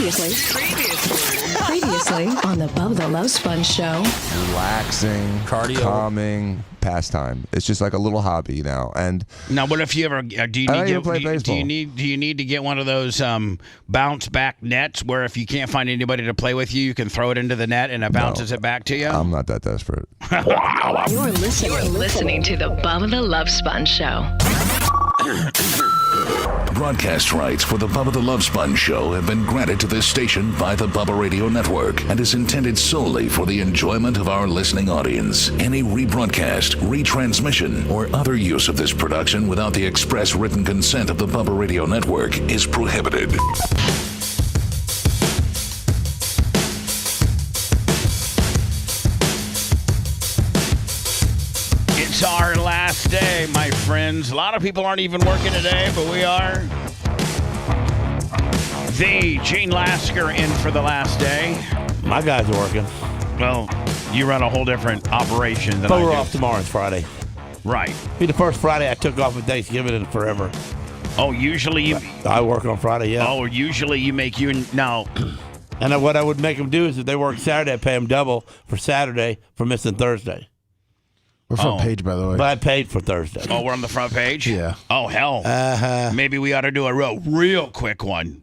Previously on the Bubba the Love Sponge Show. Relaxing, cardio, calming pastime. It's just like a little hobby now. And now, what if you ever do you need to get one of those bounce back nets where if you can't find anybody to play with you, you can throw it into the net and it bounces it back to you? I'm not that desperate. You're listening to the Bubba the Love Sponge Show. Broadcast rights for the Bubba the Love Sponge Show have been granted to this station by the Bubba Radio Network and is intended solely for the enjoyment of our listening audience. Any rebroadcast, retransmission, or other use of this production without the express written consent of the Bubba Radio Network is prohibited. It's our last day, my friends. A lot of people aren't even working today, but we are. The Gene Lasker in for the last day. My guys are working. Well, you run a whole different operation than But I we're do. off tomorrow. It's Friday. Right. Be the first Friday I took off with Thanksgiving in forever. Oh, usually you... I work on Friday, yeah. Oh, usually you make you... No. And what I would make them do is if they work Saturday, I pay them double for Saturday for missing Thursday. We're front page, by the way. But I paid for Thursday. Oh, we're on the front page? Yeah. Oh, hell. Maybe we ought to do a real quick one.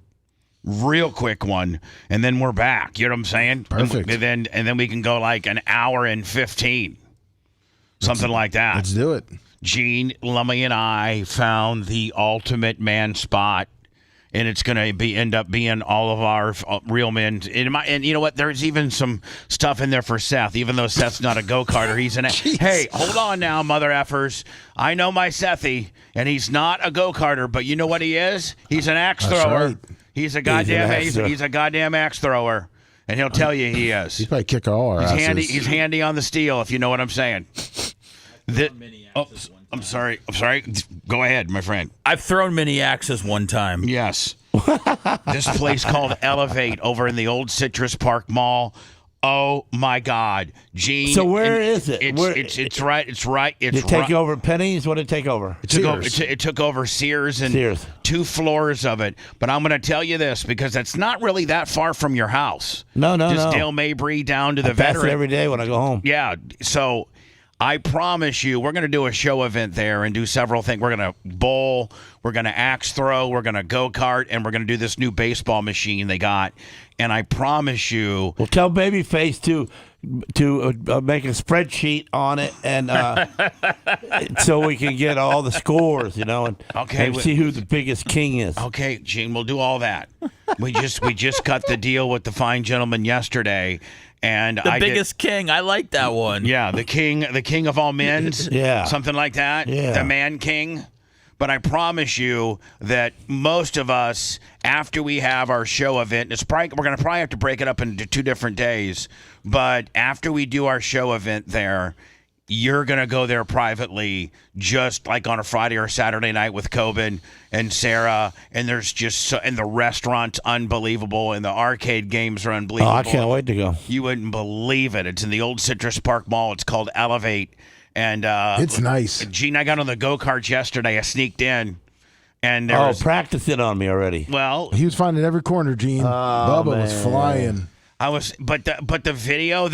Real quick one. And then we're back. You know what I'm saying? Perfect. And then we can go like an hour and 15. Something like that. Let's do it. Gene, Lummy, and I found the ultimate man spot. And it's going to end up being all of our real men. And you know what? There's even some stuff in there for Seth, even though Seth's not a go-karter. He's an... Hey, hold on now, mother effers. I know my Sethy, and he's not a go-karter, but you know what he is? He's an axe thrower. Right. He's a goddamn axe thrower. And he'll tell you he is. He's probably kick all our asses. He's handy on the steel, if you know what I'm saying. I'm sorry. Go ahead, my friend. I've thrown mini axes one time. Yes. This place called Elevate over in the old Citrus Park Mall. Oh my God, Gene. So where is it? It's right. Did it take over Penny's? What did it take over? It took over Sears and 2 floors of it. But I'm going to tell you this because that's not really that far from your house. No. Just Dale Mabry down to the veteran. I pass it every day when I go home. Yeah. So I promise you, we're going to do a show event there and do several things. We're going to bowl, we're going to axe throw, we're going to go-kart, and we're going to do this new baseball machine they got. And I promise you... Well, tell Babyface to make a spreadsheet on it and so we can get all the scores, and see who the biggest king is. Okay, Gene, we'll do all that. We just cut the deal with the fine gentleman yesterday. And the biggest king. I like that one. Yeah, the king of all men's. Yeah. Something like that. Yeah. The man king. But I promise you that most of us, after we have our show event, we're going to probably have to break it up into 2 different days. But after we do our show event there, you're going to go there privately, just like on a Friday or Saturday night with Coben and Sarah. And there's just and the restaurant's unbelievable, and the arcade games are unbelievable. Oh, I can't wait to go. You wouldn't believe it. It's in the old Citrus Park Mall. It's called Elevate. And it's nice. Gene, I got on the go-karts yesterday. I sneaked in. And practice it on me already. Well, he was finding every corner, Gene. Bubba was flying. But the video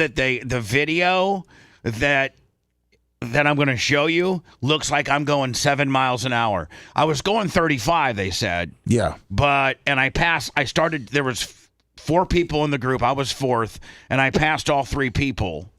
that I'm going to show you looks like I'm going 7 miles an hour. I was going 35, they said. Yeah. There was 4 people in the group. I was 4th, and I passed all 3 people.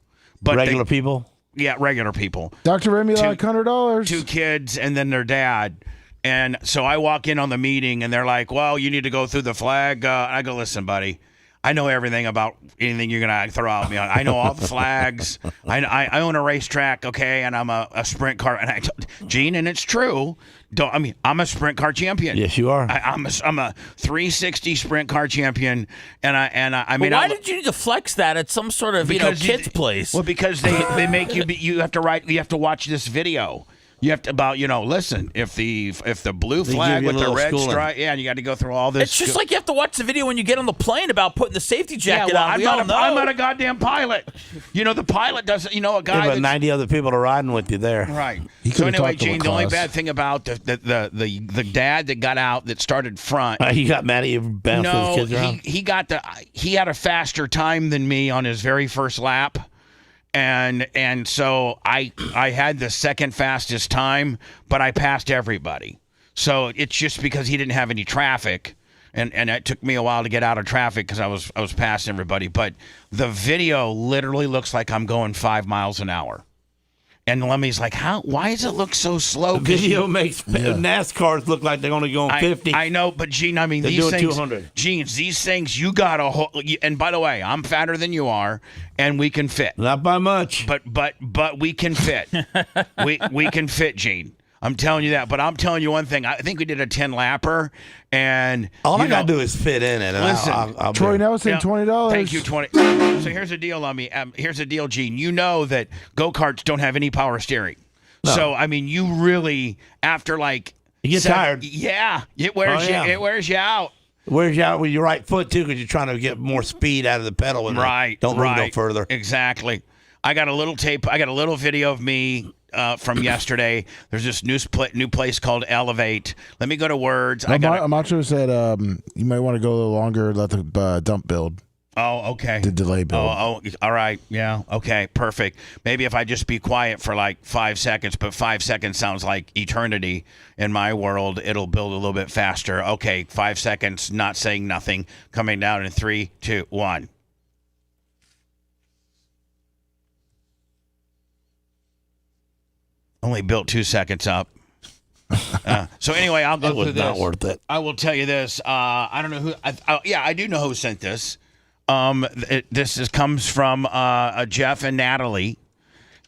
But regular people? Yeah, regular people. Dr. Remy, like $100. 2 kids and then their dad. And so I walk in on the meeting, and they're like, well, you need to go through the flag. I go, listen, buddy. I know everything about anything you're going to throw at me on. I know all the flags. I own a racetrack, okay, and I'm a sprint car. And Gene, and it's true. I'm a sprint car champion. Yes, you are. I'm a 360 sprint car champion, why did you need to flex that at some sort of kids place? Well, because they make you have to watch this video You have to listen, if the blue flag with the red stripe, and you got to go through all this. It's just like you have to watch the video when you get on the plane about putting the safety jacket on. I'm not a goddamn pilot. The pilot doesn't. A guy. But 90 other people are riding with you there. Right. So anyway, Gene, the only bad thing about the dad that got out that started front. He got mad at you bouncing his kids around. He had a faster time than me on his very first lap. And so I had the second fastest time, but I passed everybody. So it's just because he didn't have any traffic, and it took me a while to get out of traffic because I was passing everybody. But the video literally looks like I'm going 5 miles an hour. And Lummy's like, why does it look so slow? The video makes NASCARs look like they're only going 50. I know, but Gene, I mean, these things, 200. Gene, these things, you got to hold. And by the way, I'm fatter than you are, and we can fit. Not by much. But we can fit. we can fit, Gene. I'm telling you that. But I'm telling you one thing. I think we did a 10-lapper, and all I got to do is fit in it. Listen, I'll Troy Nelson, $20. Thank you, 20. So here's the deal, Lummy. Here's the deal, Gene. You know that go-karts don't have any power steering. No. So, I mean, you really, after like... You get tired. Yeah. It wears you out. It wears you out with your right foot, too, because you're trying to get more speed out of the pedal. And don't move no further. Exactly. I got a little tape. I got a little video of me from yesterday. There's this new place called Elevate. Let me go to words. Macho said you might want to go a little longer, let the dump build. Oh, okay. The delay build. Oh, all right. Yeah. Okay. Perfect. Maybe if I just be quiet for like 5 seconds, but 5 seconds sounds like eternity in my world. It'll build a little bit faster. Okay. 5 seconds, not saying nothing. Coming down in 3, 2, 1. Only built 2 seconds up. So anyway, I'll go through this. Not worth it. I will tell you this. I don't know who. I do know who sent this. This comes from Jeff and Natalie,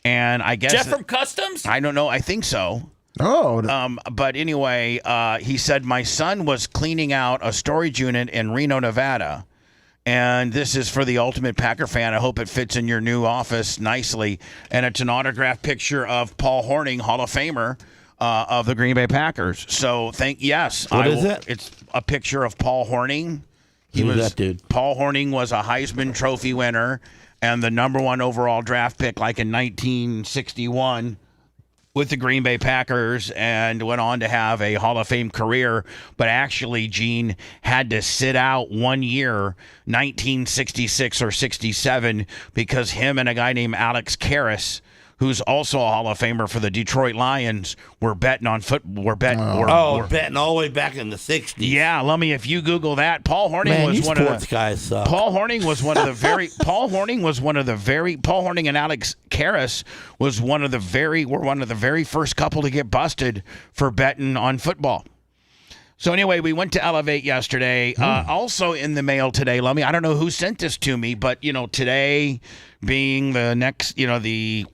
and I guess Jeff from Customs. I don't know. I think so. Oh. But anyway, he said my son was cleaning out a storage unit in Reno, Nevada. And this is for the ultimate Packer fan. I hope it fits in your new office nicely. And it's an autographed picture of Paul Hornung, Hall of Famer of the Green Bay Packers. So What is it? It's a picture of Paul Hornung. Who's that dude? Paul Hornung was a Heisman Trophy winner and the number 1 overall draft pick like in 1961. With the Green Bay Packers and went on to have a Hall of Fame career, but actually Gene had to sit out 1 year, 1966 or 67, because him and a guy named Alex Karras, who's also a Hall of Famer for the Detroit Lions, were betting on football. Betting all the way back in the 60s. Yeah, Lummy, if you Google that, Paul Hornung was one of the guys suck. Paul Hornung was one of the very Paul Hornung and Alex Karras were one of the very first couple to get busted for betting on football. So anyway, we went to Elevate yesterday. Also in the mail today, Lummy, I don't know who sent this to me, but today being the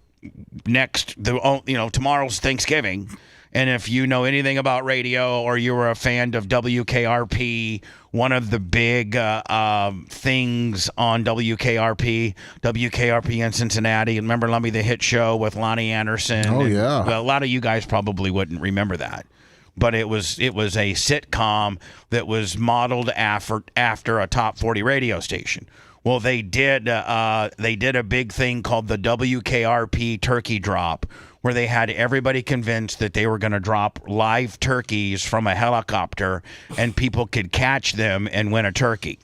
tomorrow's Thanksgiving, and if you know anything about radio or you were a fan of WKRP, one of the big things on WKRP in Cincinnati. Remember, Lummy, the hit show with Lonnie Anderson? Oh, yeah. Well, a lot of you guys probably wouldn't remember that. But it was a sitcom that was modeled after a top 40 radio station. Well, they did a big thing called the WKRP turkey drop, where they had everybody convinced that they were going to drop live turkeys from a helicopter and people could catch them and win a turkey.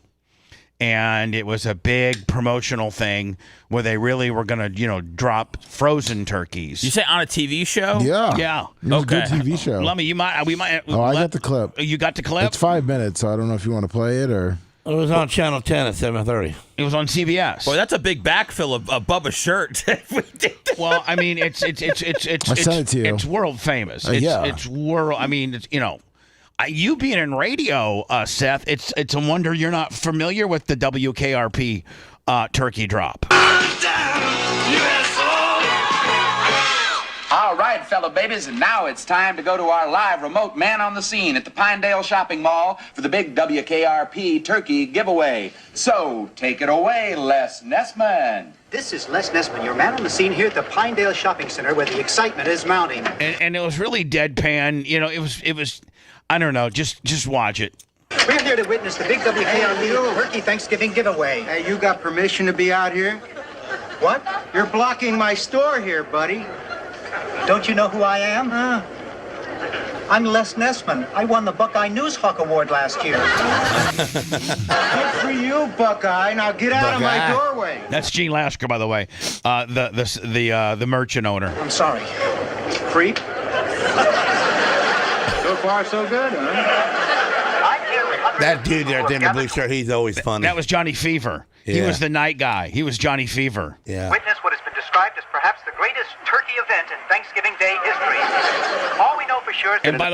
And it was a big promotional thing where they really were going to, drop frozen turkeys. You say on a TV show? Yeah. It was a good TV show. Lummy, I got the clip. You got the clip? It's 5 minutes, so I don't know if you want to play it or... It was on Channel 10 at 7:30. It was on CBS. Boy, that's a big backfill of Bubba's shirt. Well, I mean, it's I sent it to you. It's world famous. It's world. I mean, you being in radio, Seth. It's a wonder you're not familiar with the WKRP turkey drop. All right, fellow babies, and now it's time to go to our live remote man on the scene at the Pinedale Shopping Mall for the big WKRP turkey giveaway. So, take it away, Les Nessman. This is Les Nessman, your man on the scene here at the Pinedale Shopping Center where the excitement is mounting. And it was really deadpan. You know, it was. I don't know. Just watch it. We're here to witness the big WKRP Turkey Thanksgiving giveaway. Hey, you got permission to be out here? What? You're blocking my store here, buddy. Don't you know who I am? I'm Les Nessman. I won the Buckeye News Hawk Award last year. Good for you, Buckeye. Now get out of my doorway. That's Gene Lasker, by the way, the merchant owner. I'm sorry. Creep. So far, so good, huh? That dude there in the blue shirt, he's always funny. That was Johnny Fever. Yeah. He was the night guy. He was Johnny Fever. Yeah. Witness what has been described as perhaps the greatest turkey event in Thanksgiving Day history. All we know for sure is that... And by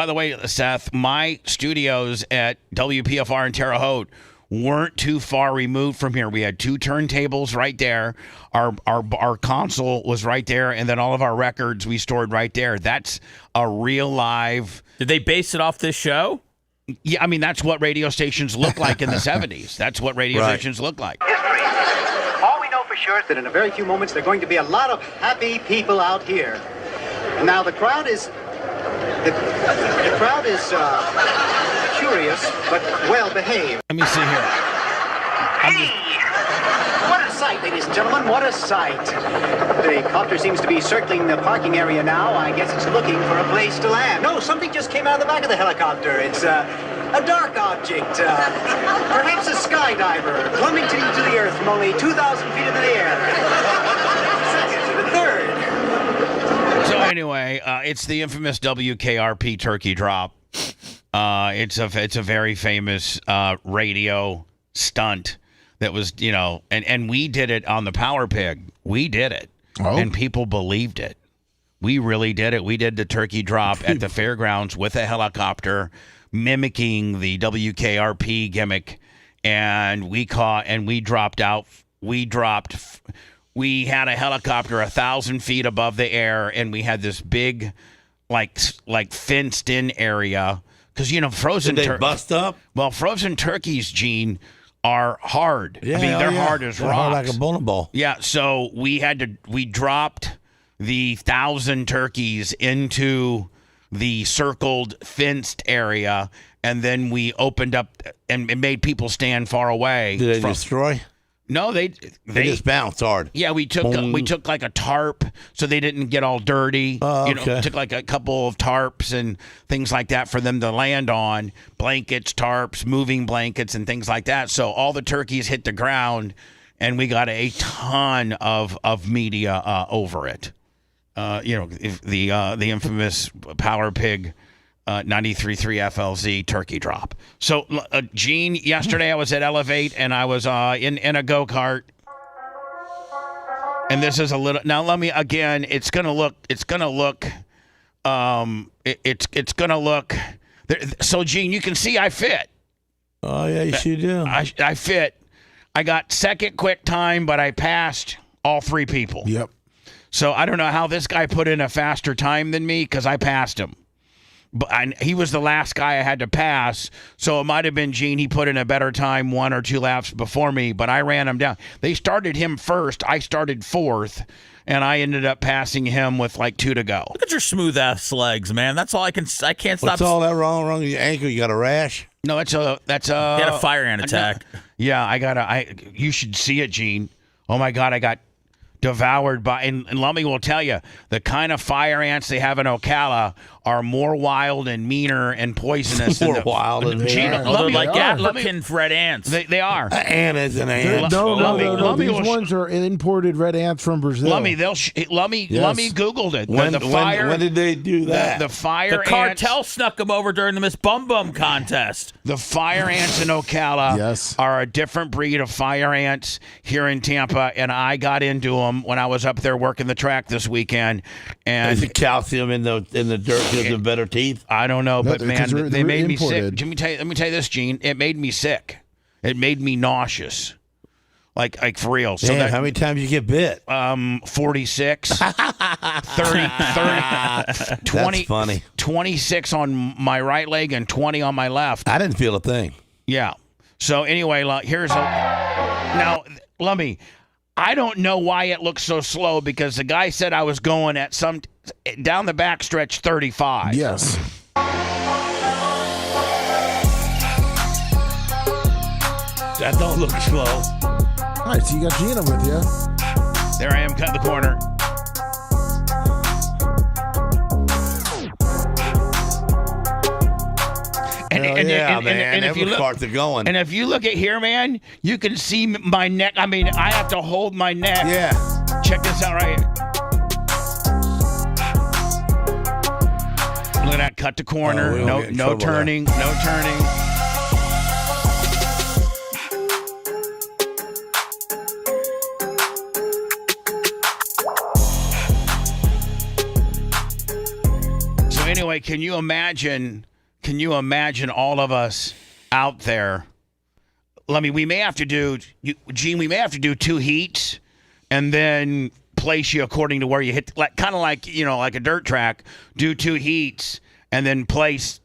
the way, Seth, my studios at WPFR in Terre Haute weren't too far removed from here. We had 2 turntables right there. Our console was right there, and then all of our records we stored right there. That's a real live... Did they base it off this show? Yeah, I mean, that's what radio stations looked like in the 70s. That's what radio stations looked like. History. All we know for sure is that in a very few moments there are going to be a lot of happy people out here. Now the crowd is... The crowd is curious, but well behaved. Let me see here. What a sight, ladies and gentlemen, what a sight. The copter seems to be circling the parking area now. I guess it's looking for a place to land. No, something just came out of the back of the helicopter. It's a dark object, perhaps a skydiver, plummeting to the earth from only 2,000 feet into the air. Second, the third. So anyway, it's the infamous WKRP turkey drop. It's a very famous radio stunt that was, you know, and we did it on the Power Pig. We did it, and people believed it. We really did it. We did the turkey drop at the fairgrounds with a helicopter, mimicking the WKRP gimmick, and we dropped out. We had a helicopter 1,000 feet above the air, and we had this big, like fenced-in area. Because, you know, frozen... Did they bust up? Well, frozen turkeys, Gene, are hard. Yeah, I mean, they're hard as rocks. Hard like a bowling ball. Yeah, so we dropped the 1,000 turkeys into the circled, fenced area, and then we opened up and made people stand far away. Did they destroy? No, they just bounced hard. Yeah, we took like a tarp so they didn't get all dirty. Okay. You know, took like a couple of tarps and things like that for them to land on, blankets, tarps, moving blankets, and things like that. So all the turkeys hit the ground, and we got a ton of media over it. You know, the infamous Power Pig 93.3 FLZ turkey drop. So, Gene, yesterday I was at Elevate and I was in a go-kart. And this is a little... Now, let me, again, it's going to look... So, Gene, you can see I fit. Oh, yeah, you sure do. I fit. I got second quick time, but I passed all 3 people. Yep. So, I don't know how this guy put in a faster time than me because I passed him. But he was the last guy I had to pass, so it might have been Gene. He put in a better time 1 or 2 laps before me, but I ran him down. They started him first. I started 4th, and I ended up passing him with like 2 to go. Look at your smooth ass legs, man. That's all I can't stop. What's all that wrong with your ankle? You got a rash? No, that's a. You had a fire ant attack. Yeah, you should see it, Gene. Oh my God, I got devoured by, and Lummy will tell you, the kind of fire ants they have in Ocala are more wild and meaner and poisonous. More wild and meaner. They're like African red ants. They are. An ant is an ant. No. These ones are imported red ants from Brazil. Lummy Googled it. When did they do that? The fire ants. The cartel snuck them over during the Miss Bum Bum contest. The fire ants in Ocala are a different breed of fire ants here in Tampa, and I got into them when I was up there working the track this weekend. And is the calcium in the dirt gives them better teeth? I don't know, but man, they made me sick. Let me tell you this, Gene. It made me sick. It made me nauseous. Like for real. So how many times you get bit? 46, 30, 20. That's funny. 26 on my right leg and 20 on my left. I didn't feel a thing. Yeah. So anyway, here's now, Lummy, I don't know why it looks so slow because the guy said I was going at some down the backstretch 35. Yes. That don't look slow. All right, so you got Gina with you. There I am, cut the corner. And if you look, starts going. And if you look at here, man, you can see my neck. I mean, I have to hold my neck. Yeah. Check this out right here. Look at that, cut the corner. No turning. No turning. So anyway, can you imagine all of us out there? Lummy, we may have to do, Gene, we may have to do 2 heats and then place you according to where you hit, like kind of like, like a dirt track, do 2 heats and then place,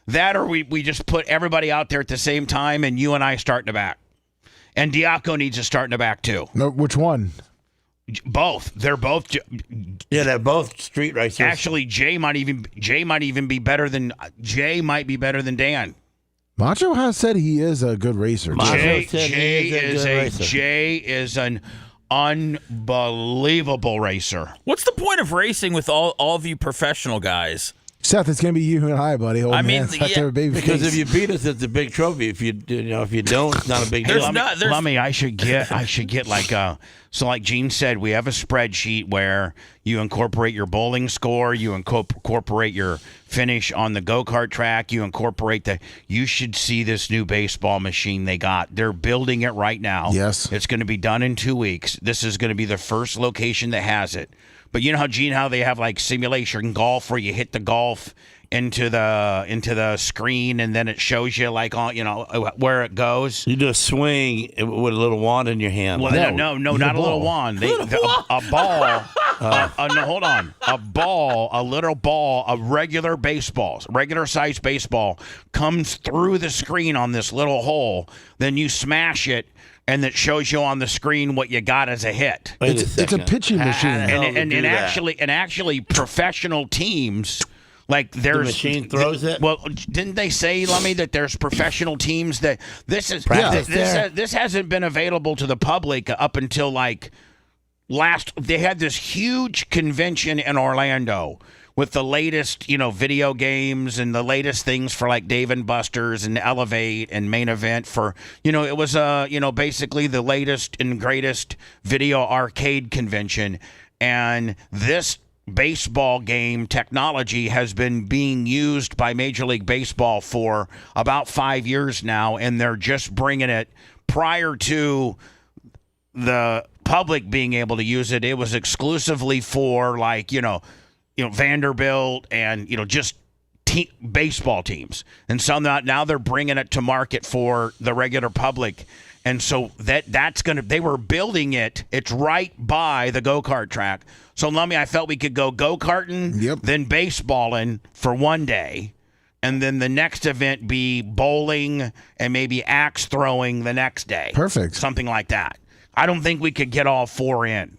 that, or we just put everybody out there at the same time and you and I start in the back. And Diaco needs to start in the back too. No, which one? Both. They're both. Yeah, they're both street racers. Actually, Jay might even be better than Dan. Macho has said he is a good racer. Jay is an unbelievable racer. What's the point of racing with all of you professional guys? Seth, it's gonna be you and I, buddy. Old man. Because if you beat us, it's a big trophy. If you don't, it's not a big deal. Lummy, I should get like so like Gene said, we have a spreadsheet where you incorporate your bowling score, you incorporate your finish on the go-kart track, you incorporate you should see this new baseball machine they got. They're building it right now. Yes. It's going to be done in 2 weeks. This is going to be the first location that has it. But you know how, Gene, how they have like simulation golf where you hit the golf into the screen and then it shows you like where it goes. You do a swing with a little wand in your hand. Well, no, not a little wand. A ball. No, hold on. A little ball, a regular size baseball comes through the screen on this little hole. Then you smash it. And it shows you on the screen what you got as a hit. It's a pitching machine. And actually, professional teams, like there's the machine throws it. Well, didn't they say, Lummy, that there's professional teams that this hasn't been available to the public up until like they had this huge convention in Orlando with the latest, video games and the latest things for like Dave & Buster's and Elevate and Main Event for, it was, basically the latest and greatest video arcade convention. And this baseball game technology has been being used by Major League Baseball for about 5 years now. And they're just bringing it prior to the public being able to use it. It was exclusively for like, Vanderbilt and, just baseball teams. And so now they're bringing it to market for the regular public. And so they were building it. It's right by the go-kart track. So, Lummy, I felt we could go go-karting, then baseballing for one day. And then the next event be bowling and maybe axe throwing the next day. Perfect. Something like that. I don't think we could get all 4 in.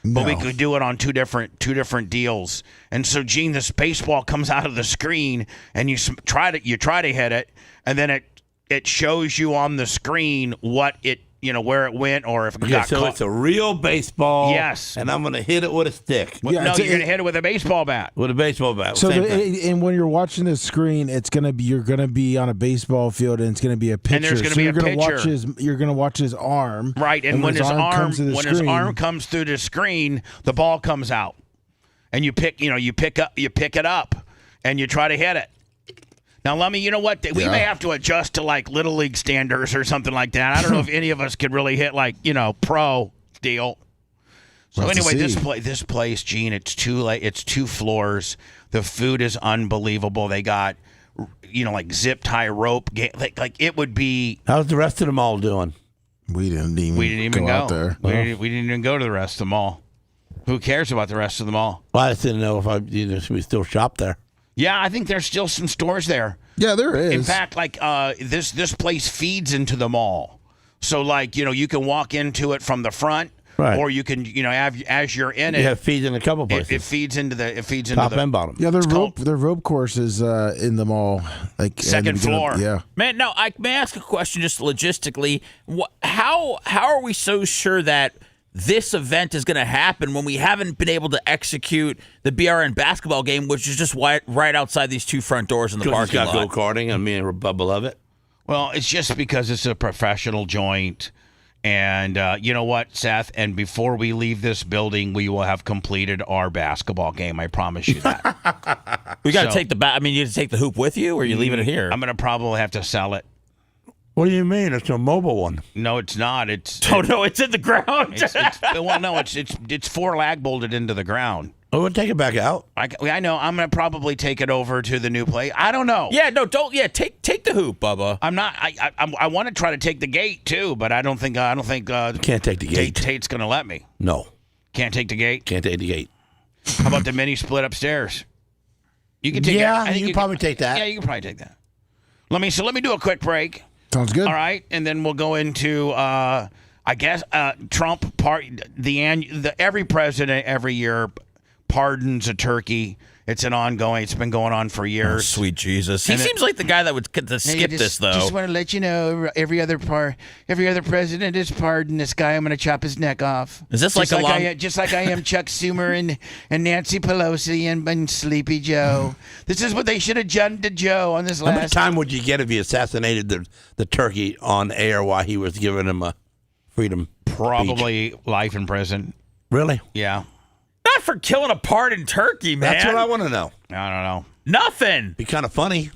But we could do it on two different deals. And so, Gene, this baseball comes out of the screen, and you try to hit it, and then it shows you on the screen what it where it went or if it got caught. It's a real baseball. Yes. And I'm going to hit it with a stick. You're going to hit it with a baseball bat. With a baseball bat. So and when you're watching the screen, you're going to be on a baseball field and it's going to be a pitcher. And there's going to be a pitcher. You're going to watch his arm. Right. And when his arm comes through the screen, the ball comes out. And you pick it up and you try to hit it. Now, Lummy, you know what? We may have to adjust to like Little League standards or something like that. I don't know if any of us could really hit like, pro deal. So anyway, this place, Gene, it's 2 floors. The food is unbelievable. They got, like zip tie rope. Like it would be. How's the rest of the mall doing? We didn't even go out there. We didn't even go to the rest of the mall. Who cares about the rest of the mall? Well, I just didn't know if we still shop there. Yeah, I think there's still some stores there. Yeah, there is. In fact, like this place feeds into the mall. So, like, you can walk into it from the front, or you can, as you're in it. Yeah, it feeds in a couple places. It feeds into the top and bottom. Yeah, their rope course is in the mall, like second floor. Yeah, man. Now, may I ask a question, just logistically? How are we so sure that this event is going to happen when we haven't been able to execute the BRN basketball game, which is just right outside these two front doors in the parking lot? It's got go-karting, and me and Bubba love it. Well, it's just because it's a professional joint. And you know what, Seth? And before we leave this building, we will have completed our basketball game. I promise you that. We got to take you take the hoop with you, or are you leaving it here? I'm going to probably have to sell it. What do you mean? It's a mobile one. No, it's not. It's in the ground. It's 4 lag bolted into the ground. Oh, we'll take it back out. I know. I'm gonna probably take it over to the new place. I don't know. Yeah, no, don't. Yeah, take the hoop, Bubba. I'm not. I want to try to take the gate too, but I don't think. Can't take the gate. Tate's gonna let me. No. Can't take the gate. Can't take the gate. How about the mini split upstairs? You can take. Yeah, I think you can probably take that. Yeah, you can probably take that. Let me do a quick break. Sounds good. All right, and then we'll go into. I guess Trump every president every year pardons a turkey. It's been going on for years. Oh, sweet Jesus. He seems like the guy that would skip this, though. Just want to let you know, every other president has pardoned this guy. I'm going to chop his neck off. Is this just like I am Chuck Schumer and Nancy Pelosi and Sleepy Joe. This is what they should have done to Joe on this last. How much time would you get if you assassinated the turkey on air while he was giving him a freedom Probably speech? Life in prison. Really? Yeah. Not for killing a pardoned turkey, man. That's what I want to know. I don't know. Nothing. Be kind of funny.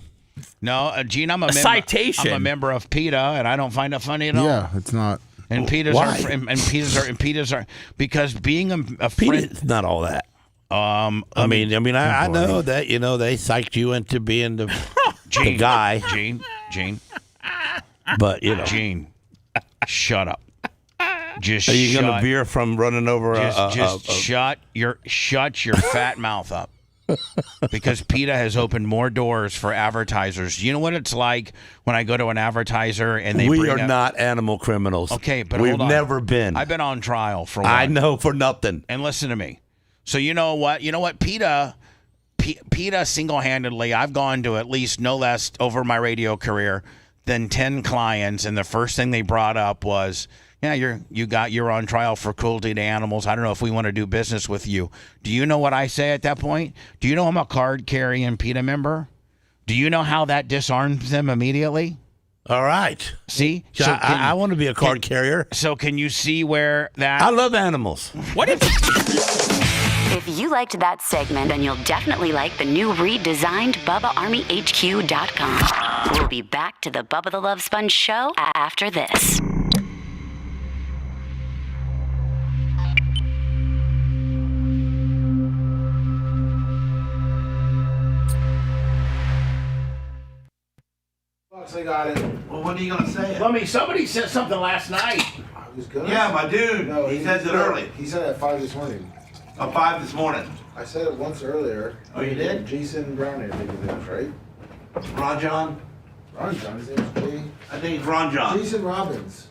No, Gene, I'm a citation. I'm a member of PETA, and I don't find it funny at all. Yeah, it's not. And PETAs are because being a friend. PETA's not all that. I know that they psyched you into being the guy, Gene. But Gene, shut up. Are you going to veer from running over? Shut your fat mouth up. Because PETA has opened more doors for advertisers. You know what it's like when I go to an advertiser and they We are not animal criminals. Okay, but we've hold on. never been. I've been on trial for one. I know for nothing. And listen to me. So you know what? PETA single-handedly, I've gone to at least no less over my radio career than 10 clients, and the first thing they brought up was, yeah, you're on trial for cruelty to animals. I don't know if we want to do business with you. Do you know what I say at that point? Do you know I'm a card-carrying PETA member? Do you know how that disarms them immediately? All right. See? So I want to be a card carrier. So can you see where that... I love animals. What if... If you liked that segment, then you'll definitely like the new redesigned BubbaArmyHQ.com. We'll be back to the Bubba the Love Sponge show after this. I got it. Well, when are you going to say it? Lummy, somebody said something last night. I was good. Yeah, my dude. No, he says it early. He said it at 5 this morning. 5 this morning. I said it once earlier. Oh, you did? Jason Brown, I think his name is, right? Ron John? Ron John, his name is Jay. I think it's Ron John. Jason Robbins.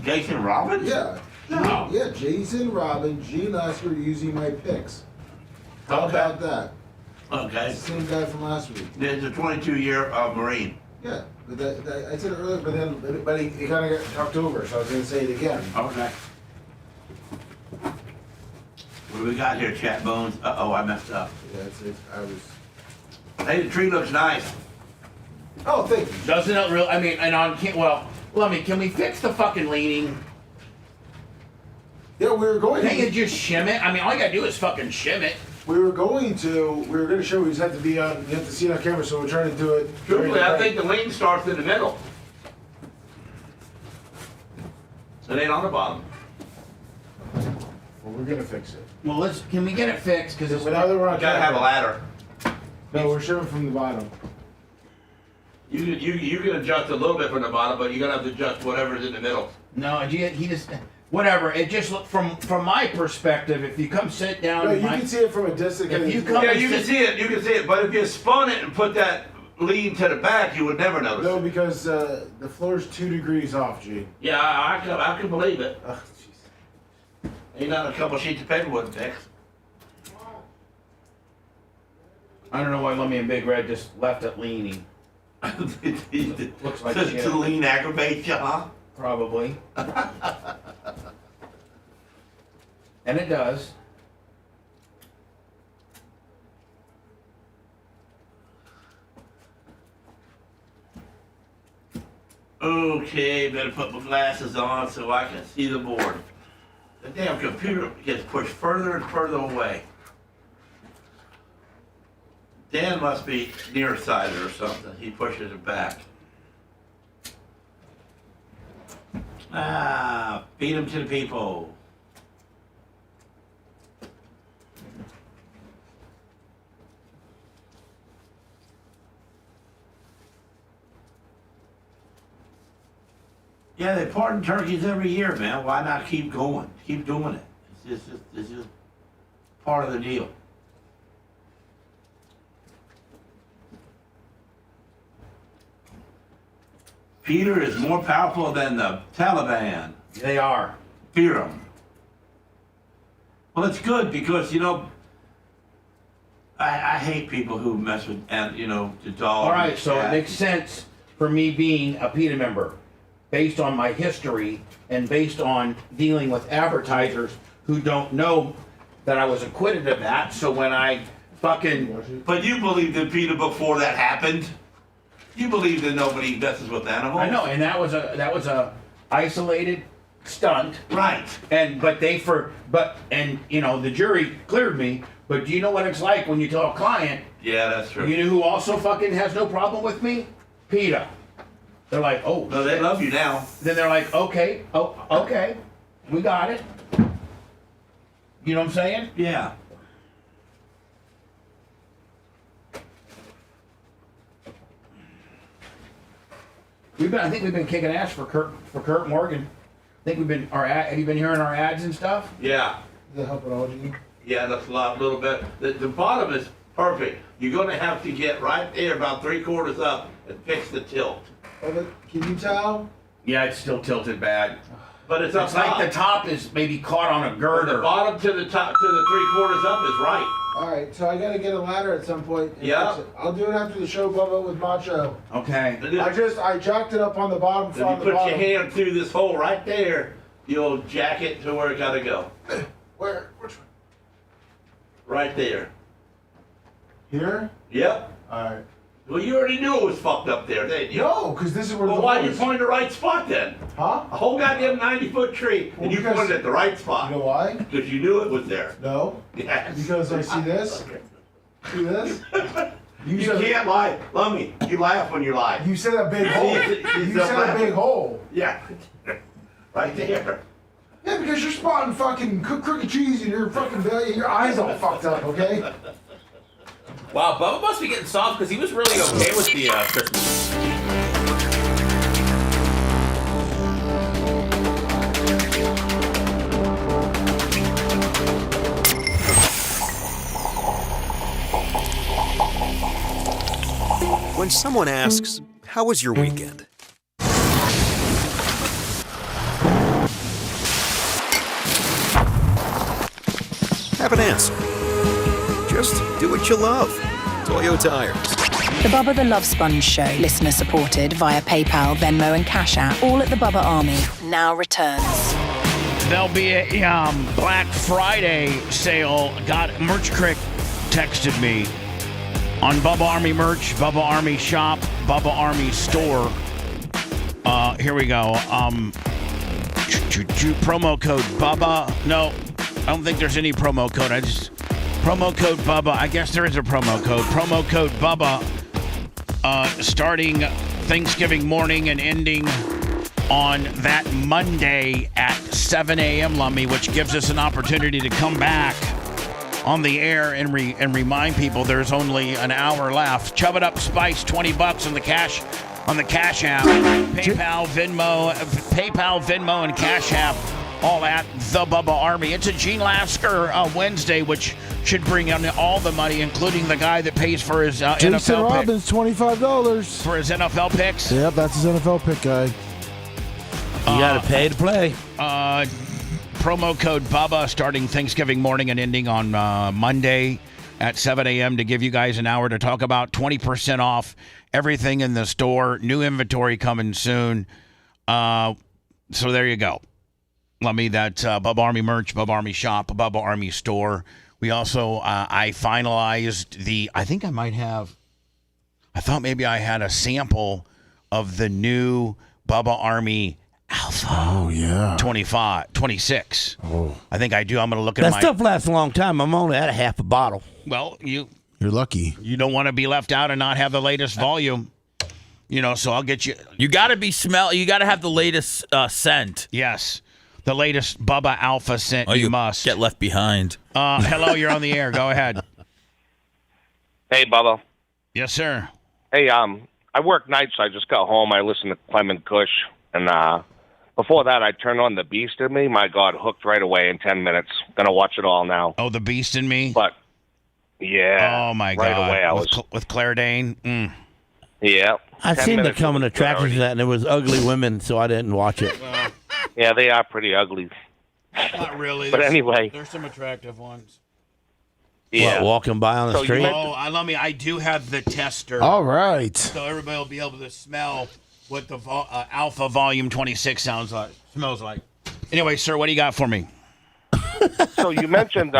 Jason Robbins? Yeah. No. Yeah, Jason Robbins, Gene Lasker using my picks. How about that? Okay. It's the same guy from last week. There's a 22-year Marine. Yeah, but I said it earlier, but he kind of got talked over, so I was going to say it again. Okay. What do we got here, Chat Bones? Uh-oh, I messed up. Yeah, Hey, the tree looks nice. Oh, thank you. Doesn't it really? I mean, Lummy, can we fix the fucking leaning? Yeah, we were going Can't you just shim it? I mean, all you gotta do is fucking shim it. We were going to show we just have to be on, you have to see it on camera, so we're trying to do it. Truthfully, I think the lean starts in the middle. It ain't on the bottom. Well, we're gonna fix it. Well, can we get it fixed? Because Now that we're on You gotta have a ladder. No, we're shimming from the bottom. You can adjust a little bit from the bottom, but you're gonna have to adjust whatever's in the middle. No, he just whatever. It just looked from my perspective. If you come sit down, No, you can see it from a distance. If you come, yeah, you can see it. You can see it. But if you spun it and put that lean to the back, you would never notice. No, because the floor's 2 degrees off, Gene. Yeah, I can believe it. Ain't not a couple sheets of paper wouldn't fix. I don't know why Lummy and Big Red just left it leaning. Looks like shit. To lean aggravates you, huh? Probably. And it does. Okay, better put my glasses on so I can see the board. The damn computer gets pushed further and further away. Dan must be nearsighted or something. He pushes it back. Feed them to the people. Yeah, they pardon turkeys every year, man. Why not keep going? Keep doing it. It's just part of the deal. Peter is more powerful than the Taliban. They are. Fear them. Well, it's good because, you know, I hate people who mess with, and you know, the dog. All right, so it makes sense for me being a PETA member based on my history and based on dealing with advertisers who don't know that I was acquitted of that. So when I fucking... But you believed in PETA before that happened. You believe that nobody messes with animals. I know, and that was a isolated stunt. Right. And you know, the jury cleared me, but do you know what it's like when you tell a client? Yeah, that's true. You know who also fucking has no problem with me? PETA. They're like, oh. No, they love you now. Then they're like, okay, we got it. You know what I'm saying? Yeah. I think we've been kicking ass for Kurt Morgan. I think have you been hearing our ads and stuff? Yeah. Does that help at all, Gene? Yeah, that's a little bit. The bottom is perfect. You're going to have to get right there about 3/4 up and fix the tilt. Oh, can you tell? Yeah, it's still tilted bad. But it's up It's like the top is maybe caught on a girder. The bottom to the top to the 3/4 up is right. All right, so I got to get a ladder at some point. Yeah. I'll do it after the show, Bubba, with Macho. Okay. I jacked it up on the bottom. If you put your hand through this hole right there, you'll jack it to where it got to go. Where? Which one? Right there. Here? Yep. All right. Well, you already knew it was fucked up there, didn't you? No, because this is where. Well, why did you point the right spot then? Huh? A whole goddamn 90-foot tree, and you pointed at the right spot. You know why? Because you knew it was there. No. Yes. Because I see this. See this? You can't lie. Lummy, you laugh when you lie. You said a big hole. You said a big hole. Yeah. Right there. Yeah, because you're spotting fucking crooked cheese and your eyes all fucked up, okay? Wow, Bubba must be getting soft because he was really okay with the Christmas. When someone asks, "How was your weekend?" Have an answer. Just do what you love. Toyo Tires. The Bubba the Love Sponge Show, listener supported via PayPal, Venmo, and Cash App, all at the Bubba Army, now returns. There'll be a Black Friday sale. Merch Crick texted me on Bubba Army merch, Bubba Army shop, Bubba Army store. Here we go. Promo code Bubba. No, I don't think there's any promo code. Promo code Bubba. I guess there is a promo code. Promo code Bubba. Starting Thanksgiving morning and ending on that Monday at 7 a.m. Lummy, which gives us an opportunity to come back on the air and remind people there's only an hour left. Chub it up, Spice, $20 on the Cash app. PayPal, Venmo, and Cash App all at the Bubba Army. It's a Gene Lasker Wednesday, which should bring in all the money, including the guy that pays for his Jason NFL Robbins, $25 for his NFL picks. Yep, that's his NFL pick guy. You got to pay to play. Promo code Bubba starting Thanksgiving morning and ending on Monday at 7 a.m. to give you guys an hour to talk about 20% off everything in the store. New inventory coming soon. So there you go. Lummy, that's Bubba Army merch, Bubba Army shop, Bubba Army store. We also, I finalized I thought maybe I had a sample of the new Bubba Army Alpha. Oh, yeah. 26. Oh. I think I do. I'm going to look at that stuff lasts a long time. I'm only at a half a bottle. Well, you're lucky. You don't want to be left out and not have the latest volume. So I'll get you. You got to You got to have the latest scent. Yes. The latest Bubba Alpha scent. You must get left behind. Hello, you're on the air. Go ahead. Hey, Bubba. Yes, sir. Hey, I work nights. I just got home. I listened to Clement Kush, and before that, I turned on The Beast in Me. My God, hooked right away in 10 minutes. Gonna watch it all now. Oh, The Beast in Me. But yeah. Oh my right God. Away, I with Claire Dane. Mm. Yeah. I seen the coming attraction to that, and it was ugly women, so I didn't watch it. Yeah, they are pretty ugly. Not really. But anyway, there's some attractive ones. Yeah, walking by on the street. I do have the tester. All right. So everybody will be able to smell what the Alpha Volume 26 smells like. Anyway, sir, what do you got for me? So you mentioned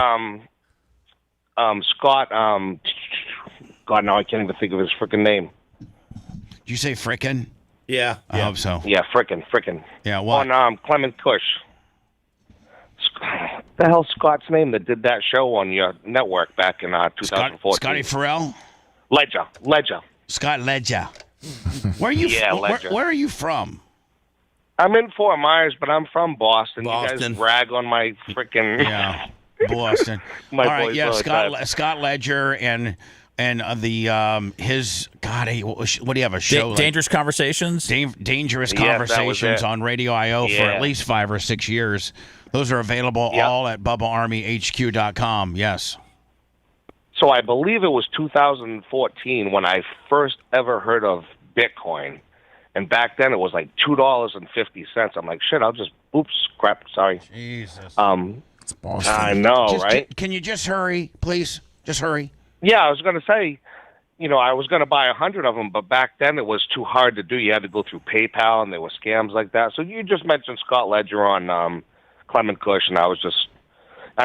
Scott. God, now I can't even think of his freaking name. Did you say frickin'? Yeah. I hope so. Yeah, frickin'. Yeah, what? On Clement Kush. The hell Scott's name that did that show on your network back in 2014? Scotty Farrell? Ledger. Scott Ledger. Where are you? Ledger. Where are you from? I'm in Fort Myers, but I'm from Boston. You Boston. guys brag on my freaking Boston. My all right, boys yeah, all the time. Scott Ledger and his God, what do you have a show? Dangerous Conversations. Dangerous Yes, that was Conversations it. on Radio IO for at least 5 or 6 years. Those are available all at BubbaArmyHQ.com. Yes. So I believe it was 2014 when I first ever heard of Bitcoin. And back then it was like $2.50. I'm like, shit, crap, sorry. Jesus. It's Boston. I know, right? Can you just hurry, please? Just hurry. Yeah, I was going to say, I was going to buy 100 of them, but back then it was too hard to do. You had to go through PayPal, and there were scams like that. So you just mentioned Scott Ledger on Clement Kush, and I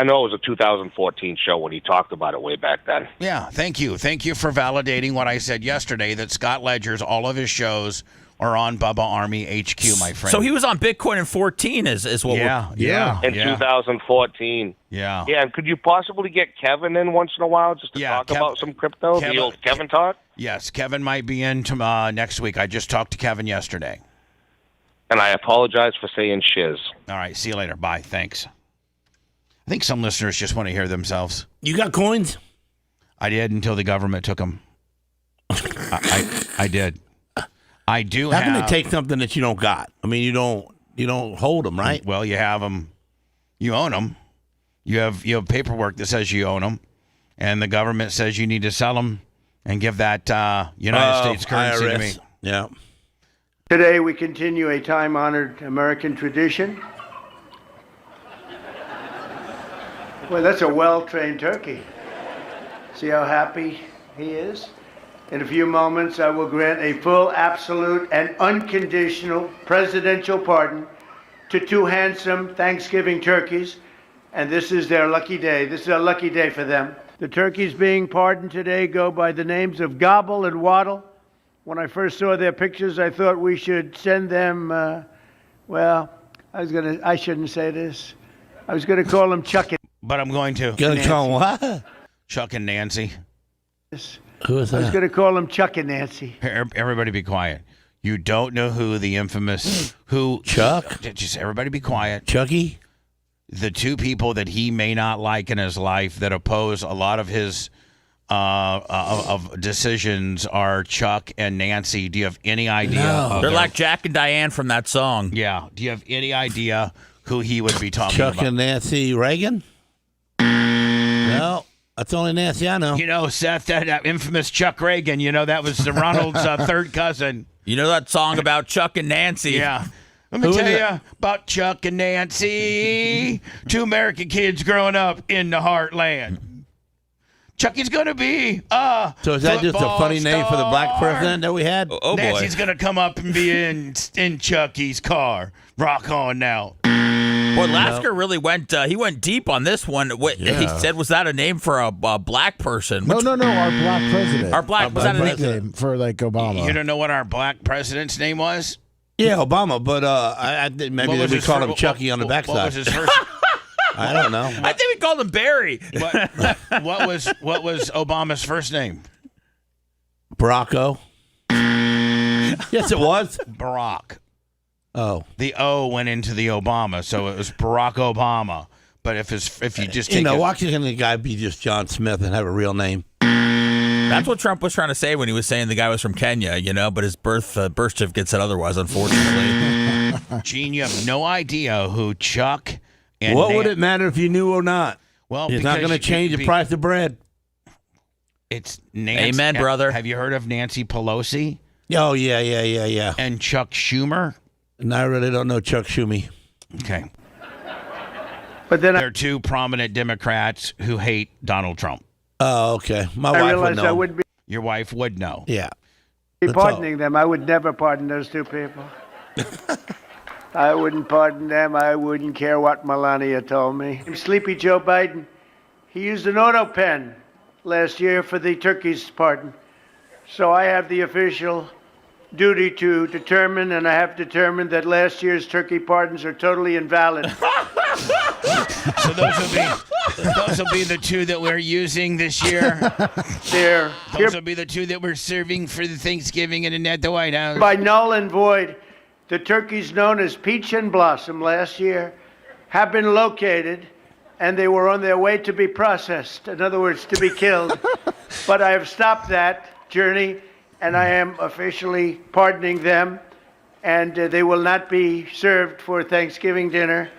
know it was a 2014 show when he talked about it way back then. Yeah, thank you. Thank you for validating what I said yesterday, that Scott Ledger's, all of his shows are on Bubba Army HQ, my friend. So he was on Bitcoin in 14 is what In 2014. Yeah. Yeah, and could you possibly get Kevin in once in a while just to talk about some crypto? The old Kevin talk? Yes, Kevin might be in next week. I just talked to Kevin yesterday. And I apologize for saying shiz. All right, see you later. Bye. Thanks. I think some listeners just want to hear themselves. You got coins? I did until the government took them. I did. I do How have. can they take something that you don't got? I mean, you don't hold them, right? Well, you have them. You own them. You have paperwork that says you own them, and the government says you need to sell them and give that United States currency IRS. to me. Yeah. Today we continue a time-honored American tradition. Well, that's a well-trained turkey. See how happy he is? In a few moments, I will grant a full, absolute, and unconditional presidential pardon to 2 handsome Thanksgiving turkeys, and this is their lucky day. This is a lucky day for them. The turkeys being pardoned today go by the names of Gobble and Waddle. When I first saw their pictures, I thought we should send them, I shouldn't say this. I was going to call them Chuck and But I'm going to. Gonna call them what? Chuck and Nancy. Who is that? I was going to call them Chuck and Nancy. Everybody be quiet. You don't know who the infamous Chuck? Just everybody be quiet. Chucky? The 2 people that he may not like in his life that oppose a lot of his of decisions are Chuck and Nancy. Do you have any idea? No. They're like Jack and Diane from that song. Yeah. Do you have any idea who he would be talking Chuck about. and Nancy Reagan? No, that's the only Nancy I know. You know, Seth, that infamous Chuck Reagan, that was Ronald's third cousin. You know that song about Chuck and Nancy? Yeah. Let me tell you about Chuck and Nancy, two American kids growing up in the heartland. Chucky's going to be So is that just a funny name for the black president that we had? Oh, boy. Nancy's going to come up and be in Chucky's car. Rock on now. Boy, Lasker really went deep on this one. What he said, was that a name for a black person? No, our black president. Was that a nickname for like Obama? You don't know what our black president's name was? Yeah, Obama, but I think maybe we called him Chucky on the backside. What was his first? I don't know. I think we called him Barry. What was Obama's first name? Baracko. Yes, it was. Barack. Oh. The O went into the Obama, so it was Barack Obama. But if you just take why can't the guy be just John Smith and have a real name? That's what Trump was trying to say when he was saying the guy was from Kenya, but his birth certificate said otherwise, unfortunately. Gene, you have no idea who Chuck and What would it matter if you knew or not? Well, it's not going to change the price of bread. It's Nancy. Amen, brother. Have you heard of Nancy Pelosi? Oh, yeah. And Chuck Schumer? And I really don't know Chuck Schumer. Okay. But then there are two prominent Democrats who hate Donald Trump. Oh, okay. My wife would know. I wouldn't be Your wife would know. Yeah. pardoning them. I would never pardon those two people. I wouldn't pardon them. I wouldn't care what Melania told me. Sleepy Joe Biden, he used an auto pen last year for the turkey's pardon. So I have the official duty to determine, and I have determined that last year's turkey pardons are totally invalid. So those will be the two that we're using this year. Those will be the two that we're serving for the Thanksgiving and at the White House. By null and void, the turkeys known as Peach and Blossom last year have been located, and they were on their way to be processed. In other words, to be killed. But I have stopped that journey, and I am officially pardoning them, and they will not be served for Thanksgiving dinner.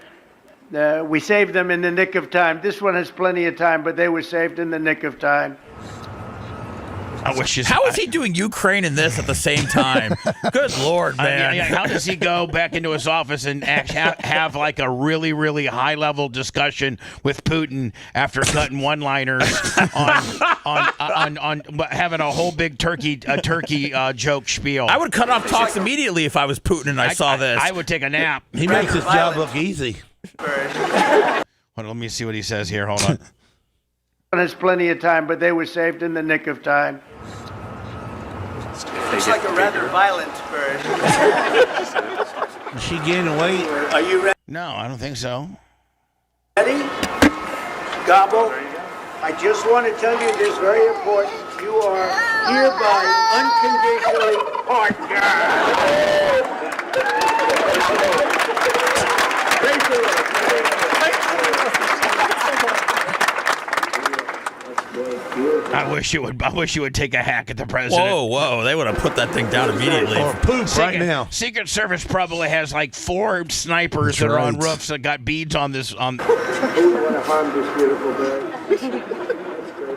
We saved them in the nick of time. This one has plenty of time, but they were saved in the nick of time. How is he doing Ukraine and this at the same time? Good Lord, man. How does he go back into his office and have like a really, really high-level discussion with Putin after cutting one-liners on having a whole big turkey joke spiel? I would cut off talks immediately if I was Putin and I saw this. I would take a nap. He makes his job look easy. Hold on, let me see what he says here. Hold on. There's plenty of time, but they were saved in the nick of time. Looks like a rather violent bird. Is she gaining weight? Are you ready? No, I don't think so. Ready? Gobble. I just want to tell you this very important. You are hereby unconditionally partnered. Thank you. I wish you would take a hack at the president. Whoa! They would have put that thing down immediately. Or poof right now. Secret Service probably has like 4 snipers that are on roofs that got beads on this. Who would want to harm this beautiful bird?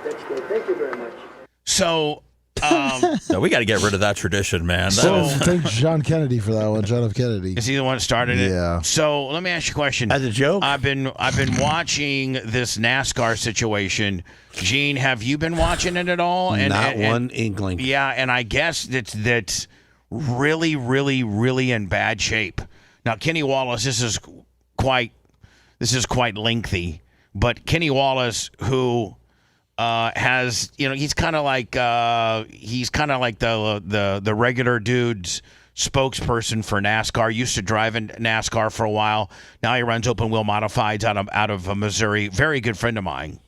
That's great. Thank you very much. So, no, we got to get rid of that tradition, man. Thanks John Kennedy for that one. John F. Kennedy. Is he the one that started it? Yeah. So let me ask you a question. As a joke? I've been watching this NASCAR situation. Gene, have you been watching it at all? Not one inkling. Yeah, and I guess that's really, really, really in bad shape. Now, Kenny Wallace, this is quite lengthy, but Kenny Wallace, who has, he's kind of like the regular dude's spokesperson for NASCAR. Used to drive in NASCAR for a while. Now he runs open wheel modifieds out of Missouri. Very good friend of mine.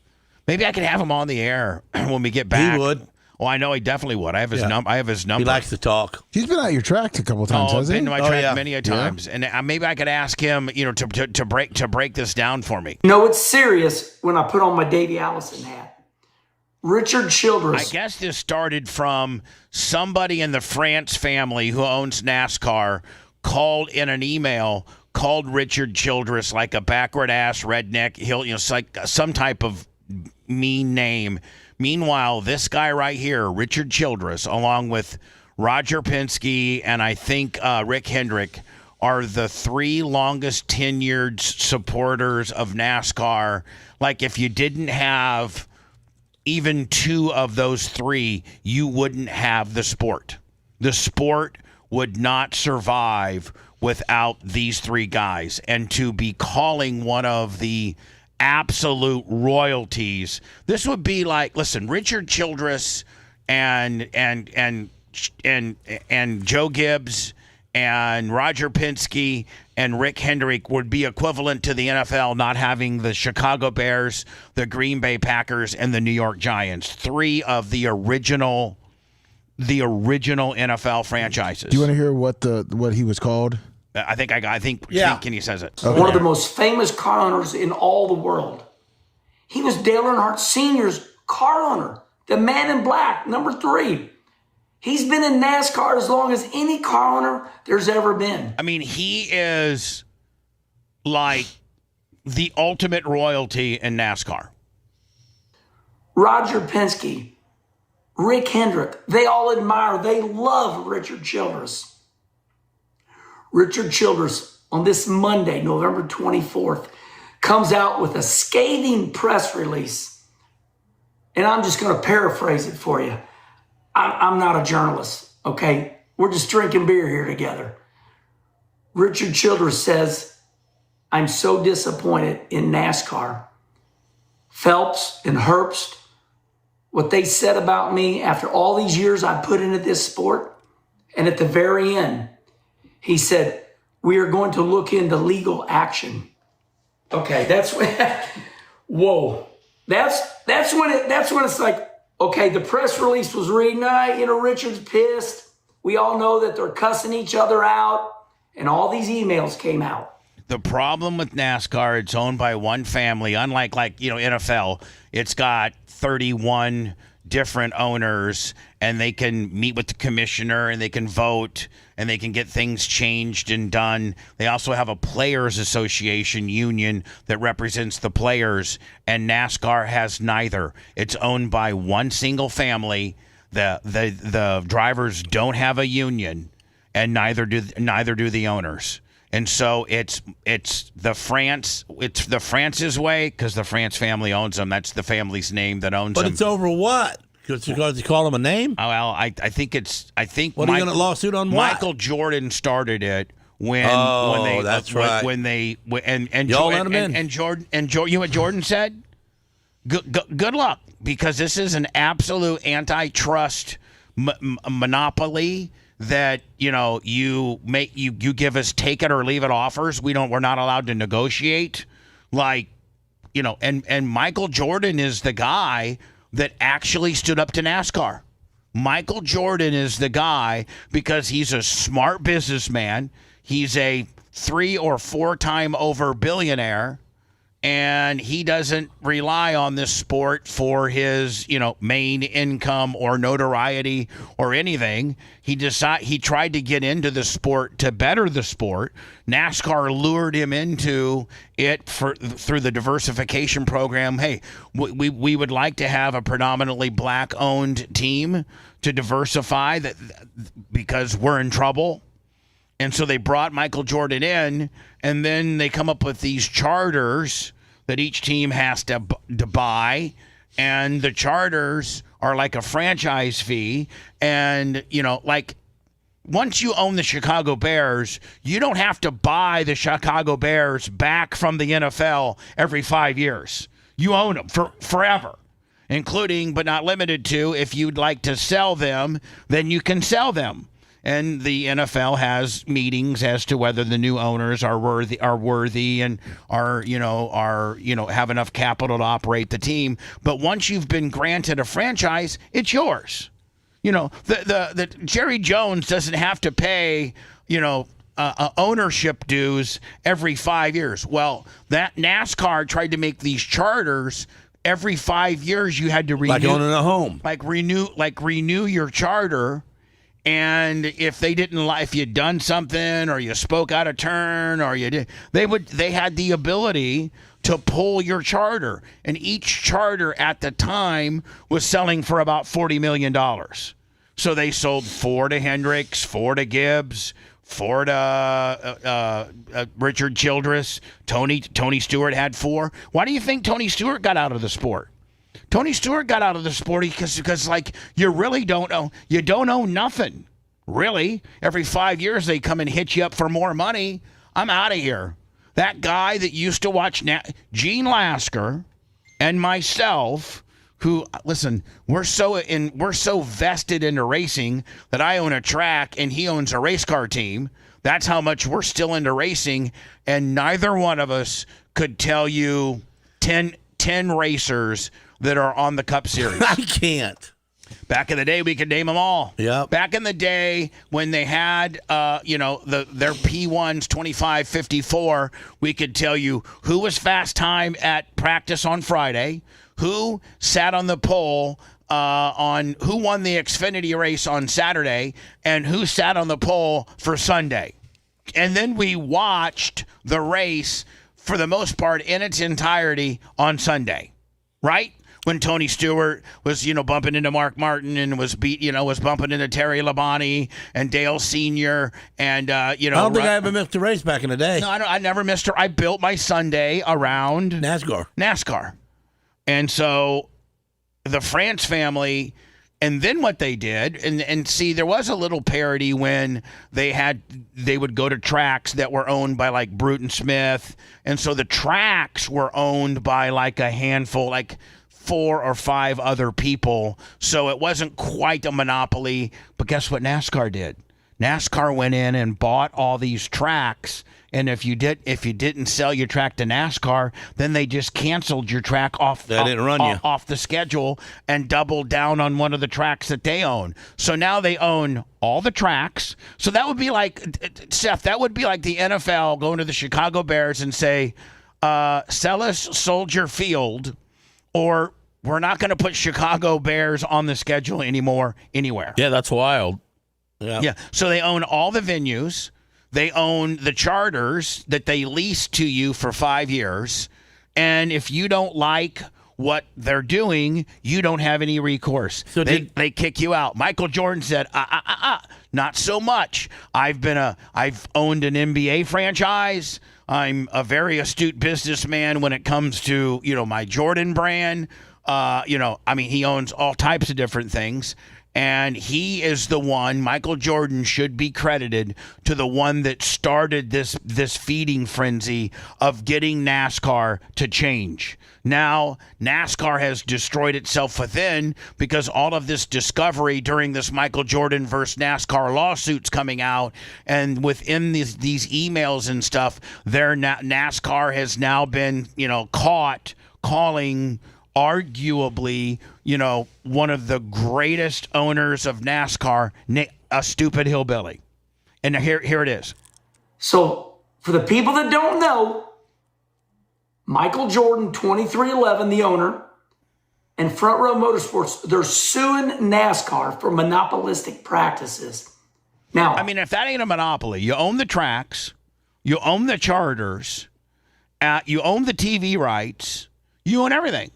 Maybe I could have him on the air when we get back. He would. Oh, I know he definitely would. I have his number. He likes to talk. He's been at your track a couple of times, hasn't he? Been to my track many a times, and maybe I could ask him, to break this down for me. No, it's serious when I put on my Davey Allison hat. Richard Childress. I guess this started from somebody in the France family who owns NASCAR called in an email called Richard Childress like a backward ass redneck. He'll, it's like some type of mean name. Meanwhile, this guy right here, Richard Childress, along with Roger Penske and I think Rick Hendrick, are the 3 longest tenured supporters of NASCAR. Like, if you didn't have even 2 of those 3, you wouldn't have the sport. The sport would not survive without these 3 guys. And to be calling one of the absolute royalties, this would be like, listen, Richard Childress and Joe Gibbs and Roger Penske and Rick Hendrick would be equivalent to the NFL not having the Chicago Bears, the Green Bay Packers, and the New York Giants. 3 of the original NFL franchises. Do you want to hear what he was called? I think Kenny says it. Okay. One of the most famous car owners in all the world. He was Dale Earnhardt Sr.'s car owner, the man in black, number 3. He's been in NASCAR as long as any car owner there's ever been. I mean, he is like the ultimate royalty in NASCAR. Roger Penske, Rick Hendrick, they all admire, they love Richard Childress. Richard Childress, on this Monday, November 24th, comes out with a scathing press release. And I'm just going to paraphrase it for you. I'm not a journalist, okay? We're just drinking beer here together. Richard Childress says, I'm so disappointed in NASCAR. Phelps and Herbst, what they said about me after all these years I put into this sport, and at the very end, he said, we are going to look into legal action. Okay, that's when, whoa. That's when it's like, okay, the press release was reading, Richard's pissed. We all know that they're cussing each other out, and all these emails came out. The problem with NASCAR, it's owned by one family, unlike NFL. It's got 31 different owners, and they can meet with the commissioner, and they can vote, and they can get things changed and done. They also have a players association union that represents the players, and NASCAR has neither. It's owned by one single family. The drivers don't have a union, and neither do the owners. And so it's the France's way, because the France family owns them. That's the family's name that owns them. But it's over what? Because you call them a name? Well, I think what are you going to lawsuit on? Michael Jordan started it when they that's right. when they and Y'all Jordan, let him in. and Jordan you know what Jordan said? Good luck, because this is an absolute antitrust monopoly. That you give us take it or leave it offers. We're not allowed to negotiate, and Michael Jordan is the guy that actually stood up to NASCAR. Michael Jordan is the guy because he's a smart businessman. He's a 3 or 4 time over billionaire. And he doesn't rely on this sport for his, main income or notoriety or anything. He tried to get into the sport to better the sport. NASCAR lured him into it through the diversification program. Hey, we would like to have a predominantly black-owned team to diversify that because we're in trouble. And so they brought Michael Jordan in, and then they come up with these charters that each team has to buy, and the charters are like a franchise fee. And, once you own the Chicago Bears, you don't have to buy the Chicago Bears back from the NFL every 5 years. You own them for forever, including but not limited to, if you'd like to sell them, then you can sell them. And the NFL has meetings as to whether the new owners are worthy and are have enough capital to operate the team. But once you've been granted a franchise, it's yours. The Jerry Jones doesn't have to pay ownership dues every 5 years. Well, that NASCAR tried to make these charters every 5 years. You had to renew, like owning a home, renew your charter. And if they didn't like, if you'd done something or you spoke out of turn or you did, they had the ability to pull your charter. And each charter at the time was selling for about $40 million. So they sold 4 to Hendricks, 4 to Gibbs, 4 to Richard Childress. Tony Stewart had 4. Why do you think Tony Stewart got out of the sport? Tony Stewart got out of the sport because like, you really don't know. You don't own nothing, really. Every 5 years they come and hit you up for more money. I'm out of here. That guy that used to watch Gene Lasker and myself, who, listen, we're so vested into racing that I own a track and he owns a race car team. That's how much we're still into racing, and neither one of us could tell you 10 racers that are on the Cup Series. I can't. Back in the day, we could name them all. Yeah. Back in the day when they had, their P1s 25-54, we could tell you who was fast time at practice on Friday, who sat on the pole on who won the Xfinity race on Saturday, and who sat on the pole for Sunday. And then we watched the race for the most part in its entirety on Sunday, right? When Tony Stewart was, bumping into Mark Martin and was bumping into Terry Labonte and Dale Sr. and, I don't think I ever missed a race back in the day. No, I never missed her. I built my Sunday around NASCAR. And so the France family, and then what they did, and see, there was a little parody when they would go to tracks that were owned by like Bruton Smith. And so the tracks were owned by like a handful, like 4 or 5 other people. So it wasn't quite a monopoly. But guess what NASCAR did? NASCAR went in and bought all these tracks. And if you didn't sell your track to NASCAR, then they just canceled your track off the schedule and doubled down on one of the tracks that they own. So now they own all the tracks. So that would be like, Seth, that would be like the NFL going to the Chicago Bears and say, sell us Soldier Field, or we're not going to put Chicago Bears on the schedule anymore anywhere. Yeah, that's wild. Yeah. So they own all the venues. They own the charters that they lease to you for 5 years. And if you don't like what they're doing, you don't have any recourse. So they kick you out. Michael Jordan said, not so much. I've owned an NBA franchise. I'm a very astute businessman when it comes to, my Jordan brand. He owns all types of different things. And he is the one, Michael Jordan should be credited to the one that started this feeding frenzy of getting NASCAR to change. Now, NASCAR has destroyed itself within because all of this discovery during this Michael Jordan versus NASCAR lawsuits coming out, and within these emails and stuff, NASCAR has now been, caught calling arguably, one of the greatest owners of NASCAR, a stupid hillbilly. And here it is. So, for the people that don't know, Michael Jordan, 2311, the owner, and Front Row Motorsports, they're suing NASCAR for monopolistic practices. Now, if that ain't a monopoly, you own the tracks, you own the charters, you own the TV rights, you own everything.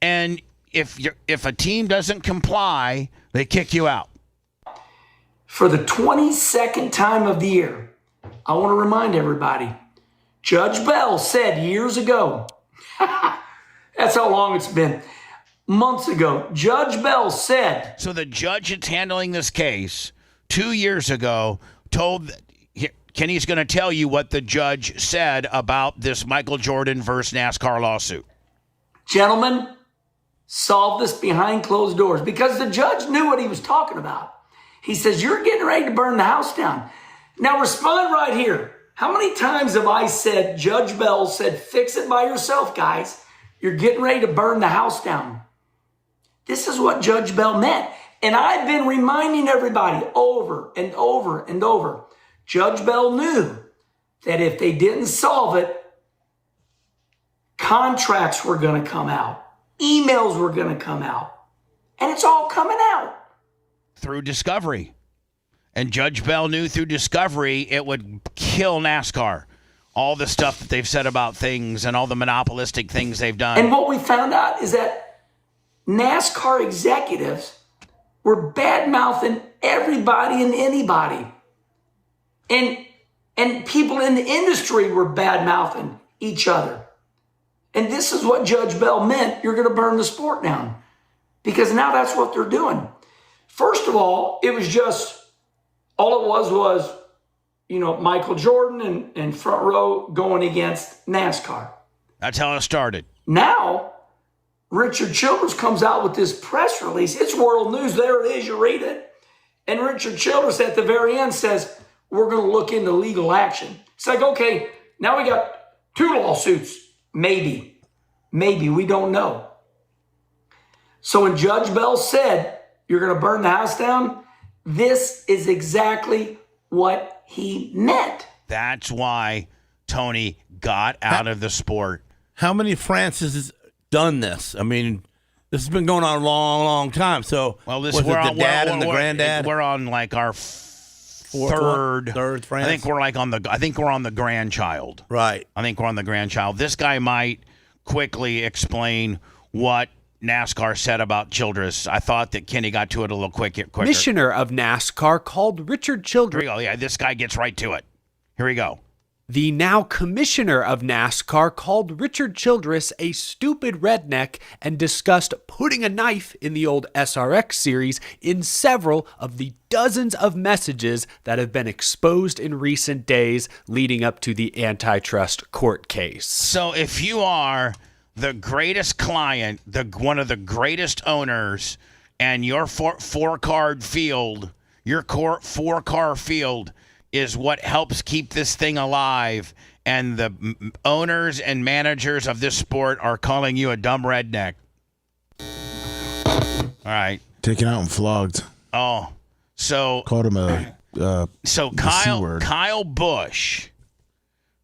And if a team doesn't comply, they kick you out. For the 22nd time of the year, I want to remind everybody, Judge Bell said years ago, that's how long it's been, months ago, Judge Bell said. So the judge that's handling this case 2 years ago told Kenny's going to tell you what the judge said about this Michael Jordan versus NASCAR lawsuit. Gentlemen, solve this behind closed doors, because the judge knew what he was talking about. He says, you're getting ready to burn the house down. Now respond right here. How many times have I said, Judge Bell said, fix it by yourself, guys. You're getting ready to burn the house down. This is what Judge Bell meant. And I've been reminding everybody over and over and over. Judge Bell knew that if they didn't solve it, contracts were going to come out. Emails were going to come out. And it's all coming out. Through discovery. And Judge Bell knew through discovery it would kill NASCAR. All the stuff that they've said about things and all the monopolistic things they've done. And what we found out is that NASCAR executives were bad-mouthing everybody and anybody. And people in the industry were bad-mouthing each other. And this is what Judge Bell meant. You're going to burn the sport down. Because now that's what they're doing. First of all, it was just, all it was, Michael Jordan and Front Row going against NASCAR. That's how it started. Now, Richard Childress comes out with this press release. It's world news. There it is. You read it. And Richard Childress at the very end says, we're going to look into legal action. It's like, okay, now we got 2 lawsuits. Maybe. We don't know. So when Judge Bell said, you're going to burn the house down, this is exactly what he meant. That's why Tony got out of the sport. How many Francis has done this? I mean, this has been going on a long, long time. So, was it the dad and the granddad? We're on like our third Francis. I think we're on the grandchild. Right. I think we're on the grandchild. This guy might quickly explain what NASCAR said about Childress. I thought that Kenny got to it a little quicker. Commissioner of NASCAR called Richard Childress. Here we go. Yeah, this guy gets right to it. Here we go. The now commissioner of NASCAR called Richard Childress a stupid redneck and discussed putting a knife in the old SRX series in several of the dozens of messages that have been exposed in recent days leading up to the antitrust court case. So if you are the greatest client, one of the greatest owners, and your four-car field is what helps keep this thing alive, and the owners and managers of this sport are calling you a dumb redneck. All right. Taken out and flogged. Oh, so called him a so Kyle Busch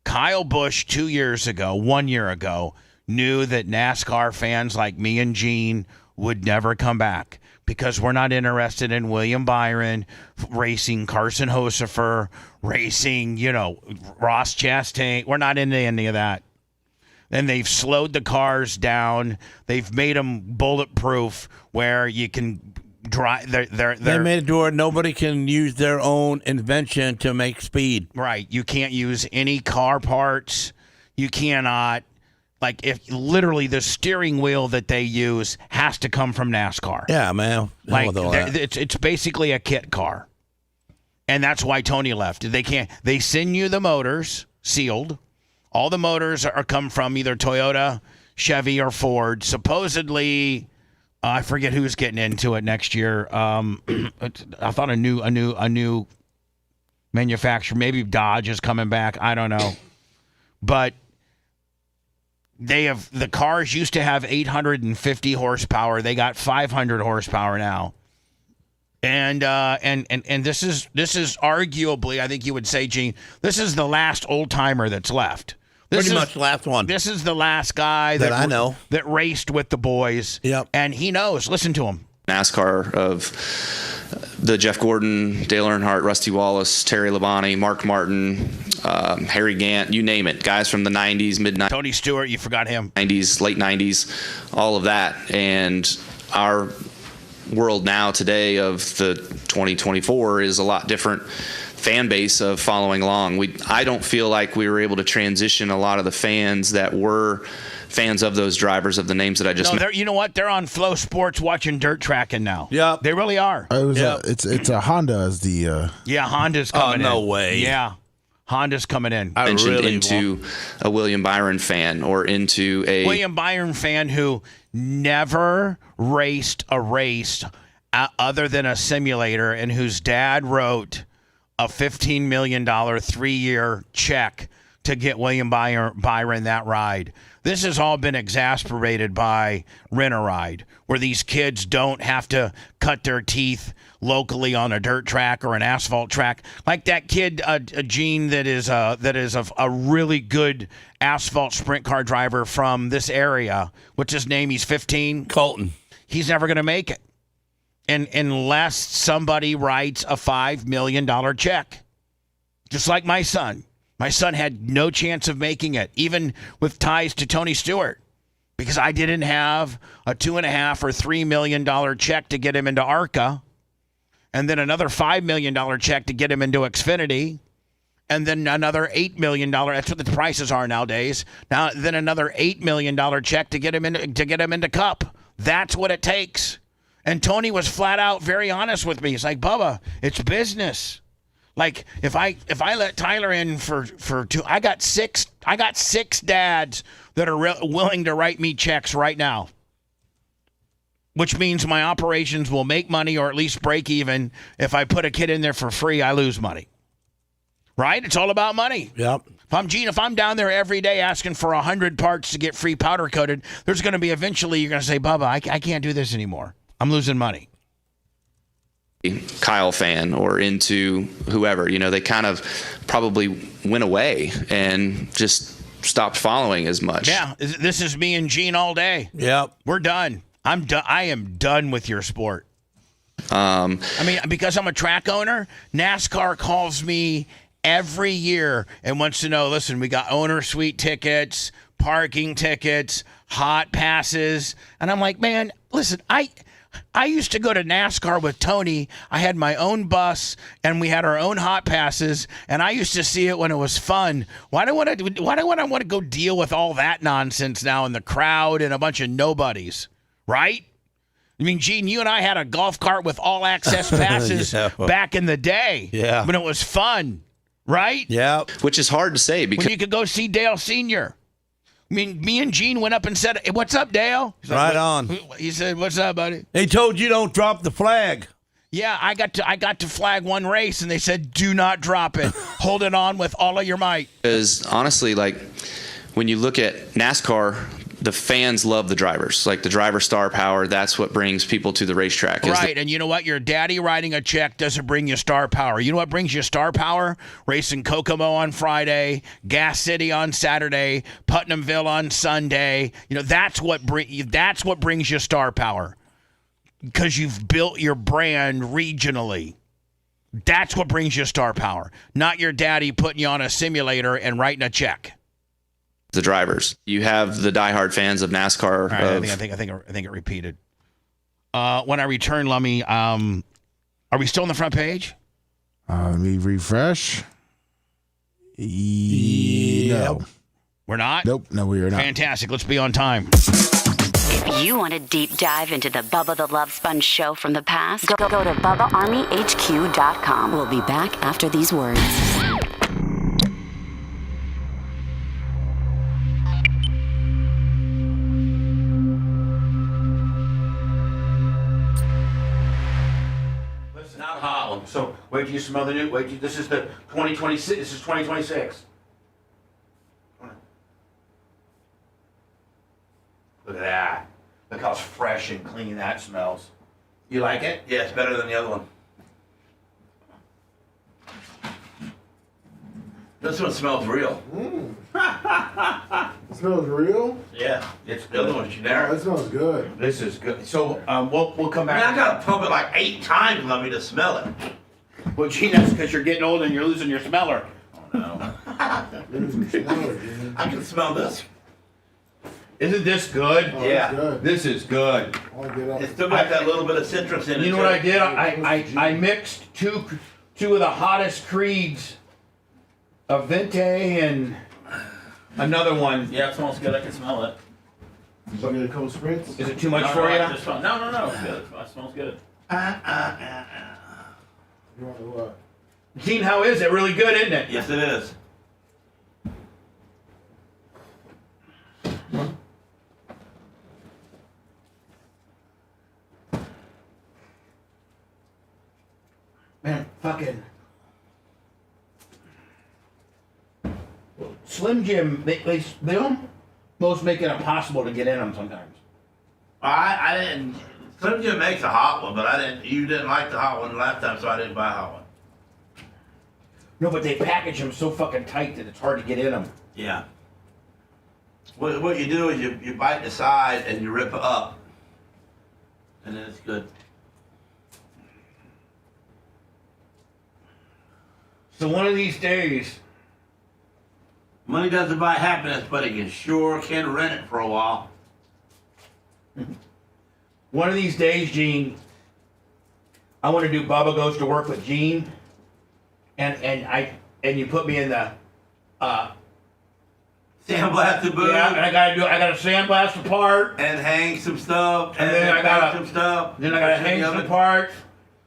1 year ago, knew that NASCAR fans like me and Gene would never come back because we're not interested in William Byron racing Carson Hocefer, racing, Ross Chastain. We're not into any of that. And they've slowed the cars down. They've made them bulletproof where you can drive. They made it to where nobody can use their own invention to make speed. Right. You can't use any car parts. You cannot. Like, if literally the steering wheel that they use has to come from NASCAR. Yeah, man. It's basically a kit car. And that's why Tony left. They send you the motors sealed. All the motors are come from either Toyota, Chevy, or Ford. Supposedly, I forget who's getting into it next year. I thought a new manufacturer, maybe Dodge is coming back. I don't know. But the cars used to have 850 horsepower. They got 500 horsepower now. And this is arguably, I think you would say, Gene, this is the last old timer that's left. Pretty much the last one. This is the last guy that I know that raced with the boys. Yep. And he knows. Listen to him. NASCAR of the Jeff Gordon, Dale Earnhardt, Rusty Wallace, Terry Labonte, Mark Martin, Harry Gant, you name it. Guys from the 90s, mid-90s. Tony Stewart, you forgot him. 90s, late 90s, all of that. And our world now today of the 2024 is a lot different fan base of following along. I don't feel like we were able to transition a lot of the fans that were fans of those drivers of the names that I just mentioned. You know what? They're on Flow Sports watching dirt tracking now. Yeah, they really are. It's a Honda as the. Yeah, Honda's coming in. Oh, no way. Yeah, Honda's coming in. Into a William Byron fan or into a William Byron fan who never raced a race other than a simulator, and whose dad wrote a $15 million 3-year check to get William Byron that ride. This has all been exacerbated by Rent-A-Ride, where these kids don't have to cut their teeth locally on a dirt track or an asphalt track. Like that kid, Gene, that is a really good asphalt sprint car driver from this area. What's his name? He's 15. Colton. He's never going to make it. unless somebody writes a $5 million check. Just like my son. My son had no chance of making it, even with ties to Tony Stewart, because I didn't have a $2.5 or $3 million check to get him into ARCA, and then another $5 million check to get him into Xfinity, and then another $8 million. That's what the prices are nowadays. Now, then another $8 million check to get him into Cup. That's what it takes. And Tony was flat out very honest with me. He's like, Bubba, it's business. Like if I let Tyler in for two, I got six dads that are willing to write me checks right now, which means my operations will make money or at least break even. If I put a kid in there for free, I lose money. Right? It's all about money. Yep. If I'm down there every day asking for 100 parts to get free powder coated, there's going to be eventually you're going to say, Bubba, I can't do this anymore. I'm losing money. Kyle fan or into whoever, they kind of probably went away and just stopped following as much. Yeah, this is me and Gene all day. Yep. We're done. I'm done. I am done with your sport. Because I'm a track owner, NASCAR calls me every year and wants to know, listen, we got owner suite tickets, parking tickets, hot passes. And I'm like, man, listen, I used to go to NASCAR with Tony. I had my own bus, and we had our own hot passes, and I used to see it when it was fun. Why do I want to go deal with all that nonsense now in the crowd and a bunch of nobodies, right? I mean, Gene, you and I had a golf cart with all access passes back in the day when it was fun, right? Yeah. Which is hard to say because when you could go see Dale Sr. I mean, me and Gene went up and said, hey, what's up, Dale? Right on. He said, what's up, buddy? They told you don't drop the flag. Yeah, I got to flag one race, and they said, do not drop it. Hold it on with all of your might. Because honestly, like, when you look at NASCAR, the fans love the drivers. Like, the driver star power, that's what brings people to the racetrack. Right, and you know what? Your daddy writing a check doesn't bring you star power. You know what brings you star power? Racing Kokomo on Friday, Gas City on Saturday, Putnamville on Sunday. That's what brings you star power, because you've built your brand regionally. That's what brings you star power, not your daddy putting you on a simulator and writing a check. The drivers. You have the diehard fans of NASCAR. Right, I think it repeated. When I return, Lummy, are we still on the front page? Let me refresh. No. We're not? Nope. No, we are not. Fantastic. Let's be on time. If you want a deep dive into the Bubba the Love Sponge show from the past, go to BubbaArmyHQ.com. We'll be back after these words. So wait till you smell the new. This is the 2026. This is 2026. Look at that. Look how fresh and clean that smells. You like it? Yeah, it's better than the other one. This one smells real. It smells real? Yeah, it's the other one's generic. That smells good. This is good. So we'll come back. I gotta pump it like 8 times, Lummy, to smell it. Well, gee, that's because you're getting old and you're losing your smeller. Oh no. I can smell this. Isn't this good? Oh, yeah. Good. This is good. It's still got that little bit of citrus in it. You know what I did? I mixed two of the hottest creeds, a Vente and another one. Yeah, it smells good. I can smell it. You want me to Cold Spritz? Is it too much for you? No. It's good. It smells good. You want what? Gene, how is it? Really good, isn't it? Yes, it is. Man, fucking Slim Jim, they almost make it impossible to get in them sometimes. I didn't. Slim Jim makes a hot one, but I didn't. You didn't like the hot one last time, so I didn't buy a hot one. No, but they package them so fucking tight that it's hard to get in them. Yeah. What you do is you bite the side and you rip it up, and then it's good. So one of these days, money doesn't buy happiness, but it sure can rent it for a while. One of these days, Gene, I want to do Bubba Goes to Work with Gene, and you put me in the sandblasted booth. Yeah, and I gotta sandblast the part and hang some stuff, and then I gotta some stuff. Then I gotta hang some parts.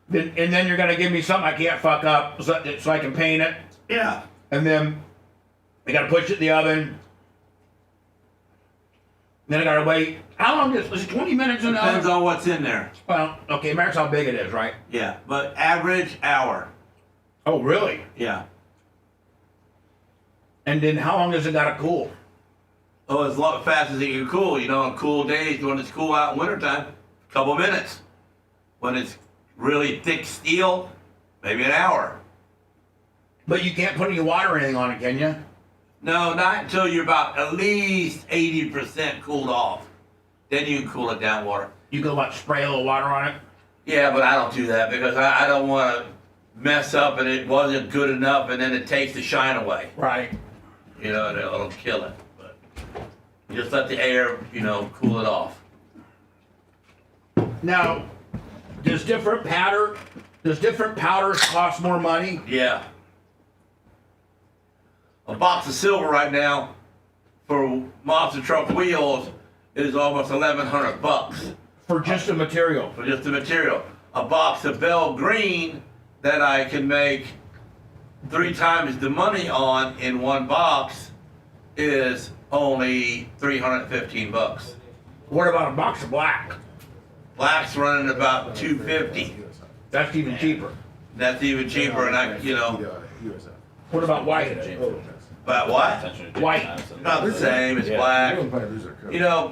And then you're gonna give me something I can't fuck up, so I can paint it. Yeah. And then I gotta push it in the oven. Then I gotta wait. How long is it? 20 minutes in the oven? Depends on what's in there. Well, okay, matters how big it is, right? Yeah, but average hour. Oh, really? Yeah. And then how long does it gotta cool? Oh, as fast as it can cool. You know, on cool days, when it's cool out in wintertime, a couple minutes. When it's really thick steel, maybe an hour. But you can't put any water or anything on it, can you? No, not until you're about at least 80% cooled off. Then you can cool it down water. You go about spray a little water on it? Yeah, but I don't do that because I don't want to mess up and it wasn't good enough and then it takes the shine away. Right. You know, it'll kill it. But just let the air, cool it off. Now, does different powders cost more money? Yeah. A box of silver right now for monster truck wheels is almost $1,100 for just the material. For just the material. A box of Bell Green that I can make 3 times the money on in one box is only $315. What about a box of black? Black's running about $250. That's even cheaper. That's even cheaper, and What about white? About what? White. About the same as black.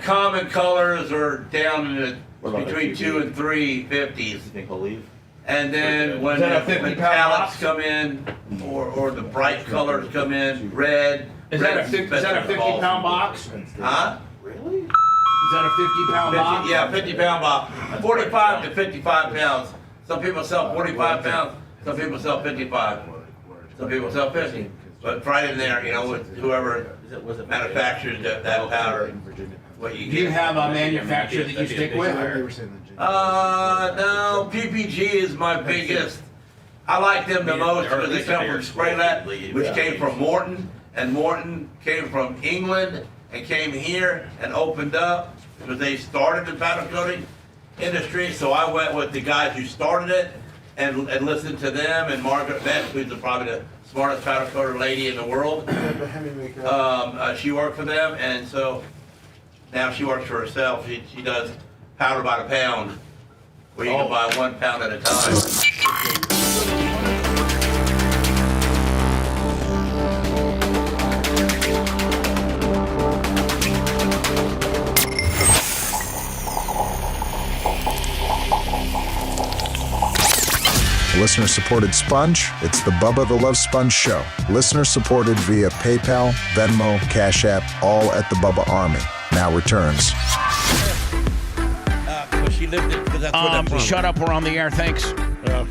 Common colors are down in between 2 and 350s. And then when the metallics come in, or the bright colors come in, red. Is that a 50-pound box? Huh? Really? Is that a 50-pound box? Yeah, 50-pound box. 45 to 55 pounds. Some people sell 45 pounds. Some people sell 55. Some people sell 50. But right in there, with whoever manufactures that powder, what you get. Do you have a manufacturer that you stick with? No, PPG is my biggest. I like them the most because they come from Spraylet, which came from Morton, and Morton came from England and came here and opened up because they started the powder coating industry. So I went with the guys who started it and listened to them, and Margaret Betts, who's probably the smartest powder coater lady in the world. She worked for them, and so now she works for herself. She does powder by the pound, where you can buy 1 pound at a time. Listener-supported sponge, it's the Bubba the Love Sponge Show. Listener-supported via PayPal, Venmo, Cash App, all at the Bubba Army. Now returns. She lived it, because that's what shut up, we're on the air, thanks. Okay.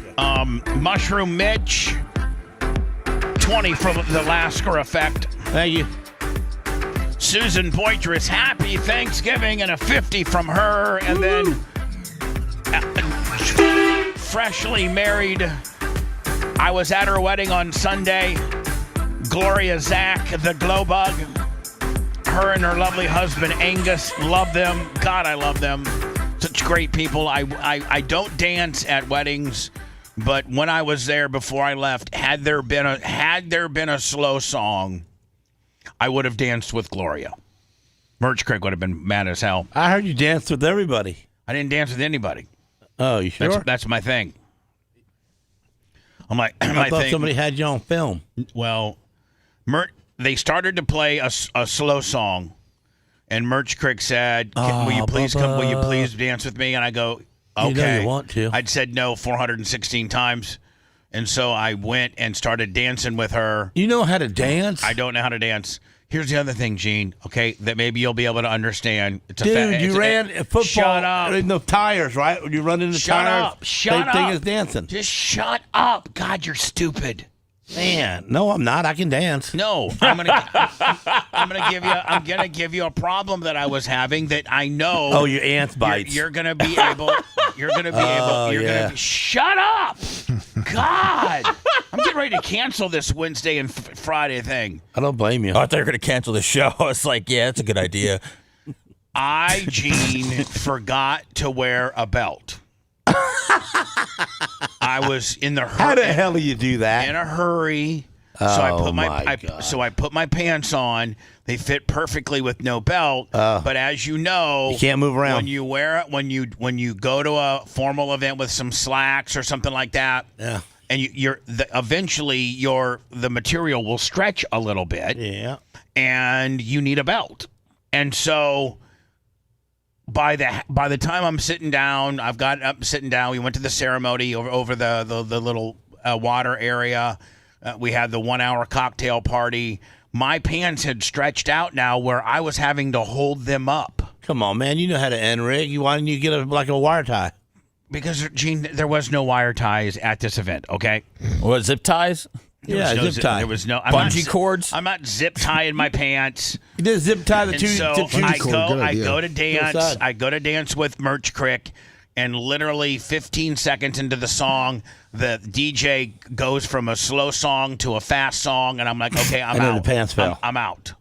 Mushroom Mitch, 20 from the Lasker Effect. Thank you. Susan Poitras, happy Thanksgiving, and a 50 from her, and then freshly married. I was at her wedding on Sunday. Gloria Zach, the glow bug. Her and her lovely husband Angus, love them. God, I love them. Such great people. I don't dance at weddings, but when I was there before I left, had there been a slow song, I would have danced with Gloria. Merch Craig would have been mad as hell. I heard you danced with everybody. I didn't dance with anybody. Oh, you sure? That's my thing. I thought somebody had you on film. Well, they started to play a slow song, and Merch Crick said, will you please dance with me? And I go, okay. You know you want to. I'd said no 416 times, and so I went and started dancing with her. You know how to dance? I don't know how to dance. Here's the other thing, Gene, okay, that maybe you'll be able to understand. You ran football shut up. In the tires, right? When you run in the tires, Shut up. Same thing as dancing. Just shut up. God, you're stupid. Man, no, I'm not. I can dance. No, I'm gonna give you a problem that I was having that I know. Oh, your ants bites. You're gonna be able. Shut up! God, I'm getting ready to cancel this Wednesday and Friday thing. I don't blame you. I thought you were going to cancel the show. I was like, yeah, that's a good idea. Gene, forgot to wear a belt. I was in the hurry. How the hell do you do that? In a hurry. So I put my pants on. They fit perfectly with no belt. But as you know, you can't move around when you wear it. When you go to a formal event with some slacks or something like that. Yeah. And eventually the material will stretch a little bit. Yeah. And you need a belt. And so by the time I'm sitting down, I've got up sitting down. We went to the ceremony over the little water area. We had the 1 hour cocktail party. My pants had stretched out now where I was having to hold them up. Come on, man. You know how to end rig. Why didn't you get a wire tie? Because, Gene, there was no wire ties at this event, okay? What, zip ties? Zip tie. There was no bungee cords. I'm not zip tying my pants. You did zip tie the two. So I go to dance. I go to dance with Merch Crick, and literally 15 seconds into the song, the DJ goes from a slow song to a fast song, and I'm like, okay, I'm out. The pants fell. I'm out.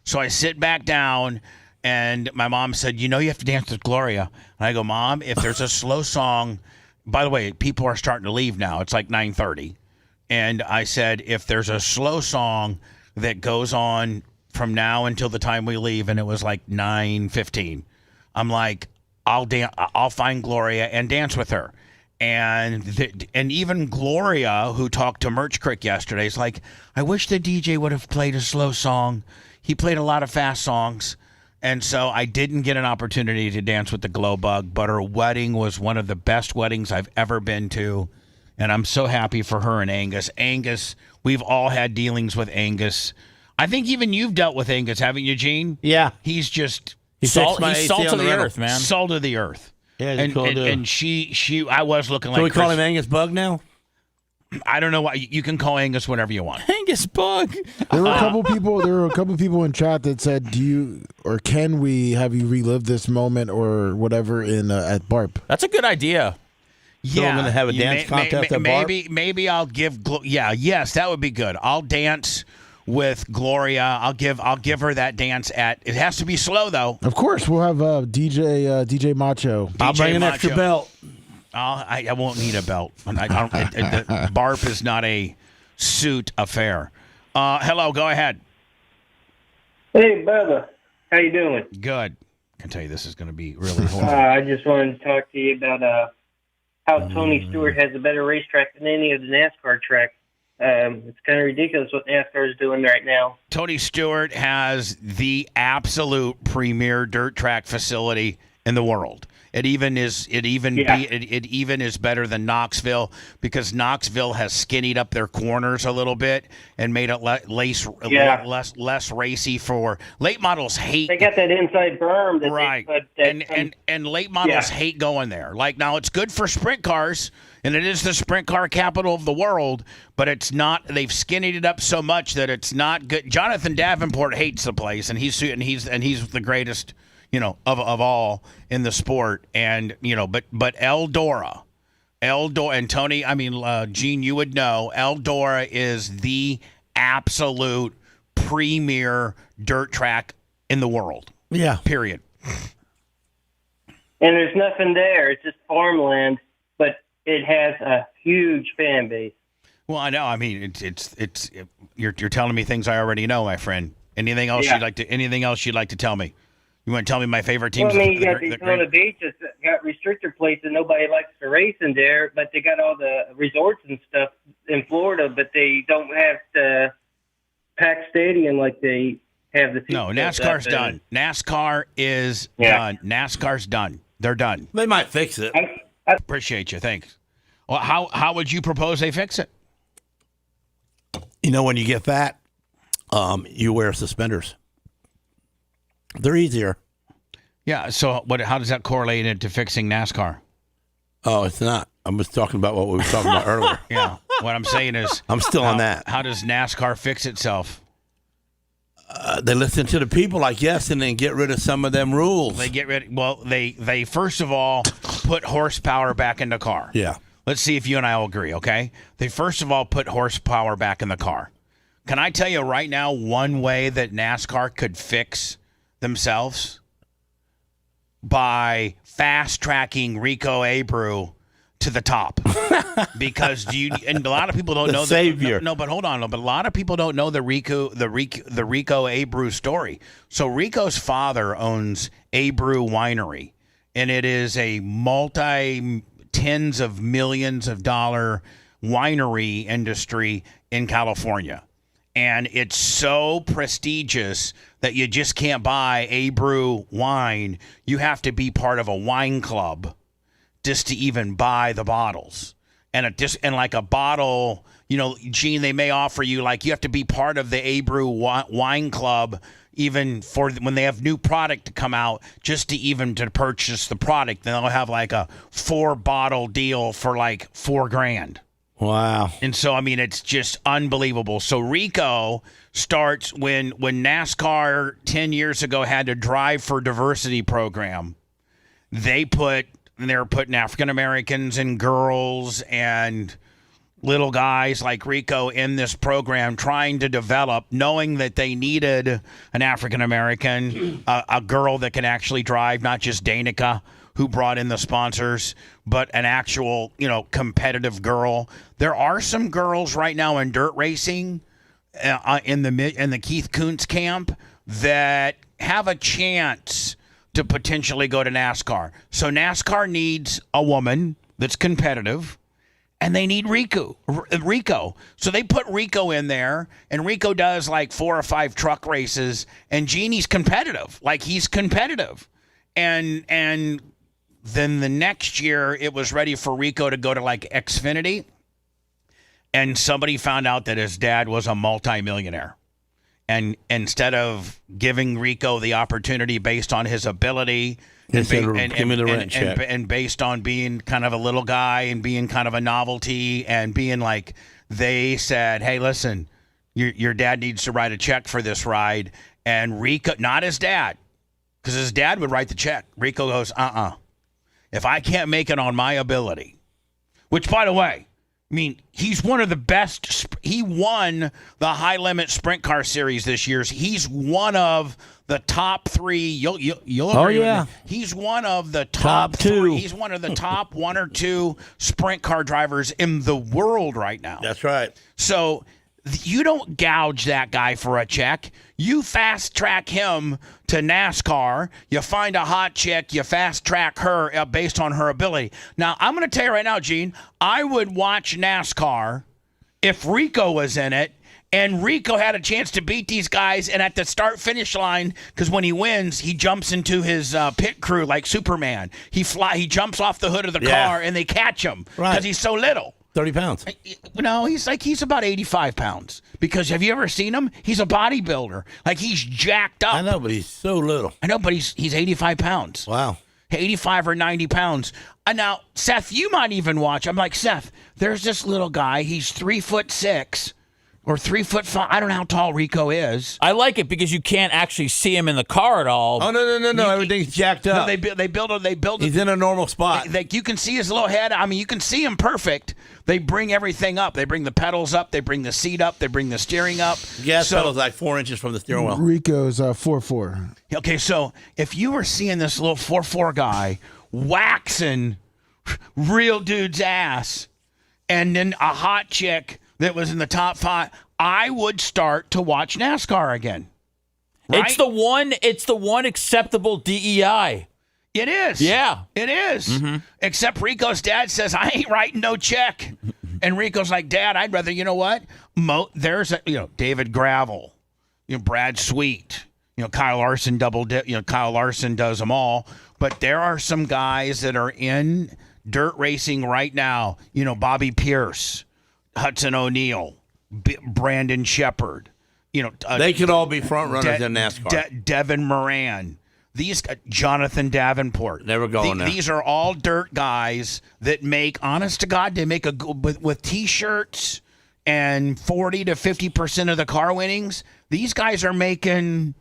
So I sit back down, and my mom said, you have to dance with Gloria. And I go, Mom, if there's a slow song, by the way, people are starting to leave now. It's like 9:30. And I said, if there's a slow song that goes on from now until the time we leave, and it was like 9:15, I'm like, I'll find Gloria and dance with her. And even Gloria, who talked to Merch Crick yesterday, is like, I wish the DJ would have played a slow song. He played a lot of fast songs. And so I didn't get an opportunity to dance with the Glow Bug, but her wedding was one of the best weddings I've ever been to. And I'm so happy for her and Angus. Angus, we've all had dealings with Angus. I think even you've dealt with Angus, haven't you, Gene? Yeah. He's just he's salt of the earth, man. Salt of the earth. Yeah, and she I was looking like. So we call him Angus Bug now? I don't know why. You can call Angus whatever you want. Angus Bug. There were a couple people in chat that said, "Do you or can we have you relive this moment or whatever in at BARP?" That's a good idea. So we're going to have a dance contest at BARP? Maybe I'll give. Yes, that would be good. I'll dance with Gloria. I'll give her that dance at. It has to be slow though. Of course, we'll have DJ Macho. I'll bring an extra belt. I won't need a belt. BARP is not a suit affair. Hello, go ahead. Hey, Bubba. How you doing? Good. I can tell you this is going to be really horrible. I just wanted to talk to you about how Tony Stewart has a better racetrack than any of the NASCAR tracks. It's kind of ridiculous what NASCAR is doing right now. Tony Stewart has the absolute premier dirt track facility in the world. It even is better than Knoxville because Knoxville has skinnied up their corners a little bit and made it less racy for late models. Hate they got that inside berm, that right? And late models hate going there. Like now, it's good for sprint cars, and it is the sprint car capital of the world. But it's not. They've skinnied it up so much that it's not good. Jonathan Davenport hates the place, and he's the greatest. Of all in the sport, and but Eldora, and Tony, Gene, you would know, Eldora is the absolute premier dirt track in the world. Yeah. Period. And there's nothing there; it's just farmland, but it has a huge fan base. Well, I know. It's you're telling me things I already know, my friend. Anything else you'd like to tell me? You want to tell me my favorite teams? Well, you got Daytona Beach that's got restrictor plates and nobody likes to race in there, but they got all the resorts and stuff in Florida, but they don't have the packed stadium like they have the. No, NASCAR's done. NASCAR is done. NASCAR's done. They're done. They might fix it. I appreciate you. Thanks. Well, how would you propose they fix it? When you get fat, you wear suspenders. They're easier. Yeah. So how does that correlate into fixing NASCAR? Oh, it's not. I was talking about what we were talking about earlier. Yeah. What I'm saying is, I'm still on that. How does NASCAR fix itself? They listen to the people, I guess, and then get rid of some of them rules. They get rid. Well, they first of all put horsepower back in the car. Yeah. Let's see if you and I will agree. Okay. They first of all put horsepower back in the car. Can I tell you right now one way that NASCAR could fix themselves? By fast tracking Rico Abreu to the top, because and a lot of people don't know savior. No, but hold on. But a lot of people don't know the Rico Abreu story. So Rico's father owns Abreu Winery, and it is a tens of millions of dollar winery industry in California. And it's so prestigious that you just can't buy Abreu wine. You have to be part of a wine club just to even buy the bottles. And like a bottle, Gene, they may offer you, like, you have to be part of the Abreu wine club even for when they have new product to come out, just to purchase the product. Then they'll have like a 4-bottle deal for like $4,000. Wow. And so, I mean, it's just unbelievable. So Rico starts when NASCAR 10 years ago had a Drive for Diversity program. They were putting African Americans and girls and little guys like Rico in this program, trying to develop, knowing that they needed an African American, a girl that can actually drive, not just Danica, who brought in the sponsors, but an actual, competitive girl. There are some girls right now in dirt racing in the Keith Kuntz camp that have a chance to potentially go to NASCAR. So NASCAR needs a woman that's competitive, and they need Rico. So they put Rico in there, and Rico does like 4 or 5 truck races, and Genie's competitive. Like, he's competitive. And then the next year, it was ready for Rico to go to like Xfinity, and somebody found out that his dad was a multimillionaire. And instead of giving Rico the opportunity based on his ability and based on being kind of a little guy and being kind of a novelty and being like, they said, hey, listen, your dad needs to write a check for this ride. And Rico, not his dad, because his dad would write the check. Rico goes, if I can't make it on my ability, which, by the way, I mean, he's one of the best. He won the High Limit Sprint Car Series this year. He's one of the top 3. You'll agree with me. He's one of the top 3. He's one of the top 1 or 2 sprint car drivers in the world right now. That's right. So you don't gouge that guy for a check. You fast track him to NASCAR. You find a hot chick. You fast track her based on her ability. Now, I'm going to tell you right now, Gene, I would watch NASCAR if Rico was in it and Rico had a chance to beat these guys. And at the start-finish line, because when he wins, he jumps into his pit crew like Superman. He jumps off the hood of the car and they catch him because he's so little. 30 pounds. No, he's about 85 pounds. Because have you ever seen him? He's a bodybuilder. Like, he's jacked up. I know, but he's so little. I know, but he's 85 pounds. Wow. 85 or 90 pounds. Now, Seth, you might even watch. I'm like, Seth, there's this little guy. He's 3'6" or 3'5". I don't know how tall Rico is. I like it because you can't actually see him in the car at all. Oh, no. Everything's jacked up. No, they build. He's in a normal spot. You can see his little head. I mean, you can see him perfect. They bring everything up. They bring the pedals up. They bring the seat up. They bring the steering up. Gas pedal's like 4 inches from the steering wheel. Rico's 4'4". Okay, so if you were seeing this little 4'4" guy waxing real dude's ass, and then a hot chick that was in the top 5, I would start to watch NASCAR again. Right? It's the one acceptable DEI. It is. Yeah. It is. Mm-hmm. Except Rico's dad says, I ain't writing no check. And Rico's like, Dad, I'd rather, you know what? There's David Gravel, Brad Sweet, Kyle Larson Kyle Larson does them all. But there are some guys that are in dirt racing right now. Bobby Pierce, Hudson O'Neal, Brandon Shepard. They could all be front runners in NASCAR. Devin Moran. These Jonathan Davenport. Never going there. These are all dirt guys that make, honest to God, they make with T-shirts and 40 to 50% of the car winnings. These guys are making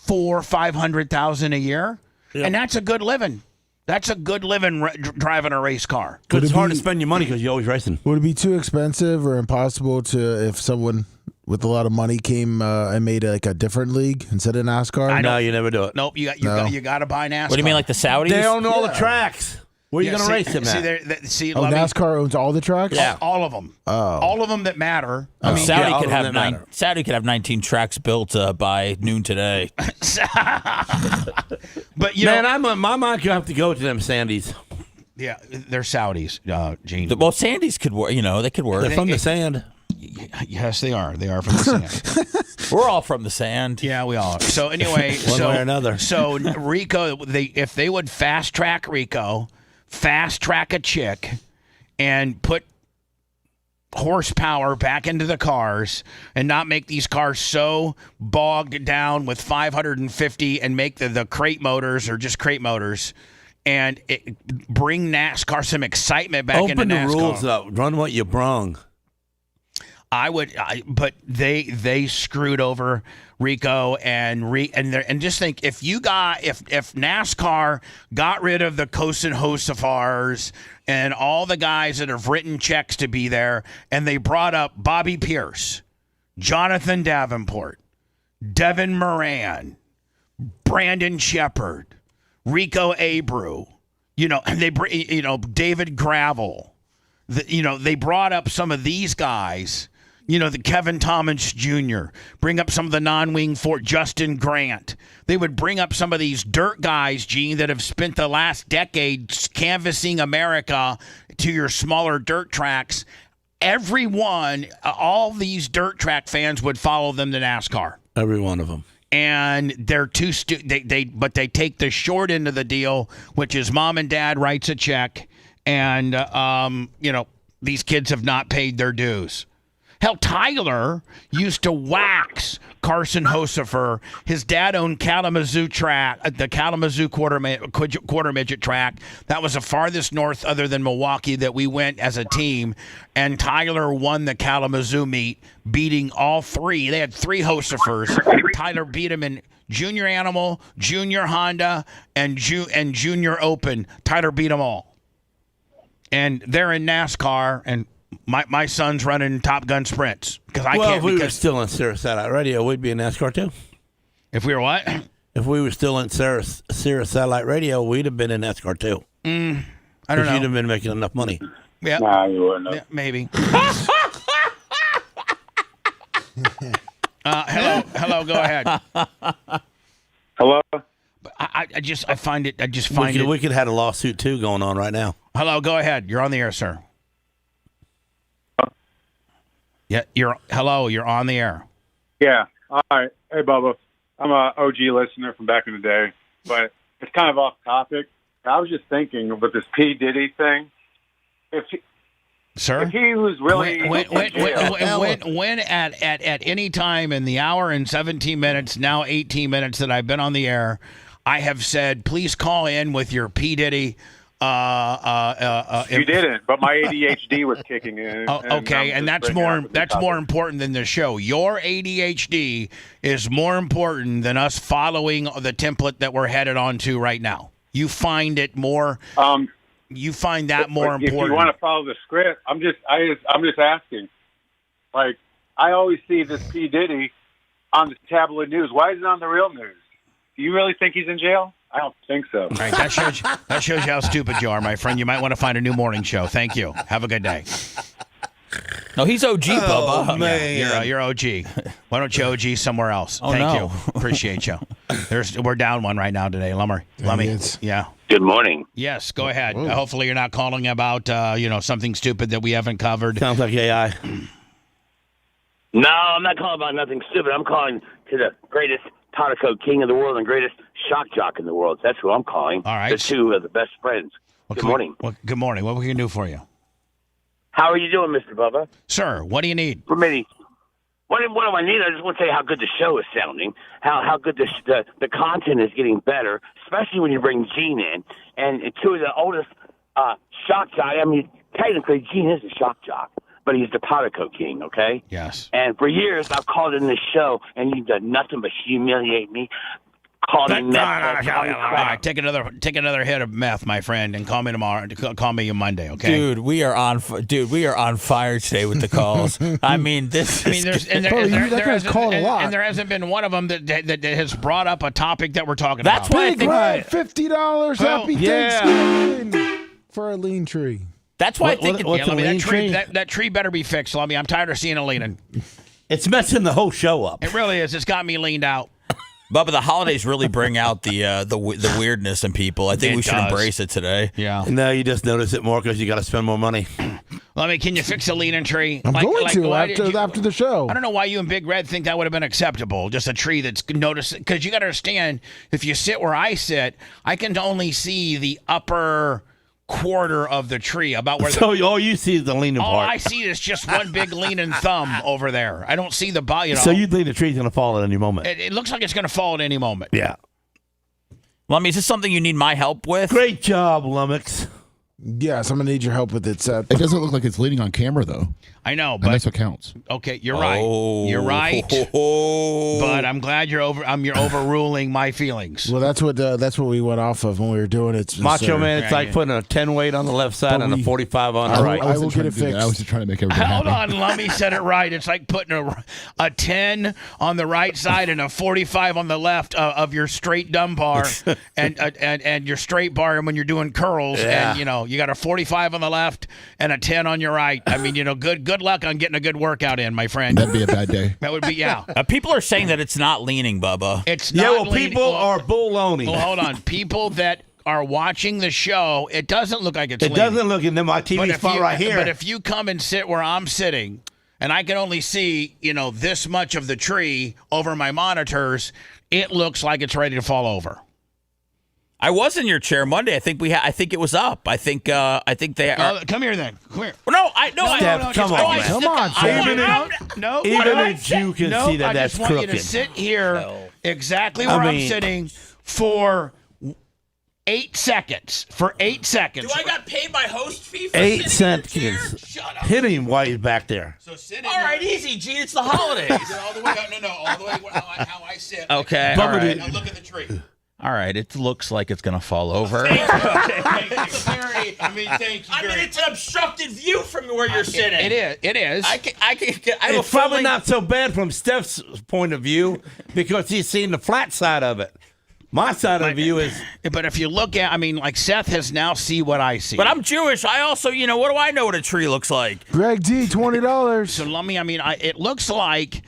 $400,000-$500,000 a year, and that's a good living. That's a good living driving a race car. Because it's hard to spend your money because you're always racing. Would it be too expensive or impossible if someone with a lot of money came and made like a different league instead of NASCAR? No, you never do it. Nope, you got to buy NASCAR. What do you mean, like the Saudis? They own all the tracks. Where are you going to race them at? NASCAR owns all the tracks? Yeah, all of them. Oh. All of them that matter. I mean, Saudi could have 19 tracks built by noon today. But my mind could have to go to them Sandys. Yeah, they're Saudis, Gene. Well, Sandys could work. They could work. They're from the sand. Yes, they are. They are from the sand. We're all from the sand. Yeah, we all are. So anyway, One way or another. So Rico, if they would fast track Rico, fast track a chick, and put horsepower back into the cars and not make these cars so bogged down with 550 and make the crate motors or just crate motors and bring NASCAR some excitement back into NASCAR. Open the rules up. Run what you brung. But they screwed over Rico and just think if NASCAR got rid of the Kosin Hosafars and all the guys that have written checks to be there, and they brought up Bobby Pierce, Jonathan Davenport, Devin Moran, Brandon Shepard, Rico Abreu, David Gravel, they brought up some of these guys. The Kevin Thomas Jr., bring up some of the non-wing Fort Justin Grant. They would bring up some of these dirt guys, Gene, that have spent the last decade canvassing America to your smaller dirt tracks. Everyone, all these dirt track fans would follow them to NASCAR. Every one of them. And they're too but they take the short end of the deal, which is mom and dad writes a check, and these kids have not paid their dues. Hell, Tyler used to wax Carson Hocefer. His dad owned Kalamazoo track, the Kalamazoo quarter midget track. That was the farthest north other than Milwaukee that we went as a team. And Tyler won the Kalamazoo meet, beating all three. They had three Hocefers. Tyler beat him in Junior Animal, Junior Honda, and Junior Open. Tyler beat them all. And they're in NASCAR, and my son's running Top Gun sprints because I can't. If we were still on Sirius Satellite Radio, we'd be in NASCAR too. If we were what? If we were still in Sirius Satellite Radio, we'd have been in NASCAR too. I don't know. You'd have been making enough money. Yeah. Nah, you wouldn't. Yeah, maybe. Hello. Go ahead. Hello. I find it. We could have a lawsuit too going on right now. Hello. Go ahead. You're on the air, sir. Yeah, you're on the air. Yeah. All right. Hey, Bubba. I'm a OG listener from back in the day, but it's kind of off topic. I was just thinking with this P. Diddy thing, if he was really when at any time in the hour and 17 minutes, now 18 minutes that I've been on the air, I have said, please call in with your P. Diddy. You didn't, but my ADHD was kicking in. Okay, and that's more important than the show. Your ADHD is more important than us following the template that we're headed on to right now. You find it more. You find that more important. If you want to follow the script, I'm just asking. Like, I always see this P. Diddy on the tabloid news. Why is it on the real news? Do you really think he's in jail? I don't think so. All right, that shows you how stupid you are, my friend. You might want to find a new morning show. Thank you. Have a good day. No, he's OG, Bubba. Oh, man. You're OG. Why don't you OG somewhere else? Thank you. Appreciate you. We're down one right now today, Lummy. Yeah. Good morning. Yes, go ahead. Hopefully you're not calling about something stupid that we haven't covered. Sounds like AI. No, I'm not calling about nothing stupid. I'm calling to the greatest Diaco king of the world and greatest shock jock in the world. That's who I'm calling. All right. The two of the best friends. Good morning. Good morning. What we can do for you? How are you doing, Mr. Bubba? Sir, what do you need? Well, what do I need? I just want to say how good the show is sounding, how good the content is getting better, especially when you bring Gene in. And two of the oldest shock jock. I mean, technically, Gene is a shock jock, but he's the Todico king, okay? Yes. And for years, I've called in this show, and you've done nothing but humiliate me. All right, take another hit of meth, my friend, and call me tomorrow. Call me on Monday, okay? Dude, we are on fire today with the calls. I mean, there hasn't been one of them that has brought up a topic that we're talking about. That's why I think $50. Happy Thanksgiving for a lean tree. That's why I think that tree better be fixed, Lummy. I'm tired of seeing it leaning. It's messing the whole show up. It really is. It's got me leaned out. Bubba, the holidays really bring out the weirdness in people. I think we should embrace it today. Yeah. No, you just notice it more because you got to spend more money. Lummy, can you fix a leaning tree? I'm going to after the show. I don't know why you and Big Red think that would have been acceptable. Just a tree that's noticed. Because you got to understand, if you sit where I sit, I can only see the upper quarter of the tree about where all you see is the leaning part. All I see is just one big leaning thumb over there. I don't see the body. So you think the tree's going to fall at any moment? It looks like it's going to fall at any moment. Yeah. Lummy, is this something you need my help with? Great job, Lummox. Yes, I'm going to need your help with it, Seth. It doesn't look like it's leaning on camera, though. I know, but and that's what counts. Okay, you're right. You're right. But I'm glad you're overruling my feelings. Well, that's what we went off of when we were doing it. Macho Man, it's like putting a 10 weight on the left side and a 45 on the right. I will get it fixed. I was just trying to make everything happy. Hold on, Lummy said it right. It's like putting a 10 on the right side and a 45 on the left of your straight dumb bar and your straight bar when you're doing curls. Yeah. And you got a 45 on the left and a 10 on your right. I mean, good luck on getting a good workout in, my friend. That'd be a bad day. That would be, yeah. People are saying that it's not leaning, Bubba. It's not leaning. People are baloney. Well, hold on. People that are watching the show, it doesn't look like it's leaning. It doesn't look in my TV spot right here. But if you come and sit where I'm sitting, and I can only see, this much of the tree over my monitors, it looks like it's ready to fall over. I was in your chair Monday. I think it was up. I think they are. Come here then. Come here. No. Come on. No. Even if you can see that that's crooked. I just want you to sit here exactly where I'm sitting for 8 seconds. For 8 seconds. Do I got paid my host fee for 8 cents? Shut up. Hit him while he's back there. So sit all right, easy, Gene. It's the holidays. All the way up. No. All the way how I sit. Okay. All right. Now look at the tree. All right, it looks like it's going to fall over. Thank you. It's an obstructed view from where you're sitting. It is. It's probably not so bad from Steph's point of view because he's seen the flat side of it. My side of the view is... But if you look at... like Seth has now see what I see. But I'm Jewish. I also, what do I know what a tree looks like? Greg D, $20. So, Lummy, it looks like...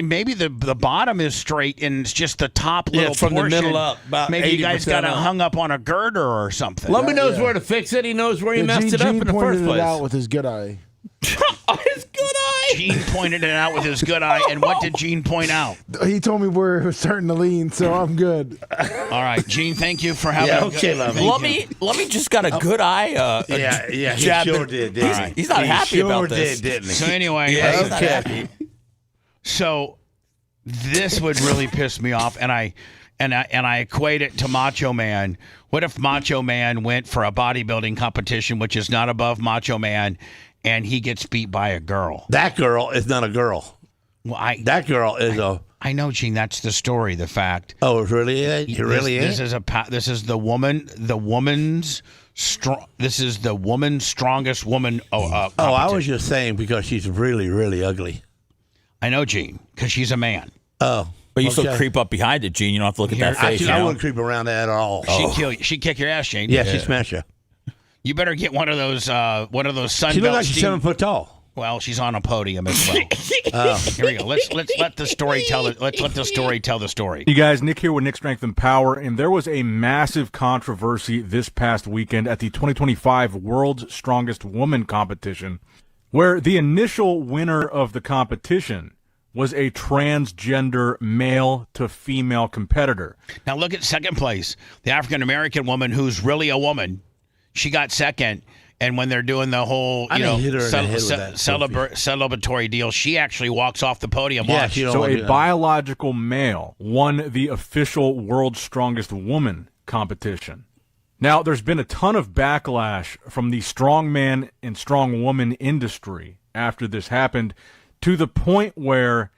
maybe the bottom is straight and it's just the top little from portion. The middle up. About maybe you guys got it up. hung up on a girder or something. Lummy knows where to fix it. He knows where he messed it up in the first place. Gene pointed it out with his good eye. His good eye? Gene pointed it out with his good eye. And what did Gene point out? He told me where it was starting to lean, so I'm good. All right, Gene, thank you for having Lummy just got a good eye. He sure did. He's not happy about this. Didn't he? So anyway. He's not happy. So... this would really piss me off, and I equate it to Macho Man. What if Macho Man went for a bodybuilding competition, which is not above Macho Man, and he gets beat by a girl? That girl is not a girl. Well, that girl is a. I know, Gene. That's the story. The fact. Oh, it really is. It really is. This is the woman. The woman's strong. This is the woman's strongest woman. I was just saying because she's really, really ugly. I know, Gene, because she's a man. Oh. But you still creep up behind it, Gene. You don't have to look at that face. I wouldn't creep around that at all. She'd kill you. She'd kick your ass, Gene. Yeah, she'd smash you. You better get one of those sunbelt. She looks like she's 7 foot tall. Well, she's on a podium as well. Here we go. Let's let the story tell it. Let's let the story tell the story. You guys, Nick here with Nick Strength and Power, and there was a massive controversy this past weekend at the 2025 World's Strongest Woman competition, where the initial winner of the competition was a transgender male-to-female competitor. Now look at second place. The African-American woman who's really a woman, she got second, And when they're doing the whole, celebratory deal, she actually walks off the podium. Yeah, so a biological male won the official World's Strongest Woman competition. Now, there's been a ton of backlash from the strongman and strong woman industry after this happened, to the point where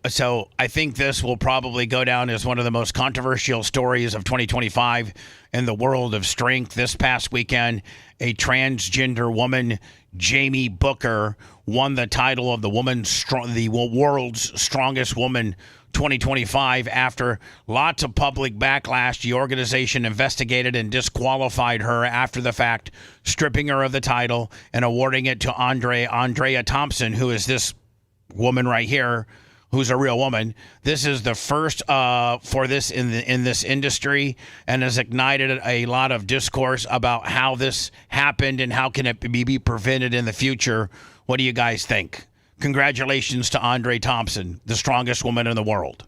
So I think this will probably go down as one of the most controversial stories of 2025 in the world of strength. This past weekend, a transgender woman, Jamie Booker, won the title of the world's strongest woman 2025 after lots of public backlash. The organization investigated and disqualified her after the fact, stripping her of the title and awarding it to Andrea Thompson, who is this woman right here, who's a real woman. This is the first for this in this industry, and has ignited a lot of discourse about how this happened and how can it be prevented in the future. What do you guys think? Congratulations to Andre Thompson, the strongest woman in the world.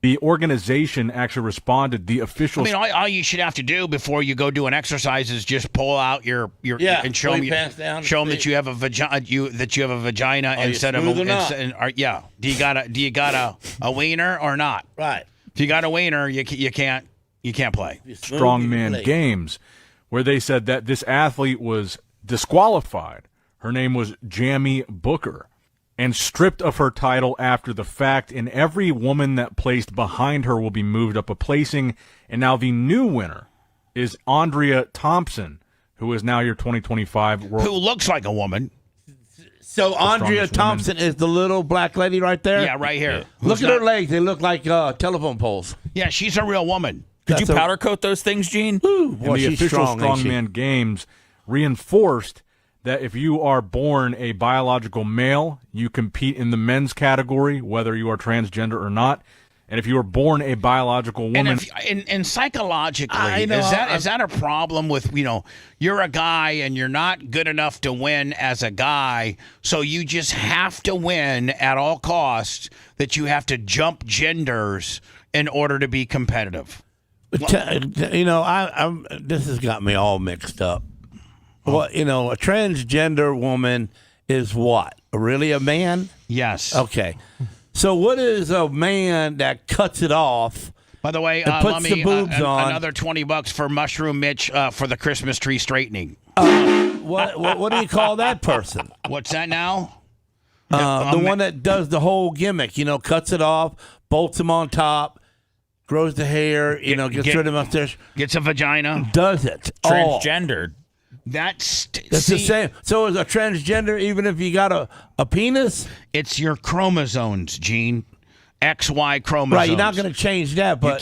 The organization actually responded. The official. I mean, all you should have to do before you go do an exercise is just pull out your and show them that you have a vagina. That you have a vagina instead of a. Do you got a wiener or not? Right. If you got a wiener, you can't play. Strongman Games, where they said that this athlete was disqualified. Her name was Jamie Booker, and stripped of her title after the fact, and every woman that placed behind her will be moved up a placing. And now the new winner is Andrea Thompson, who is now your 2025 world. Who looks like a woman. So Andrea Thompson is the little black lady right there? Yeah, right here. Look at her legs. They look like telephone poles. Yeah, she's a real woman. Could you powder coat those things, Gene? And the official Strongman Games reinforced that if you are born a biological male, you compete in the men's category, whether you are transgender or not. And if you are born a biological woman, and psychologically, is that a problem with, you're a guy and you're not good enough to win as a guy, so you just have to win at all costs, that you have to jump genders in order to be competitive? This has got me all mixed up. Well, a transgender woman is what? Really a man? Yes. Okay. So what is a man that cuts it off? By the way, and puts Lummy, the boobs on? Another $20 for Mushroom Mitch for the Christmas tree straightening. What do you call that person? What's that now? The one that does the whole gimmick. Cuts it off, bolts them on top, grows the hair. Gets rid of the mustache, gets a vagina, does it transgendered. That's the same. So is a transgender even if you got a penis? It's your chromosomes, Gene. XY chromosomes. Right, you're not going to change that, but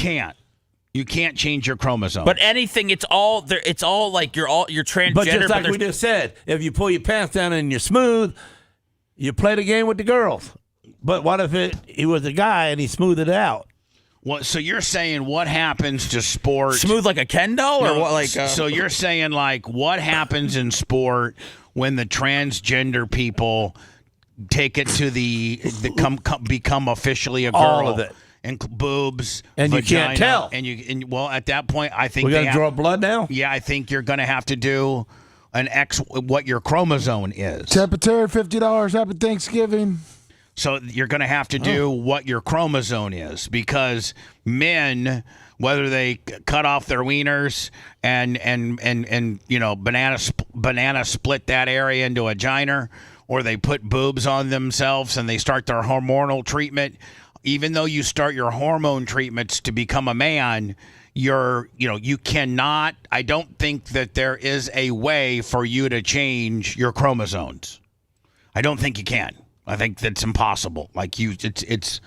you can't change your chromosomes. But anything, it's all like you're transgender. But just like we just said, if you pull your pants down and you're smooth, you play the game with the girls. But what if he was a guy and he smoothed it out? Well, so you're saying what happens to sport? Smooth like a Ken doll, or what? So you're saying what happens in sport when the transgender people take it to become officially a girl? All of it, and boobs, and vagina, you can't tell. And at that point, I think we got to draw blood now. Yeah, I think you're going to have to do what your chromosome is. Temperature, $50. Happy Thanksgiving. So you're going to have to do what your chromosome is, because men, whether they cut off their wieners and banana split that area into a vagina, or they put boobs on themselves and they start their hormonal treatment, even though you start your hormone treatments to become a man, you cannot. I don't think that there is a way for you to change your chromosomes. I don't think you can. I think that's impossible. It's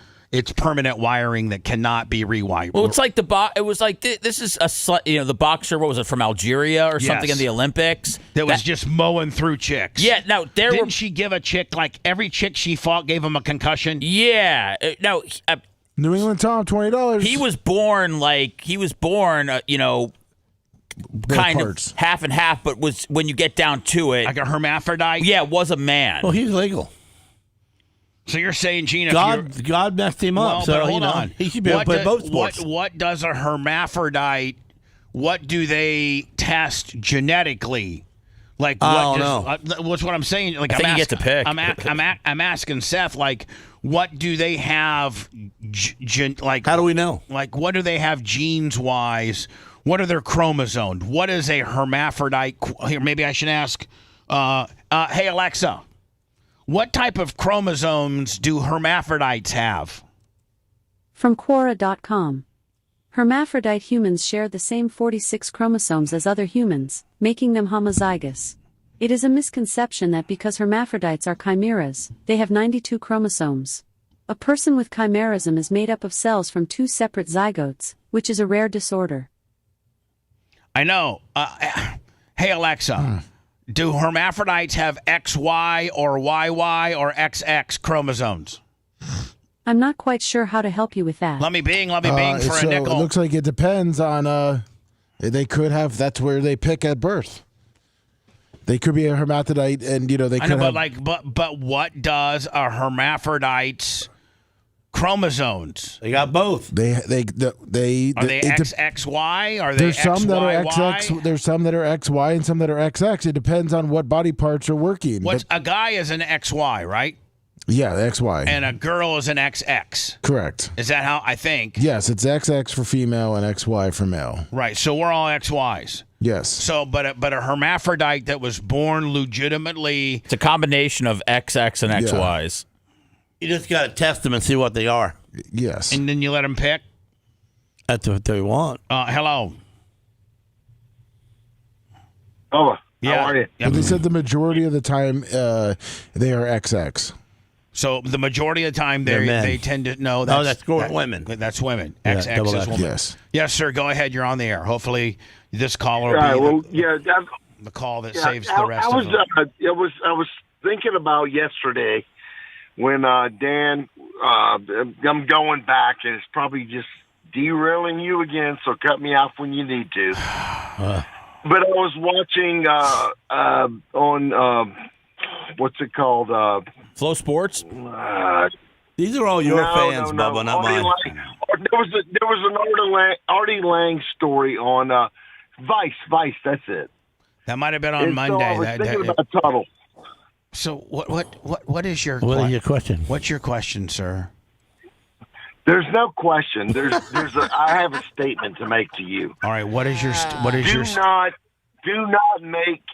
permanent wiring that cannot be rewired. Well, it's like it was like this is the boxer. What was it, from Algeria or something in the Olympics? That was just mowing through chicks. Yeah. No, didn't she give a chick every chick she fought gave him a concussion? Yeah. No. New England Tom, $20. He was born kind of half and half, but was, when you get down to it, like a hermaphrodite. Yeah, was a man. Well, he's legal. So you're saying, Gene, God messed him up. So hold on. He should be able to play both sports. What does a hermaphrodite? What do they test genetically? Like, I don't know. What's what I'm saying? Like, I think you get to pick. I'm asking Seth, like, what do they have? Like, how do we know? Like, what do they have genes wise? What are their chromosomes? What is a hermaphrodite? Here, maybe I should ask. Hey, Alexa, what type of chromosomes do hermaphrodites have? From Quora.com. Hermaphrodite humans share the same 46 chromosomes as other humans, making them homozygous. It is a misconception that because hermaphrodites are chimeras, they have 92 chromosomes. A person with chimerism is made up of cells from 2 separate zygotes, which is a rare disorder. I know. Hey, Alexa, do hermaphrodites have XY or YY or XX chromosomes? I'm not quite sure how to help you with that. Lummy Bing for a nickel. It looks like it depends on, they could have, that's where they pick at birth. They could be a hermaphrodite, and, they could have... But what does a hermaphrodite's chromosomes? They got both. Are they XXY? Are they there's some that are XYY? XX. There's some that are XY and some that are XX. It depends on what body parts are working. A guy is an XY, right? Yeah, XY. And a girl is an XX. Correct. Is that how I think? Yes, it's XX for female and XY for male. Right. So we're all XYs. Yes. So, but a hermaphrodite that was born legitimately. It's a combination of XX and XYs. You just got to test them and see what they are. Yes. And then you let them pick? That's what they want. Hello. Oh, yeah. How are you? But they said the majority of the time they are XX. So the majority of the time they tend to know that's women. That's women. Yeah, XX is women. Yes. Yes, sir. Go ahead. You're on the air. Hopefully this caller will be the call that saves the rest of them. I was thinking about yesterday when Dan, I'm going back, and it's probably just derailing you again, so cut me off when you need to. But I was watching on, what's it called? Flow Sports? These are all your fans, Bubba, not mine. There was an Artie Lang story on Vice, that's it. That might have been on Monday. So I was thinking about Tuddle. So what is your question? What's your question, sir? There's no question. I have a statement to make to you. All right, what is your do not make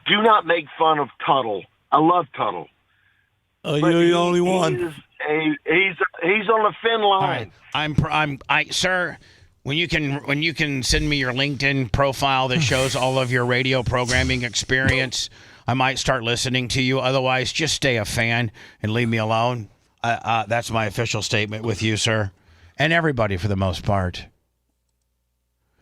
do not make fun of Tuddle. I love Tuddle. Oh, you're the only one. He's on the thin line. All right. Sir, when you can send me your LinkedIn profile that shows all of your radio programming experience, I might start listening to you. Otherwise, just stay a fan and leave me alone. That's my official statement with you, sir, and everybody for the most part.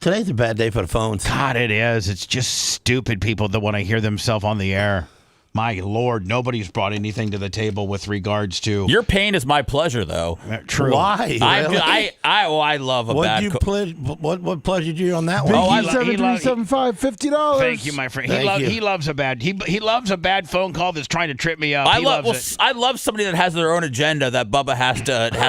Today's a bad day for the phones. God, it is. It's just stupid people that want to hear themselves on the air. My Lord, nobody's brought anything to the table with regards to... Your pain is my pleasure, though. True. Why? I love a bad... What pleasured you on that one? Biggie 7375 $50. Thank you, my friend. He loves a bad phone call that's trying to trip me up. I love somebody that has their own agenda that Bubba has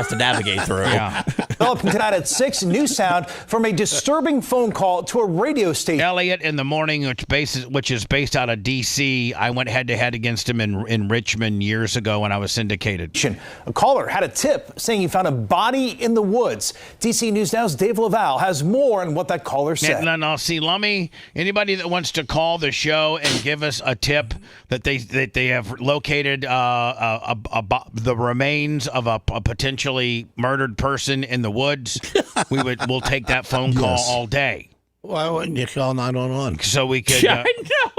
to navigate through. Yeah. Developing tonight at 6, new sound from a disturbing phone call to a radio station. Elliot in the Morning, which is based out of D.C. I went head-to-head against him in Richmond years ago when I was syndicated. A caller had a tip saying he found a body in the woods. D.C. News Now's Dave Laval has more on what that caller said. No, see, Lummy, anybody that wants to call the show and give us a tip that they have located the remains of a potentially murdered person in the woods, we'll take that phone call all day. Why wouldn't you call 911? So we could... I know.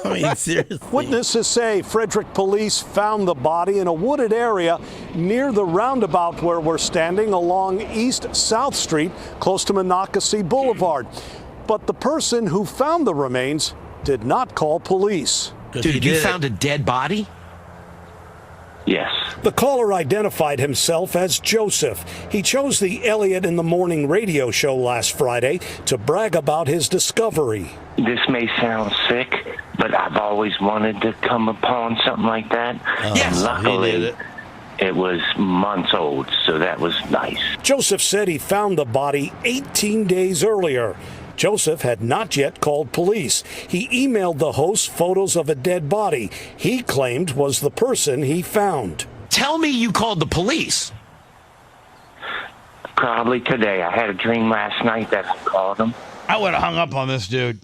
I mean, seriously. Witnesses say Frederick police found the body in a wooded area near the roundabout where we're standing along East South Street, close to Monocacy Boulevard. But the person who found the remains did not call police. Dude, you found a dead body? Yes. The caller identified himself as Joseph. He chose the Elliot in the Morning radio show last Friday to brag about his discovery. This may sound sick, but I've always wanted to come upon something like that. Yes, luckily, it was months old, so that was nice. Joseph said he found the body 18 days earlier. Joseph had not yet called police. He emailed the host photos of a dead body he claimed was the person he found. Tell me you called the police. Probably today. I had a dream last night that I called them. I would have hung up on this dude.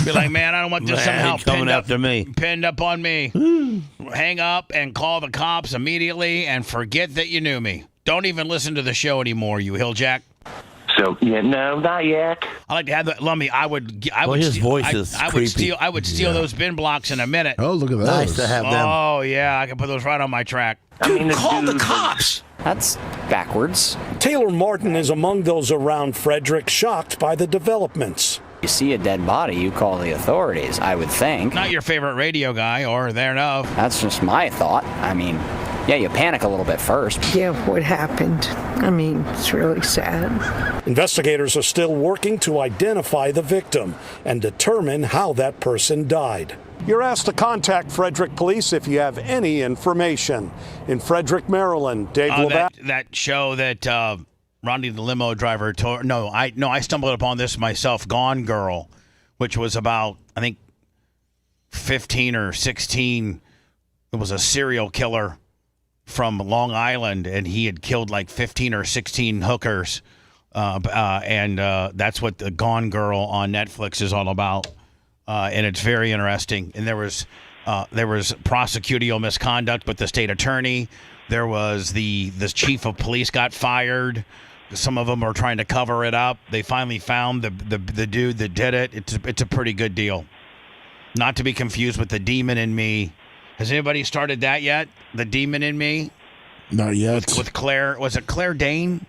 Be like, man, I don't want this somehow coming after me. Pinned up on me. Hang up and call the cops immediately and forget that you knew me. Don't even listen to the show anymore, you hilljack. So, yeah, no, not yet. I like to have that. Lummy, I would his voice is creepy. I would steal those bin blocks in a minute. Oh, look at those. Nice to have them. Oh, yeah, I can put those right on my track. Dude, call the cops. That's backwards. Taylor Martin is among those around Frederick shocked by the developments. You see a dead body, you call the authorities, I would think. Not your favorite radio guy or thereof. That's just my thought. I mean, yeah, you panic a little bit first. Yeah, what happened? I mean, it's really sad. Investigators are still working to identify the victim and determine how that person died. You're asked to contact Frederick Police if you have any information. In Frederick, Maryland, Dave LaValle. That show that Ronnie the limo driver told. No, I stumbled upon this myself. Gone Girl, which was about, I think, 15 or 16. It was a serial killer from Long Island, and he had killed like 15 or 16 hookers. And that's what the Gone Girl on Netflix is all about. And it's very interesting. And there was prosecutorial misconduct with the state attorney. There was the chief of police got fired. Some of them are trying to cover it up. They finally found the dude that did it. It's a pretty good deal. Not to be confused with The Demon in Me. Has anybody started that yet? The Demon in Me? Not yet. With Claire, was it Claire Danes?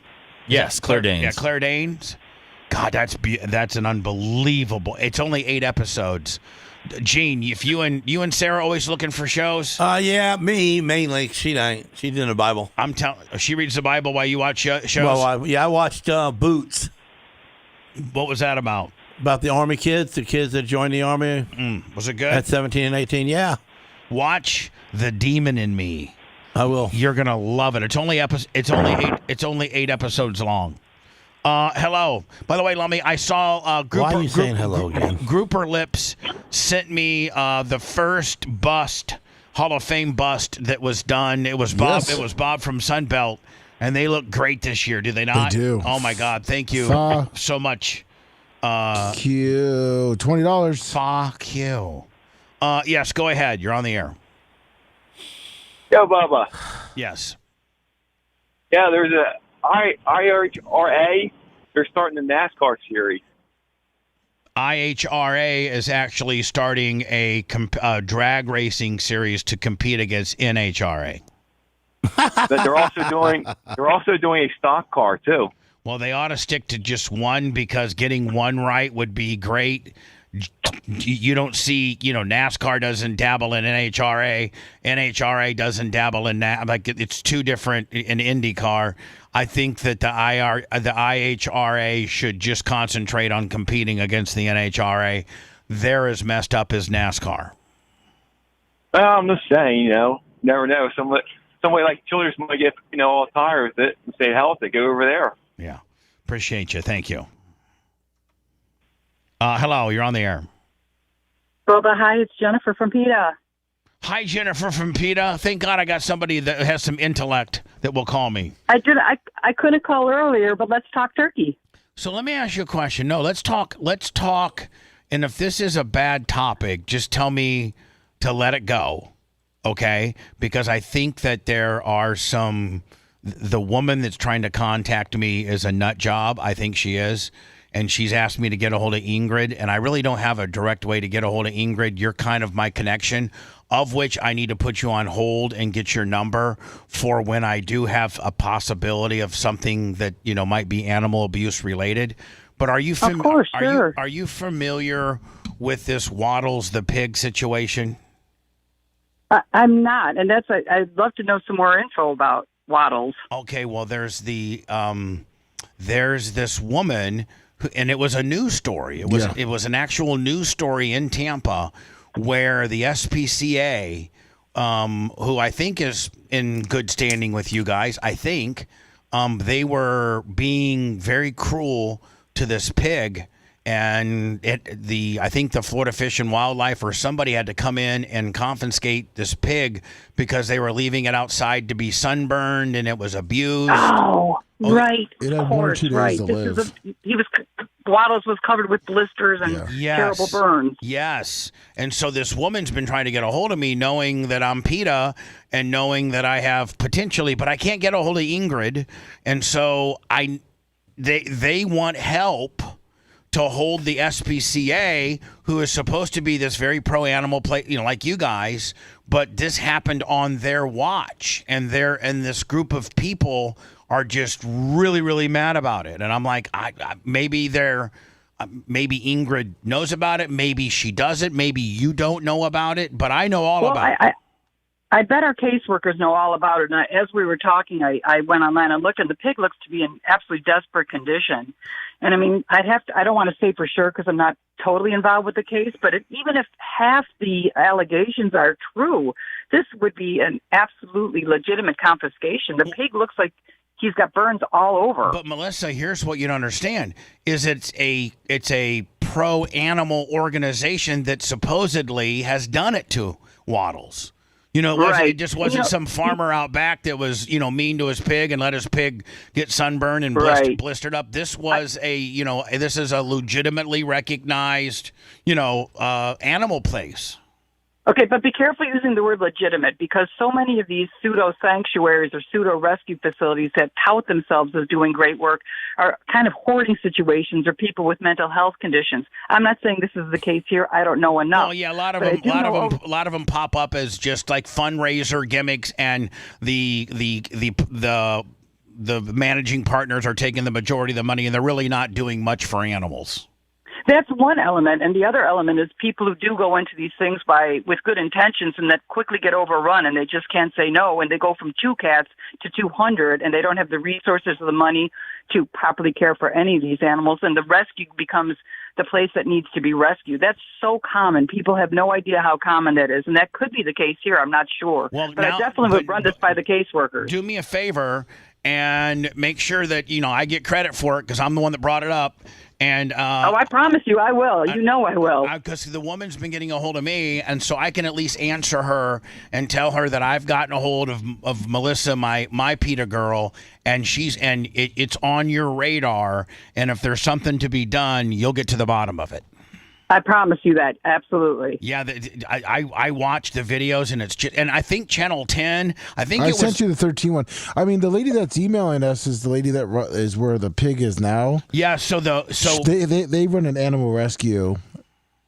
Yes, Claire Danes. Yeah, Claire Danes. God, that's an unbelievable. It's only 8 episodes. Gene, if you and Sarah always looking for shows? Yeah, me mainly. She's in the Bible. I'm telling. She reads the Bible while you watch shows. Well, I watched Boots. What was that about? About the Army kids, the kids that joined the Army. Was it good? At 17 and 18, yeah. Watch The Demon in Me. I will. You're gonna love it. It's only 8 episodes long. Hello. By the way, Lummy, I saw Why are you saying hello again? Grouper Lips sent me the first Hall of Fame bust that was done. It was Bob. Yes. It was Bob from Sunbelt, and they look great this year. Do they not? They do. Oh my God! Thank you so much. $20. Fuck you. Yes, go ahead. You're on the air. Yo, Bubba. Yes. Yeah, there's a IHRA. They're starting the NASCAR series. IHRA is actually starting a drag racing series to compete against NHRA. But they're also doing a stock car too. Well, they ought to stick to just one because getting one right would be great. You don't see, NASCAR doesn't dabble in NHRA. NHRA doesn't dabble in it's two different in IndyCar. I think that the IHRA should just concentrate on competing against the NHRA. They're as messed up as NASCAR. Well, I'm just saying, never know. Somebody like Childress might get, all tired with it and say, hell, if they go over there. Yeah. Appreciate you. Thank you. Hello, you're on the air. Bubba, hi, it's Jennifer from PETA. Hi, Jennifer from PETA. Thank God I got somebody that has some intellect that will call me. I couldn't call earlier, but let's talk turkey. So let me ask you a question. No, let's talk. And if this is a bad topic, just tell me to let it go, okay? Because I think that there are the woman that's trying to contact me is a nut job. I think she is. And she's asked me to get a hold of Ingrid, and I really don't have a direct way to get a hold of Ingrid. You're kind of my connection, of which I need to put you on hold and get your number for when I do have a possibility of something that, might be animal abuse related. But are you Of course, sure. Are you familiar with this Waddles the pig situation? I'm not, and I'd love to know some more info about Waddles. Okay, well, there's this woman. And it was a news story. It was an actual news story in Tampa where the SPCA who I think is in good standing with you guys. I think they were being very cruel to this pig, and I think the Florida Fish and Wildlife or somebody had to come in and confiscate this pig because they were leaving it outside to be sunburned and it was abused. Oh, right. It had of 1 or course, 2 days right. to live. Waddles was covered with blisters and terrible burns. Yes. And so this woman's been trying to get a hold of me, knowing that I'm PETA and knowing that I have potentially, but I can't get a hold of Ingrid. And so they want help to hold the SPCA, who is supposed to be this very pro-animal place, like you guys, but this happened on their watch, and this group of people are just really, really mad about it. And I'm like, maybe Ingrid knows about it, maybe she doesn't, maybe you don't know about it, but I know all about it. I bet our caseworkers know all about it. And as we were talking, I went online and looked, and the pig looks to be in absolutely desperate condition. And I mean, I don't want to say for sure because I'm not totally involved with the case, but even if half the allegations are true, this would be an absolutely legitimate confiscation. The pig looks like he's got burns all over. But Melissa, here's what you don't understand: is it's a pro-animal organization that supposedly has done it to Waddles. It just wasn't some farmer out back that was, mean to his pig and let his pig get sunburned and blistered up. This was this is a legitimately recognized, animal place. Okay, but be careful using the word legitimate, because so many of these pseudo-sanctuaries or pseudo-rescue facilities that tout themselves as doing great work are kind of hoarding situations or people with mental health conditions. I'm not saying this is the case here. I don't know enough. Oh, yeah, a lot of them pop up as just like fundraiser gimmicks, and the managing partners are taking the majority of the money, and they're really not doing much for animals. That's one element, and the other element is people who do go into these things with good intentions and that quickly get overrun, and they just can't say no, and they go from 2 cats to 200, and they don't have the resources or the money to properly care for any of these animals, and the rescue becomes the place that needs to be rescued. That's so common. People have no idea how common that is, and that could be the case here. I'm not sure. But I definitely would run this by the caseworkers. Do me a favor and make sure that, I get credit for it because I'm the one that brought it up. And I promise you I will. I will. Because the woman's been getting a hold of me, and so I can at least answer her and tell her that I've gotten a hold of Melissa, my PETA girl, and it's on your radar. And if there's something to be done, you'll get to the bottom of it. I promise you that. Absolutely. Yeah, I watched the videos, and and I think Channel 10. I sent you the 13 one. I mean, the lady that's emailing us is the lady that is where the pig is now. Yeah. They run an animal rescue,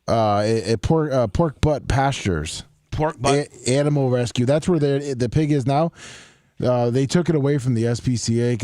pork butt pastures. Pork butt animal rescue. That's where the pig is now. They took it away from the SPCA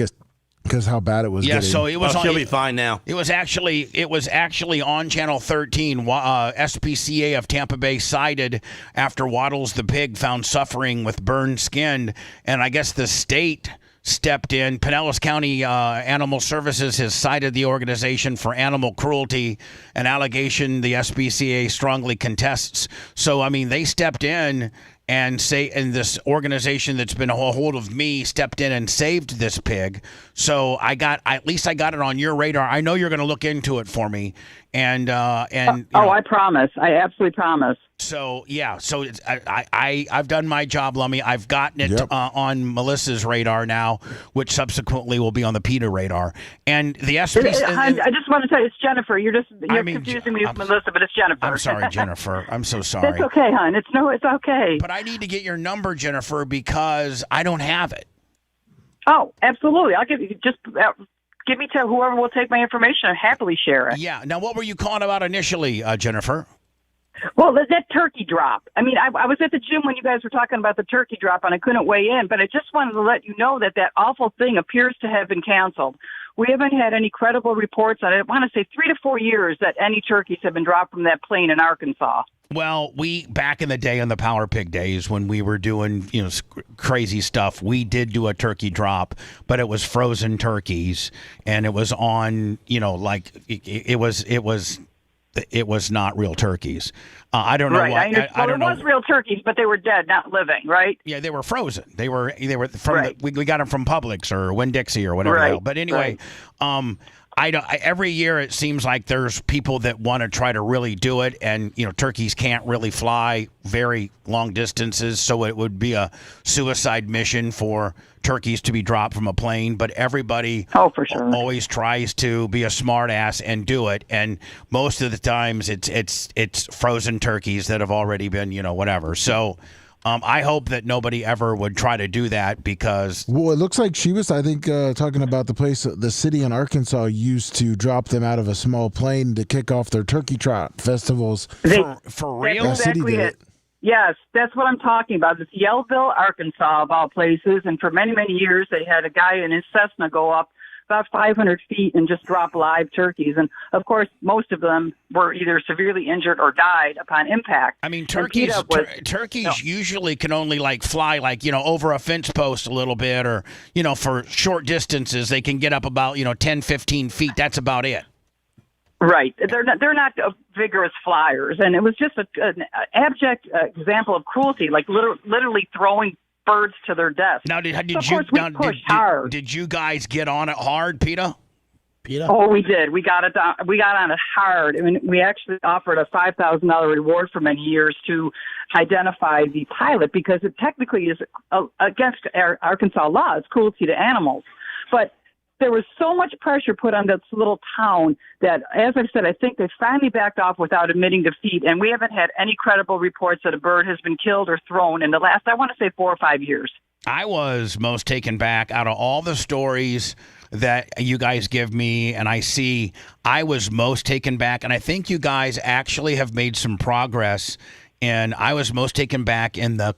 because how bad it was. Yeah, getting. so it was. She'll be fine now. It was actually on Channel 13. SPCA of Tampa Bay cited after Waddles the pig found suffering with burned skin, and I guess the state stepped in. Pinellas County Animal Services has cited the organization for animal cruelty, an allegation the SPCA strongly contests. So I mean, they stepped in. And this organization that's been a hold of me stepped in and saved this pig. So at least I got it on your radar. I know you're going to look into it for me. I promise. I absolutely promise. So yeah, I've done my job, Lummy. I've gotten it on Melissa's radar now, which subsequently will be on the PETA radar. And the SPCA. I just want to tell you, it's Jennifer. You're confusing me with Melissa, but it's Jennifer. I'm sorry, Jennifer. I'm so sorry. It's okay, hon. It's okay. But I need to get your number, Jennifer, because I don't have it. Oh, absolutely. I'll give you give me to whoever will take my information and happily share it. Yeah. Now, what were you calling about initially, Jennifer? Well, that turkey drop. I mean, I was at the gym when you guys were talking about the turkey drop, and I couldn't weigh in, but I just wanted to let you know that awful thing appears to have been canceled. We haven't had any credible reports on it. I want to say 3 to 4 years that any turkeys have been dropped from that plane in Arkansas. Well, back in the day on the Power Pig days when we were doing, crazy stuff, we did do a turkey drop, but it was frozen turkeys, and it was on, it was it was not real turkeys. I don't know right. why. I don't know. It was real turkeys, but they were dead, not living, right? Yeah, they were frozen. They were from right. we got them from Publix or Winn-Dixie or whatever. Right. The hell. But anyway, every year it seems like there's people that want to try to really do it, and turkeys can't really fly very long distances, so it would be a suicide mission for turkeys to be dropped from a plane. But everybody for sure. always tries to be a smart ass and do it, and most of the times it's frozen turkeys that have already been whatever. So I hope that nobody ever would try to do that, because well, it looks like she was, I think, talking about the city in Arkansas used to drop them out of a small plane to kick off their turkey trot festivals. For real? That's exactly it. Yes, that's what I'm talking about. It's Yellville, Arkansas, of all places. And for many, many years, they had a guy in his Cessna go up about 500 feet and just drop live turkeys. And, of course, most of them were either severely injured or died upon impact. I mean, turkeys usually can only fly over a fence post a little bit, or, for short distances, they can get up about, 10, 15 feet. That's about it. Right. They're not vigorous flyers. And it was just an abject example of cruelty, literally throwing birds to their deaths. Now, did you guys get on it hard, Peter? Oh, we did. We got on it hard. I mean, we actually offered a $5,000 reward for many years to identify the pilot, because it technically is against Arkansas law. It's cruelty to animals. But there was so much pressure put on this little town that, as I've said, I think they finally backed off without admitting defeat, and we haven't had any credible reports that a bird has been killed or thrown in the last, I want to say, 4 or 5 years. I was most taken back out of all the stories that you guys give me and I see. I was most taken back, and I think you guys actually have made some progress. And I was most taken back in the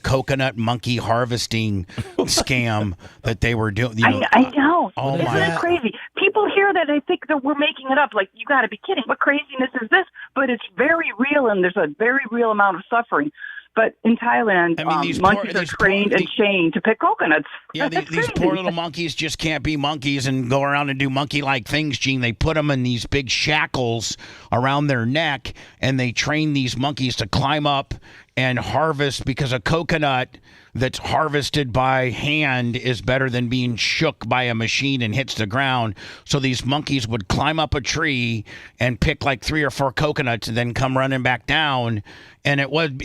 coconut monkey harvesting scam that they were doing. I know. Oh, Isn't that crazy? People hear that, they think that we're making it up. Like, you got to be kidding. What craziness is this? But it's very real, and there's a very real amount of suffering. But in Thailand, monkeys are trained and chained to pick coconuts. Yeah, these poor little monkeys just can't be monkeys and go around and do monkey-like things, Gene. They put them in these big shackles around their neck, and they train these monkeys to climb up and harvest, because a coconut that's harvested by hand is better than being shook by a machine and hits the ground. So these monkeys would climb up a tree and pick 3 or 4 coconuts and then come running back down. And it wouldn't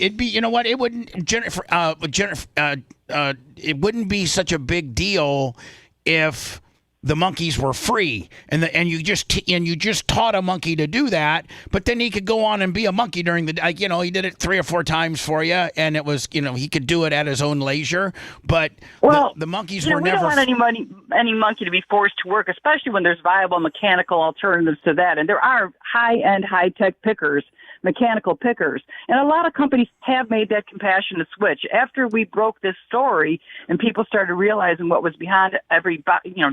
be such a big deal if the monkeys were free, and you just taught a monkey to do that, but then he could go on and be a monkey during the day. He did it 3 or 4 times for you, and it was he could do it at his own leisure. But the monkeys were never. We don't want any monkey to be forced to work, especially when there's viable mechanical alternatives to that, and there are high-end, high-tech pickers. Mechanical pickers. And a lot of companies have made that compassionate switch. After we broke this story and people started realizing what was behind every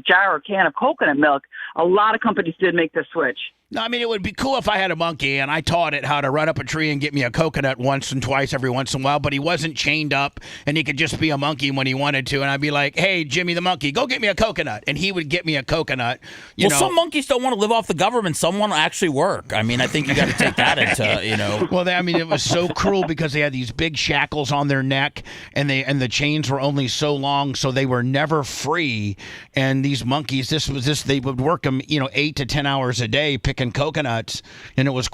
jar or can of coconut milk, a lot of companies did make the switch. No, I mean, it would be cool if I had a monkey and I taught it how to run up a tree and get me a coconut once and twice every once in a while, but he wasn't chained up and he could just be a monkey when he wanted to. And I'd be like, hey, Jimmy the monkey, go get me a coconut. And he would get me a coconut. Some monkeys don't want to live off the government. Some want to actually work. I mean, I think you got to take that into, Well, it was so cruel because they had these big shackles on their neck and the chains were only so long, so they were never free. And these monkeys, they would work them, 8 to 10 hours a day picking coconuts, and that was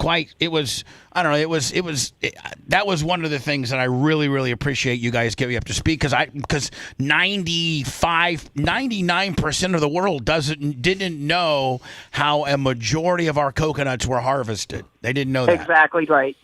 one of the things that I really, really appreciate you guys getting up to speed, because 99% of the world didn't know how a majority of our coconuts were harvested. They didn't know that. Exactly right.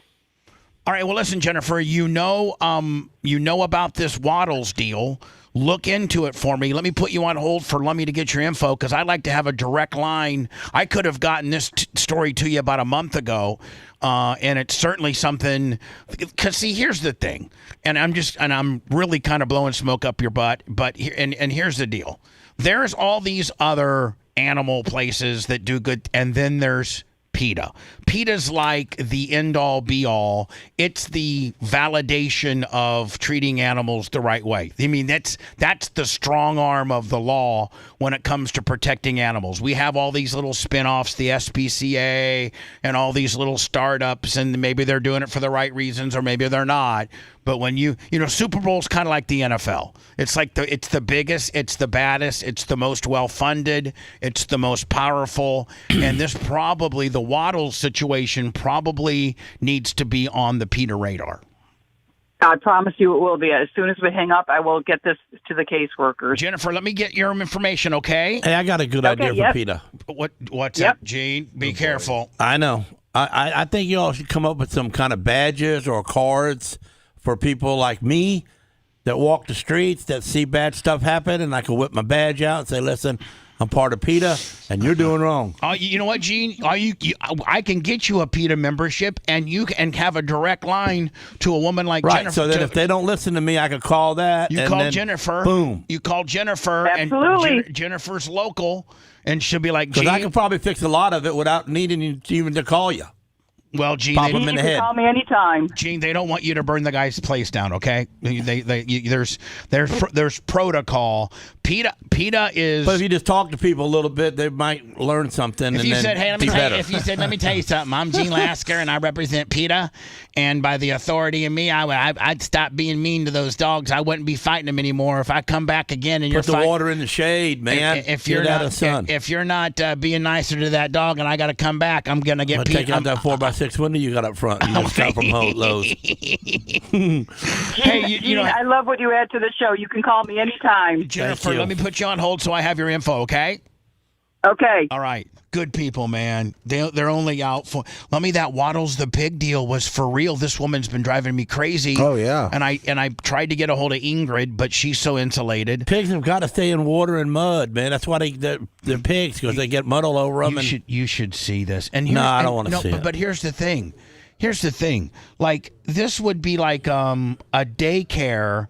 All right, well, listen, Jennifer, you know about this Waddles deal. Look into it for me. Let me put you on hold for Lummy to get your info, because I'd like to have a direct line. I could have gotten this story to you about a month ago, and it's certainly something. Because see, here's the thing, and I'm really kind of blowing smoke up your butt. But here's the deal: there's all these other animal places that do good, and then there's PETA. PETA's like the end-all, be-all. It's the validation of treating animals the right way. I mean, that's the strong arm of the law when it comes to protecting animals. We have all these little spin-offs, the SPCA, and all these little startups, and maybe they're doing it for the right reasons or maybe they're not. But when you know, Super Bowl's kind of like the NFL. It's like it's the biggest, it's the baddest, it's the most well-funded, it's the most powerful, and this probably, the Waddle situation probably needs to be on the PETA radar. I promise you it will be. As soon as we hang up, I will get this to the caseworkers. Jennifer, let me get your information, okay? Hey, I got a good idea for PETA. What's that, Gene? Be careful. I know. I think you all should come up with some kind of badges or cards for people like me that walk the streets, that see bad stuff happen, and I can whip my badge out and say, listen, I'm part of PETA, and you're doing wrong. You know what, Gene? I can get you a PETA membership, and you can have a direct line to a woman like Jennifer. Right, so that if they don't listen to me, I can call that. You call Jennifer. Boom. You call Jennifer. Absolutely. And Jennifer's local, and she'll be like, because I can probably fix a lot of it without needing you even to call you. Well, Gene, pop them in the head. Call me anytime. Gene, they don't want you to burn the guy's place down. Okay, there's protocol. PETA is. But if you just talk to people a little bit, they might learn something. If and you then said, "Hey, let me tell you something. I'm Gene Lasker, and I represent PETA, and by the authority of me, I'd stop being mean to those dogs. I wouldn't be fighting them anymore. If I come back again and you're put the water in the shade, man. If you're not being nicer to that dog, and I got to come back, I'm gonna get PETA. Take out that 4x6 window you got up front. You just got from Lowe's. Hey, you know, I love what you add to the show. You can call me anytime. Jennifer, let me put you on hold so I have your info, okay? Okay. All right. Good people, man. They're only out for. Let me. That Waddles the pig deal was for real. This woman's been driving me crazy. Oh yeah. And I tried to get a hold of Ingrid, but she's so insulated. Pigs have got to stay in water and mud, man. That's why they're pigs, because they get mud all over them. You should see this. And no, I don't want to see it. But here's the thing. Like, this would be like a daycare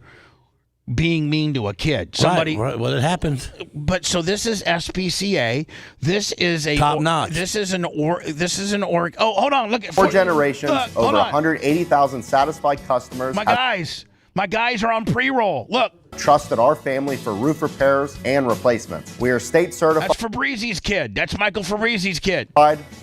being mean to a kid. Somebody. Right. Well, it happens. But so this is SPCA. This is a top notch. This is an org. Oh, hold on. Look at 4 generations. Over 180,000 satisfied customers. My guys are on pre-roll. Look. Trusted our family for roof repairs and replacements. We are state certified. That's Fabrizi's kid. That's Michael Fabrizi's kid.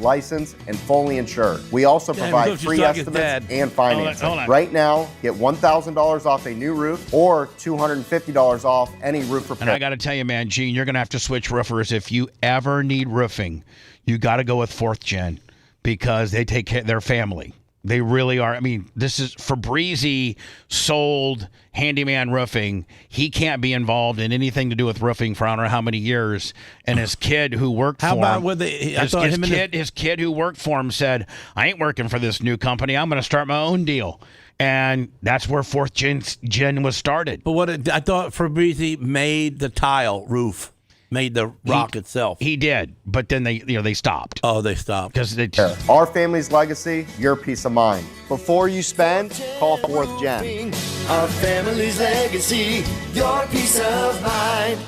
Licensed and fully insured. We also provide free estimates and financing. Hold on. Right now, get $1,000 off a new roof or $250 off any roof repair. And I got to tell you, man, Gene, you're going to have to switch roofers. If you ever need roofing, you got to go with 4th Gen because they take care of their family. They really are. I mean, this is Fabrizi sold Handyman Roofing. He can't be involved in anything to do with roofing for I don't know how many years. And his kid who worked for him, his kid who worked for him said, I ain't working for this new company. I'm going to start my own deal. And that's where 4th Gen was started. But I thought Fabrizi made the tile roof. Made the rock itself. He did, but then they stopped. Oh, they stopped. Because our family's legacy, your peace of mind. Before you spend, call 4th Gen. Our family's legacy, your peace of mind.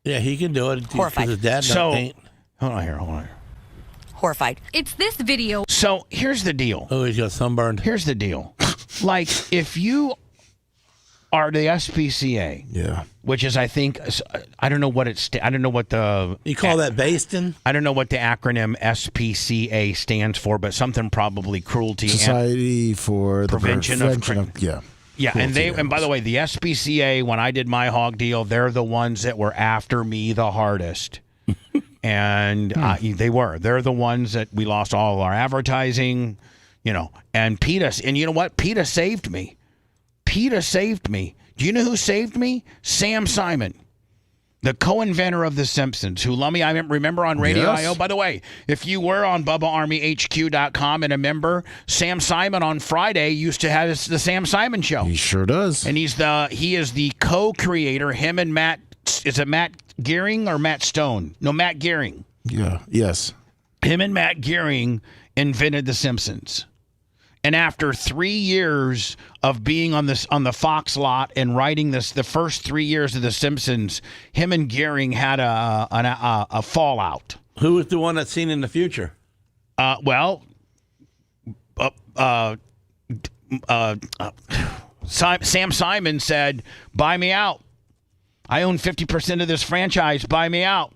Yeah, he can do it. Horrified. His dad hold on here. Horrified. It's this video. So here's the deal. Oh, he's got sunburned. Here's the deal. Like, if you are the SPCA, yeah, which is, I think, I don't know what I don't know what the you call that based in. I don't know what the acronym SPCA stands for, but something probably cruelty Society for the Prevention of yeah. Cruelty And by the way, the SPCA, when I did my hog deal, they're the ones that were after me the hardest. And they're the ones that we lost all of our advertising, and PETA. And you know what? PETA saved me. PETA saved me. Do you know who saved me? Sam Simon, the co-inventor of The Simpsons, who Lummy, I remember on Radio I.O. By the way, if you were on BubbaArmyHQ.com and a member, Sam Simon on Friday used to have the Sam Simon Show. He sure does. And he is the co-creator, him and Matt, is it Matt Gearing or Matt Stone? No, Matt Gearing. Yeah, yes. Him and Matt Gearing invented The Simpsons. And after 3 years of being on the Fox lot and writing the first 3 years of The Simpsons, him and Gearing had a fallout. Who was the one that's seen in the future? Sam Simon said, buy me out. I own 50% of this franchise. Buy me out.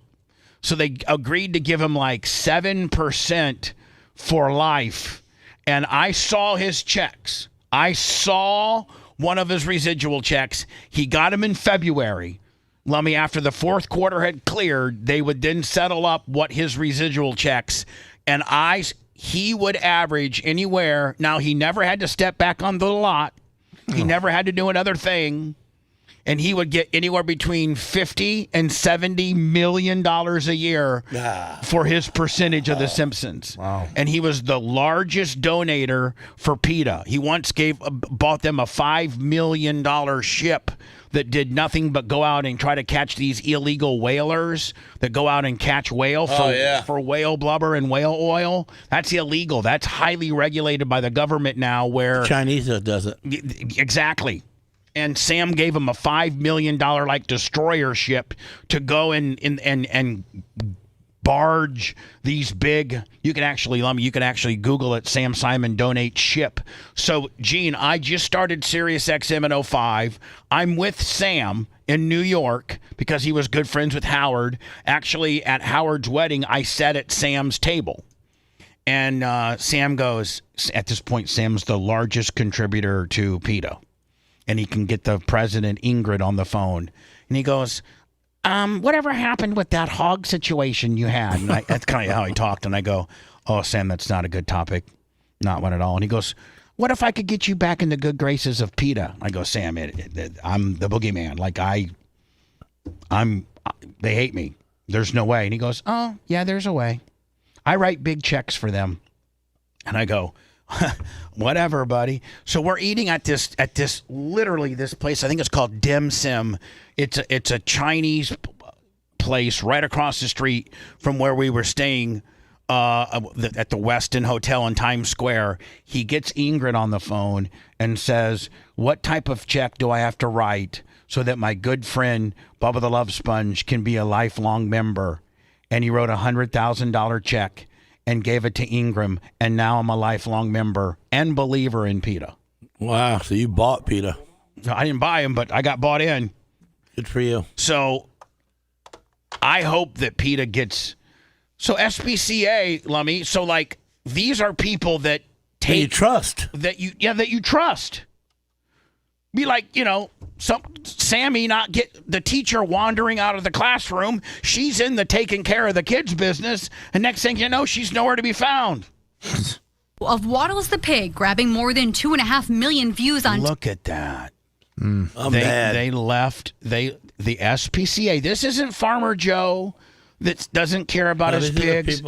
So they agreed to give him like 7% for life. And I saw his checks. I saw one of his residual checks. He got him in February. Lummy, after the fourth quarter had cleared, they would then settle up what his residual checks. And he would average anywhere. Now, he never had to step back on the lot. He never had to do another thing. And he would get anywhere between $50 and $70 million a year for his percentage of The Simpsons. Wow. And he was the largest donator for PETA. He once bought them a $5 million ship that did nothing but go out and try to catch these illegal whalers that go out and catch whale for whale blubber and whale oil. That's illegal. That's highly regulated by the government now. Where the Chinese does it. Exactly. And Sam gave him a $5 million like destroyer ship to go and barge these big. You can actually Google it. Sam Simon donate ship. So Gene, I just started SiriusXM in 2005. I'm with Sam in New York because he was good friends with Howard. Actually, at Howard's wedding, I sat at Sam's table. And Sam goes, at this point, Sam's the largest contributor to PETA. And he can get the president, Ingrid, on the phone. And he goes, whatever happened with that hog situation you had? And that's kind of how he talked. And I go, oh, Sam, that's not a good topic. Not one at all. And he goes, what if I could get you back in the good graces of PETA? I go, Sam, I'm the boogeyman. Like, they hate me. There's no way. And he goes, oh, yeah, there's a way. I write big checks for them. And I go, whatever, buddy. So we're eating at this literally this place. I think it's called Dim Sim. It's a Chinese place right across the street from where we were staying at the Westin Hotel in Times Square. He gets Ingrid on the phone and says, what type of check do I have to write so that my good friend Bubba the Love Sponge can be a lifelong member? And he wrote a $100,000 check and gave it to Ingram, and now I'm a lifelong member and believer in PETA. Wow, so you bought PETA. I didn't buy him, but I got bought in. Good for you. So I hope that PETA gets... So SPCA, Lummy, so like these are people that take... you trust. That you trust. Be like, Sammy not get the teacher wandering out of the classroom. She's in the taking care of the kids business. And next thing you know, she's nowhere to be found. Of Waddles the Pig, grabbing more than 2.5 million views on... Look at that. I'm mad. They left, the SPCA. This isn't Farmer Joe that doesn't care about his pigs.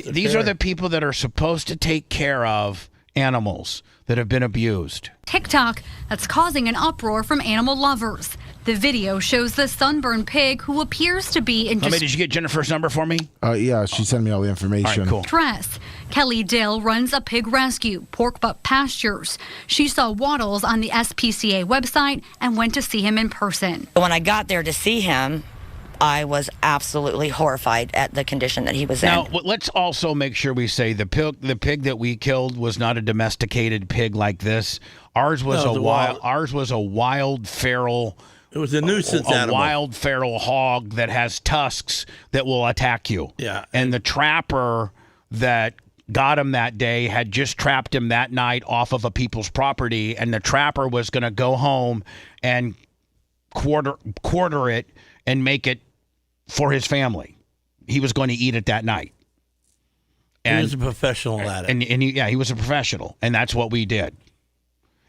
These are the people that are supposed to take care of animals that have been abused. TikTok that's causing an uproar from animal lovers. The video shows the sunburned pig who appears to be in did you get Jennifer's number for me? Yeah, she sent me all the information. All right, cool. Distress. Kelly Dale runs a pig rescue, Pork Butt Pastures. She saw Waddles on the SPCA website and went to see him in person. When I got there to see him, I was absolutely horrified at the condition that he was in. Now, let's also make sure we say the pig that we killed was not a domesticated pig like this. Ours was a wild feral. It was a nuisance animal. A wild feral hog that has tusks that will attack you. Yeah. And the trapper that got him that day had just trapped him that night off of a people's property, and the trapper was going to go home and quarter it and make it for his family. He was going to eat it that night. And, he was a professional at it. He was a professional, and that's what we did.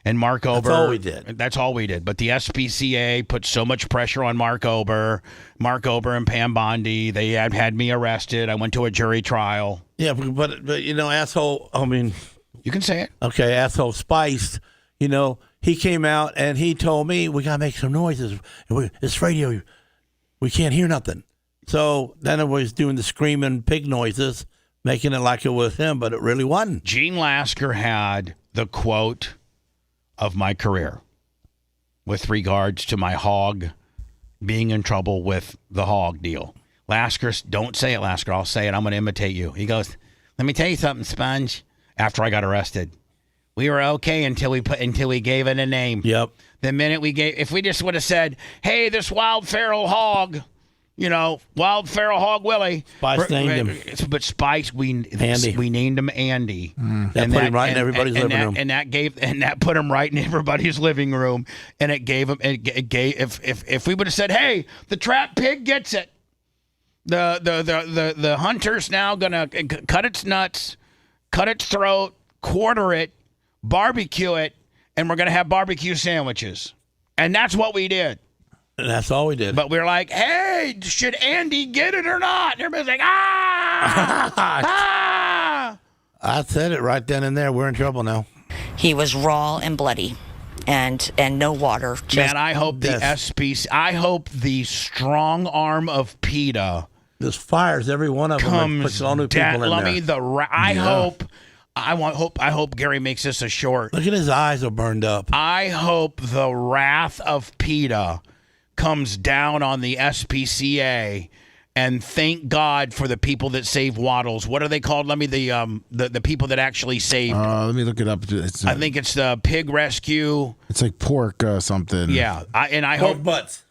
And Mark Ober. That's all we did. That's all we did. But the SPCA put so much pressure on Mark Ober and Pam Bondi. They had me arrested. I went to a jury trial. Yeah, but asshole, I mean. You can say it. Okay, asshole Spice, he came out and he told me, we got to make some noises. It's radio. We can't hear nothing. So then it was doing the screaming pig noises, making it like it was him, but it really wasn't. Gene Lasker had the quote of my career with regards to my hog being in trouble with the hog deal. Lasker, don't say it, Lasker. I'll say it. I'm going to imitate you. He goes, Let me tell you something, Sponge. After I got arrested, we were okay until we gave it a name. Yep. The minute if we just would have said, "Hey, this wild feral hog," wild feral hog Willie. Spice named him. But Spice, we named him Andy. That put him right in everybody's living room. And that put him right in everybody's living room. And it gave him. If we would have said, "Hey, the trap pig gets it. The hunter's now gonna cut its nuts, cut its throat, quarter it, barbecue it, and we're gonna have barbecue sandwiches." And that's what we did. And that's all we did. But we were like, "Hey, should Andy get it or not?" And everybody's like, "Ah!" I said it right then and there. We're in trouble now. He was raw and bloody, and no water. Man, I hope the SPC. I hope the strong arm of PETA. This fires every one of them and puts all new people in Lummy, there. I hope Gary makes this a short. Look at his eyes are burned up. I hope the wrath of PETA comes down on the SPCA, and thank God for the people that save Waddles. What are they called? Let me the people that actually saved. Let me look it up. I think it's the pig rescue. It's like pork something. Yeah, I pork hope butts.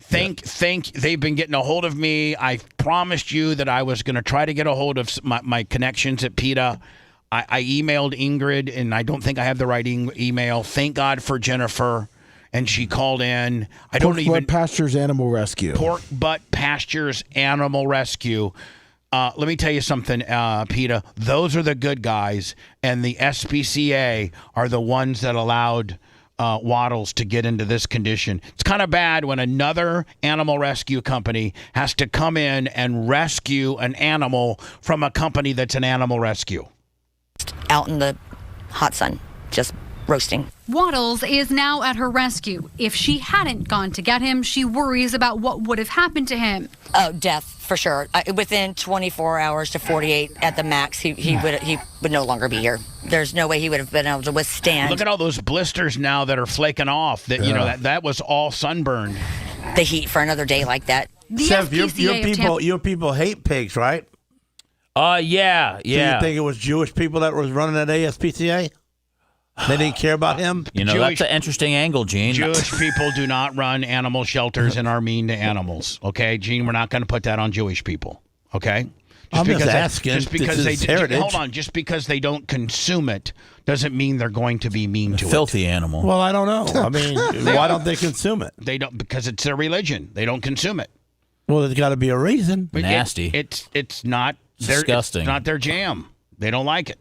Think they've been getting a hold of me. I promised you that I was going to try to get a hold of my connections at PETA. I emailed Ingrid, and I don't think I have the right email. Thank God for Jennifer, and she called in. Pork Butt Pastures Animal Rescue. Pork Butt Pastures Animal Rescue. Let me tell you something, PETA. Those are the good guys, and the SPCA are the ones that allowed Waddles to get into this condition. It's kind of bad when another animal rescue company has to come in and rescue an animal from a company that's an animal rescue. Out in the hot sun, just roasting. Waddles is now at her rescue. If she hadn't gone to get him, she worries about what would have happened to him. Oh, death for sure. Within 24 hours to 48 at the max, he would no longer be here. There's no way he would have been able to withstand. Look at all those blisters now that are flaking off. That was all sunburned. The heat for another day like that. Seth, your people hate pigs, right? Yeah. So you think it was Jewish people that was running that ASPCA? They didn't care about him? That's an interesting angle, Gene. Jewish people do not run animal shelters and are mean to animals. Okay, Gene, we're not going to put that on Jewish people. Okay? I'm just asking. Just because just because they don't consume it doesn't mean they're going to be mean to it. Filthy animal. Well, I don't know. I mean, why don't they consume it? They don't, because it's their religion. They don't consume it. Well, there's got to be a reason. Nasty. It's not disgusting. It's not their jam. They don't like it.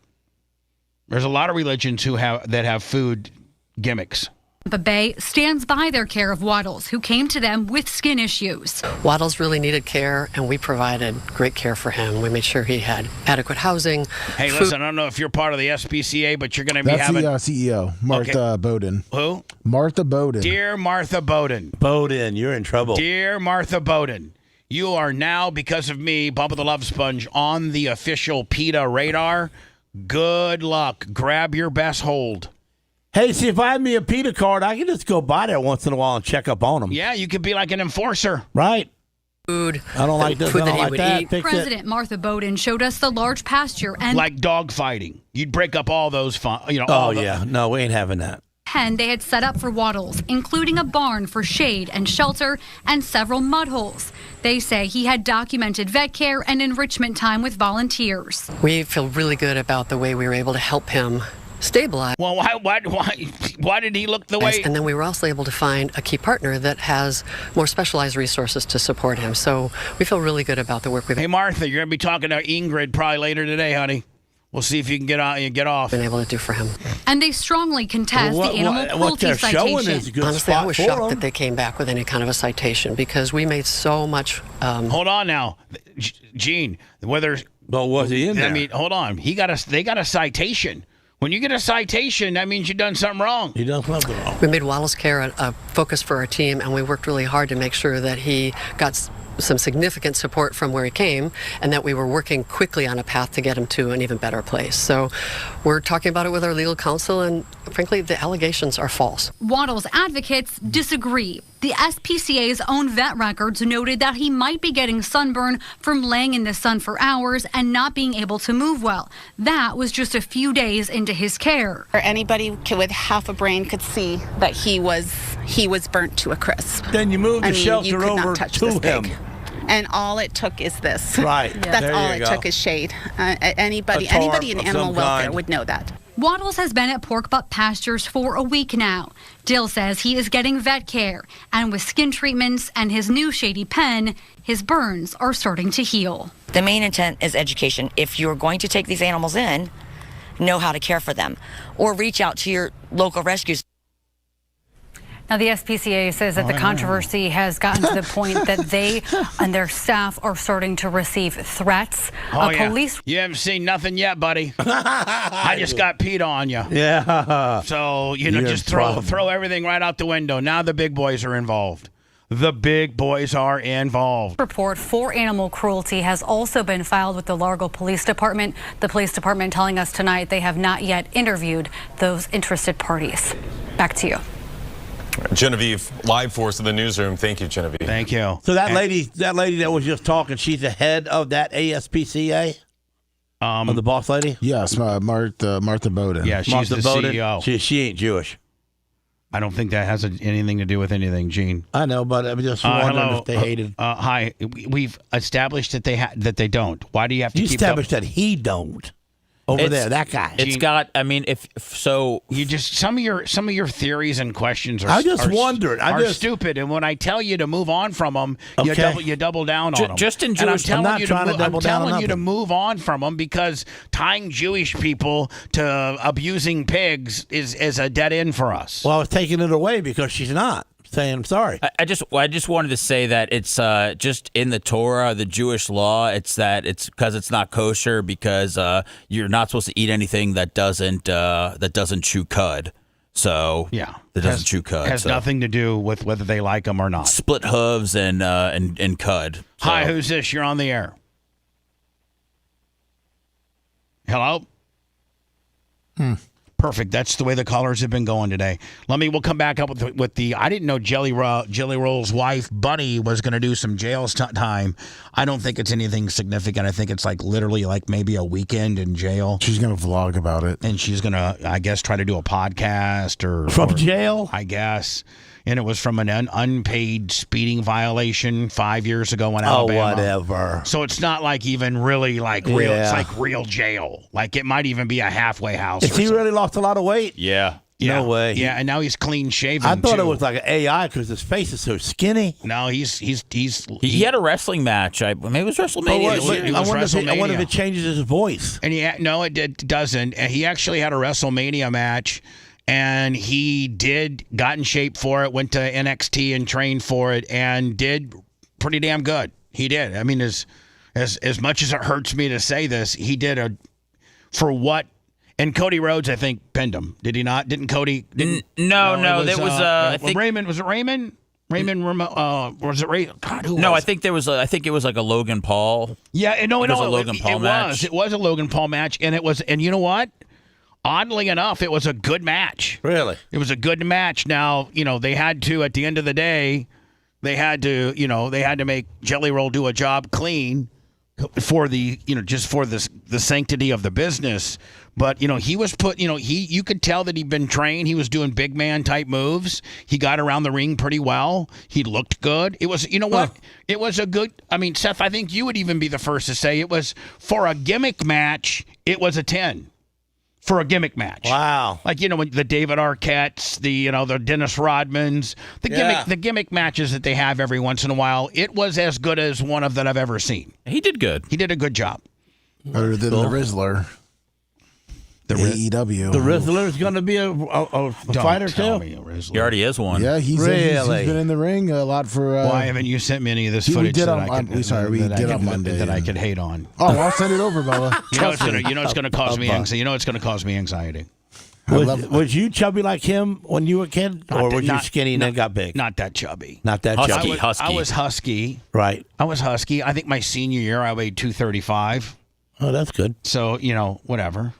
There's a lot of religions that have food gimmicks. Tampa Bay stands by their care of Waddles, who came to them with skin issues. Waddles really needed care, and we provided great care for him. We made sure he had adequate housing. Hey, food. Listen, I don't know if you're part of the SPCA, but you're going to be That's having... the CEO, Martha Bowden. Who? Martha Bowden. Dear Martha Bowden. Bowden, you're in trouble. Dear Martha Bowden, you are now, because of me, Bubba the Love Sponge, on the official PETA radar. Good luck. Grab your best hold. Hey, see, if I had me a PETA card, I could just go by there once in a while and check up on them. Yeah, you could be like an enforcer. Right. Food. I don't like this. I don't like that. President Martha Bowden showed us the large pasture and... Like dog fighting. You'd break up all those... No, we ain't having that. pen they had set up for Waddles, including a barn for shade and shelter and several mud holes. They say he had documented vet care and enrichment time with volunteers. We feel really good about the way we were able to help him stabilize. Well, why did he look the way? And then we were also able to find a key partner that has more specialized resources to support him. So we feel really good about the work we've. Hey, Martha, you're going to be talking to Ingrid probably later today, honey. We'll see if you can get off. Been able to do for him. And they strongly contest the animal cruelty citation. Honestly, I was shocked that they came back with any kind of a citation because we made so much. Hold on now, Gene. Whether was he in there? I mean, hold on. They got a citation. When you get a citation, that means you've done something wrong. You done something wrong. We made Waddles Care a focus for our team, and we worked really hard to make sure that he got some significant support from where he came, and that we were working quickly on a path to get him to an even better place. So we're talking about it with our legal counsel, and frankly, the allegations are false. Waddle's advocates disagree. The SPCA's own vet records noted that he might be getting sunburn from laying in the sun for hours and not being able to move well. That was just a few days into his care. Or anybody with half a brain could see that he was burnt to a crisp. Then you move the shelter you could over not touch to this him. pig. And all it took is this. Right. That's There all you it go. took is shade. Anybody A tarp in of animal some welfare kind. would know that. Waddles has been at pork butt pastures for a week now. Dill says he is getting vet care, and with skin treatments and his new shady pen, his burns are starting to heal. The main intent is education. If you're going to take these animals in, know how to care for them, or reach out to your local rescues. Now, the SPCA says that the controversy has gotten to the point that they and their staff are starting to receive threats. Police. You haven't seen nothing yet, buddy. I just got peed on you. Yeah. So, You're just in trouble. throw everything right out the window. Now the big boys are involved. The big boys are involved. Report for animal cruelty has also been filed with the Largo Police Department. The police department telling us tonight they have not yet interviewed those interested parties. Back to you. Genevieve, live for us in the newsroom. Thank you, Genevieve. Thank you. So that lady that was just talking, she's the head of that ASPCA? Of the boss lady? Yes, Martha Bowden. Yeah, she's Martha the Bowden. CEO. She ain't Jewish. I don't think that has anything to do with anything, Gene. I know, but I'm just wondering hello. if they hated. Hi. We've established that that they don't. Why do you have to You keep established that he don't. Over there, that guy. It's got. I mean, if so, you just some of your theories and questions are. I just wondered. Are stupid, and when I tell you to move on from them, you double down on them. Just in And Jewish. I'm I'm not trying to double down on telling you to nothing. move on from them because tying Jewish people to abusing pigs is a dead end for us. Well, I was taking it away because she's not saying I'm sorry. I just wanted to say that it's just in the Torah, the Jewish law. It's because it's not kosher because you're not supposed to eat anything that doesn't chew cud. So yeah, that doesn't chew cud. Has nothing to do with whether they like them or not. Split hooves and cud. So. Hi, who's this? You're on the air. Hello. Perfect. That's the way the callers have been going today. We'll come back up with the. I didn't know Jelly Roll's wife Bunnie was going to do some jail time. I don't think it's anything significant. I think it's literally maybe a weekend in jail. She's going to vlog about it, and she's going to, I guess, try to do a podcast or jail. I guess. And it was from an unpaid speeding violation 5 years ago in Alabama. Oh, whatever. So it's not even really real. Yeah. It's real jail. It might even be a halfway house. If he really lost a lot of weight? Yeah. No way. Yeah, and now he's clean shaven. I thought too. it was like an AI because his face is so skinny. No, he had a wrestling match. Maybe it was WrestleMania. I wonder if it changes his voice. And no, it doesn't. And he actually had a WrestleMania match. And he got in shape for it, went to NXT and trained for it, and did pretty damn good. He did. I mean, as much as it hurts me to say this, he did for what. And Cody Rhodes, I think, pinned him. Did he not? Didn't Cody? No. I think Raymond. Was it Raymond? Was it Ray? God, who no, was I think there was. I think it was like a Logan Paul. Yeah, it was a Logan Paul match. It was a Logan Paul match, and it was. And you know what? Oddly enough, it was a good match. Really? It was a good match. Now, they had to, at the end of the day, they had to make Jelly Roll do a job clean for just for the sanctity of the business. But, he was you could tell that he'd been trained. He was doing big man type moves. He got around the ring pretty well. He looked good. It was, what? It was a good, Seth, I think you would even be the first to say it was for a gimmick match. It was a 10. For a gimmick match. Wow. When the David Arquettes, the Dennis Rodmans, the gimmick matches that they have every once in a while, it was as good as one of that I've ever seen. He did good. He did a good job. Better than the Rizzler. AEW. The Rizzler is going to be a fighter too. He already is one. Yeah, he's been in the ring a lot for. Why haven't you sent me any of this footage we did on Monday that I could hate on? Oh, I'll send it over, Bubba. It's going to cause me anxiety. It's going to cause me anxiety. Was you chubby like him when you were a kid, or was you skinny and then got big? Not that chubby. Not that chubby. I was husky. Right. I was husky. I think my senior year I weighed 235. Oh, that's good. So whatever.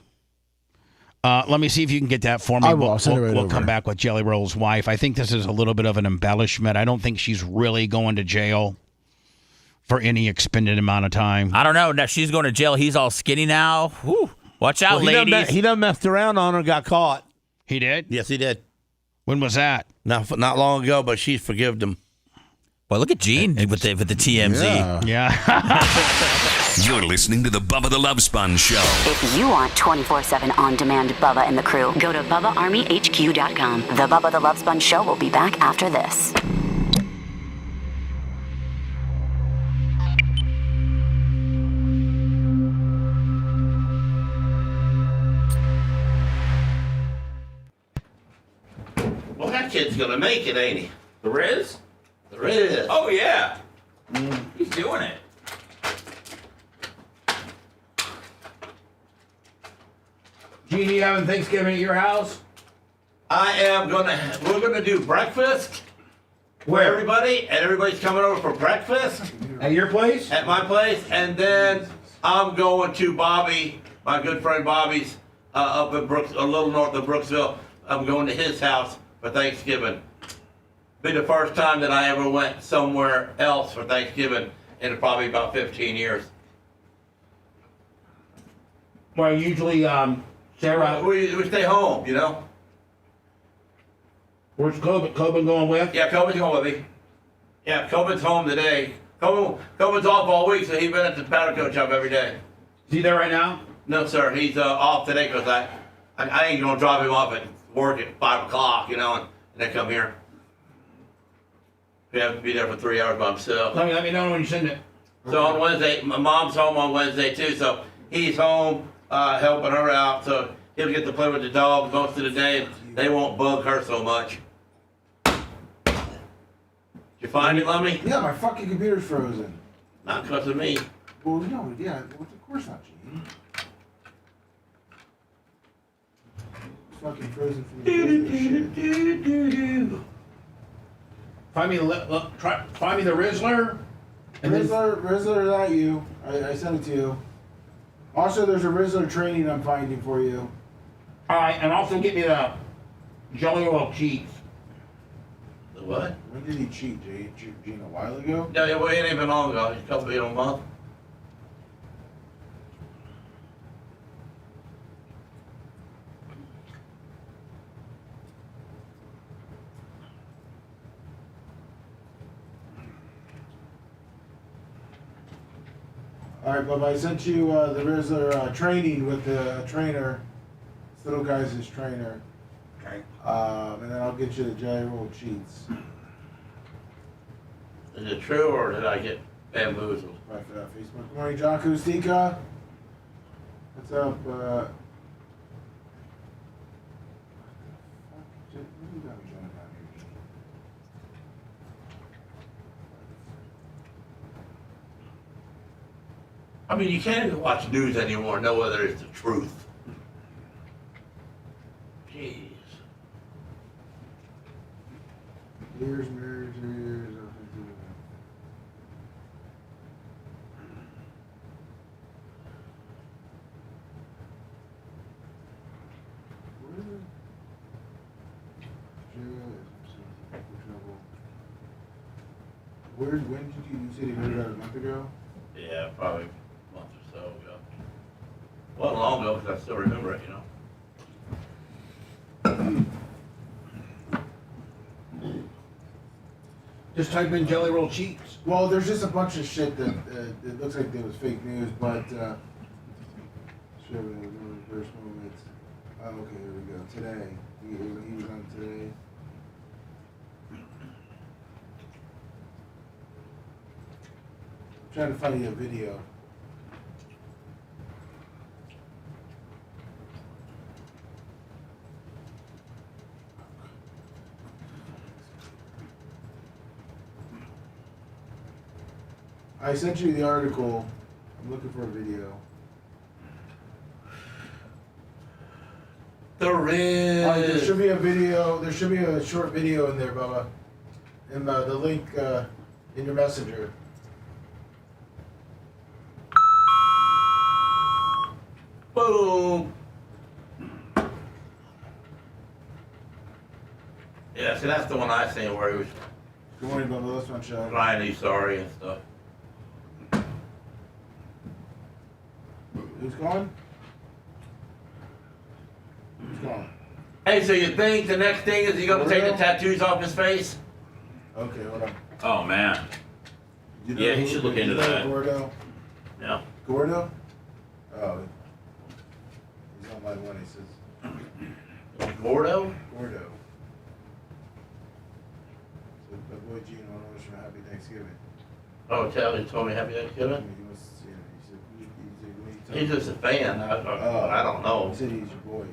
Let me see if you can get that for me. I will. I'll send it right we'll over. come back with Jelly Roll's wife. I think this is a little bit of an embellishment. I don't think she's really going to jail for any expended amount of time. I don't know. Now she's going to jail. He's all skinny now. Whew. Watch out, ladies. He done messed around on her and got caught. He did? Yes, he did. When was that? Not long ago, but she's forgived him. Boy, look at Gene with the TMZ. Yeah. You're listening to the Bubba the Love Sponge Show. If you want 24/7 on-demand Bubba and the crew, go to BubbaArmyHQ.com. The Bubba the Love Sponge Show will be back after this. Well, that kid's gonna make it, ain't he? The Riz? The Riz. Oh, yeah. He's doing it. Gene, you having Thanksgiving at your house? We're gonna do breakfast. Where everybody? And everybody's coming over for breakfast. At your place? At my place. And then I'm going to Bobby, my good friend Bobby's, up in a little north of Brooksville. I'm going to his house for Thanksgiving. Be the first time that I ever went somewhere else for Thanksgiving in probably about 15 years. Well, usually, Sarah. We stay home, you know. Where's Coben? Coben going with? Yeah, Coben's going with me. Yeah, Coben's home today. Coben's off all week, so he's been at the powder coat shop every day. Is he there right now? No, sir. He's off today because I ain't gonna drop him off at work at 5 o'clock, you know, and then come here. We have to be there for 3 hours by himself. Let me know when you send it. So on Wednesday, my mom's home on Wednesday too, so he's home helping her out, so he'll get to play with the dog most of the day. They won't bug her so much. Did you find it, Lummy? Yeah, my fucking computer's frozen. Not because of me. Well, no, yeah, of course not, Gene. It's fucking frozen from the shit. Find me the Rizzler. Rizzler, not you. I sent it to you. Also, there's a Rizzler training I'm finding for you. All right, and also get me the Jelly Roll cheese. The what? When did he cheat? Did he cheat Gene a while ago? No, it ain't been long ago. It's a couple of month. All right, Bubba, I sent you the Rizzler training with the trainer. This little guy's his trainer. Okay. And then I'll get you the Jelly Roll cheats. Is it true or did I get bamboozled? Right for that Facebook. Good morning, John Kustika. What's up? I mean, you can't even watch news anymore and know whether it's the truth. Jeez. Years, marriage, years. When did you say you heard about a month ago? Yeah, probably a month or so ago. Well, long ago, because I still remember it, you know. Just type in Jelly Roll cheese. Well, there's just a bunch of shit that it looks like it was fake news, but sure, first moments. Oh, okay, here we go. Today, he was on today. I'm trying to find you a video. I sent you the article. I'm looking for a video. There is. There should be a video. There should be a short video in there, Bubba. And the link in your messenger. Boom. Yeah, see, that's the one I seen where he was. Good morning, Bubba. This one, show. Crying, he's sorry and stuff. Who's gone? Who's gone? Hey, so you think the next thing is he gonna take the tattoos off his face? Okay, hold on. Oh man. You know Yeah, he who- should look into you know that. Gordo? Yeah. Gordo? Oh. He's on line one. He says. Gordo? Gordo. So, my boy Gene, I want to wish him a happy Thanksgiving. Oh, he told me happy Thanksgiving? He was, you know, he said, when he told He's me- just a fan. I don't know. He said he's your boy.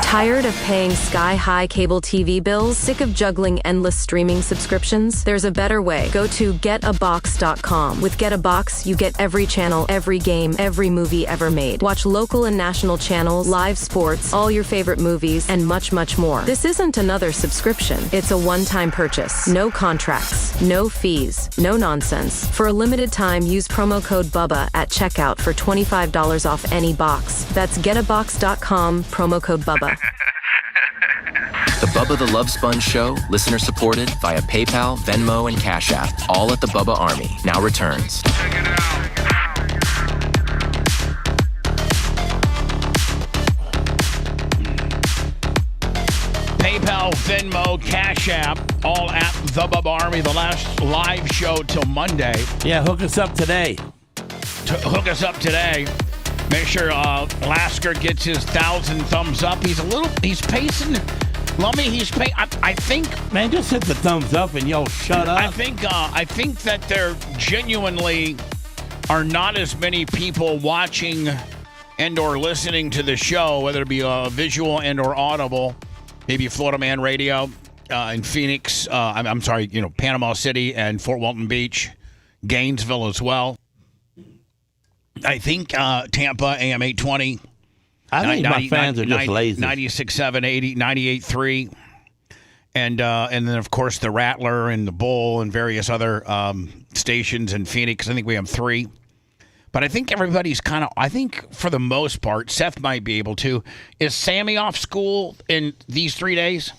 Tired of paying sky-high cable TV bills? Sick of juggling endless streaming subscriptions? There's a better way. Go to getabox.com. With Get a Box, you get every channel, every game, every movie ever made. Watch local and national channels, live sports, all your favorite movies, and much, much more. This isn't another subscription. It's a one-time purchase. No contracts, no fees, no nonsense. For a limited time, use promo code BUBBA at checkout for $25 off any box. That's getabox.com, promo code BUBBA. The Bubba the Love Sponge Show, listener supported via PayPal, Venmo, and Cash App, all at the Bubba Army, now returns. PayPal, Venmo, Cash App, all at the Bubba Army. The last live show till Monday. Yeah, hook us up today. Hook us up today. Make sure Lasker gets his 1,000 thumbs up. He's pacing. Lummy, I think. Man, just hit the thumbs up and y'all shut up. I think that there genuinely are not as many people watching and or listening to the show, whether it be visual and or audible. Maybe Florida Man Radio in Phoenix. I'm sorry, Panama City and Fort Walton Beach, Gainesville as well. I think Tampa, AM 820. I think my fans are just lazy. 96.7, 80, 98.3. And then, of course, the Rattler and the Bull and various other stations in Phoenix. I think we have 3. But I think everybody's I think for the most part, Seth might be able to. Is Sammy off school in these 3 days?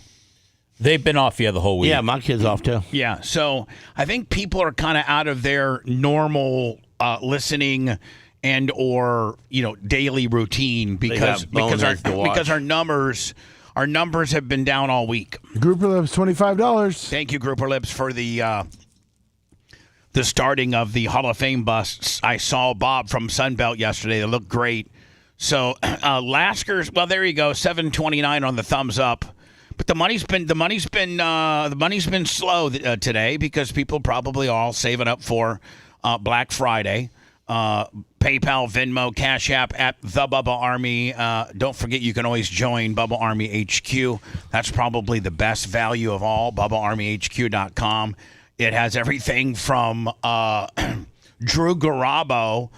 They've been off, the whole week. Yeah, my kid's off too. Yeah, so I think people are kind of out of their normal listening and or daily routine because our numbers have been down all week. Grouper Lips, $25. Thank you, Grouper Lips, for the starting of the Hall of Fame bus. I saw Bob from Sunbelt yesterday. They looked great. So Lasker's, well, there you go, 729 on the thumbs up. But the money's been slow today because people probably all saving up for Black Friday. PayPal, Venmo, Cash App at the Bubba Army. Don't forget you can always join Bubba Army HQ. That's probably the best value of all, BubbaArmyHQ.com. It has everything from Drew Garabo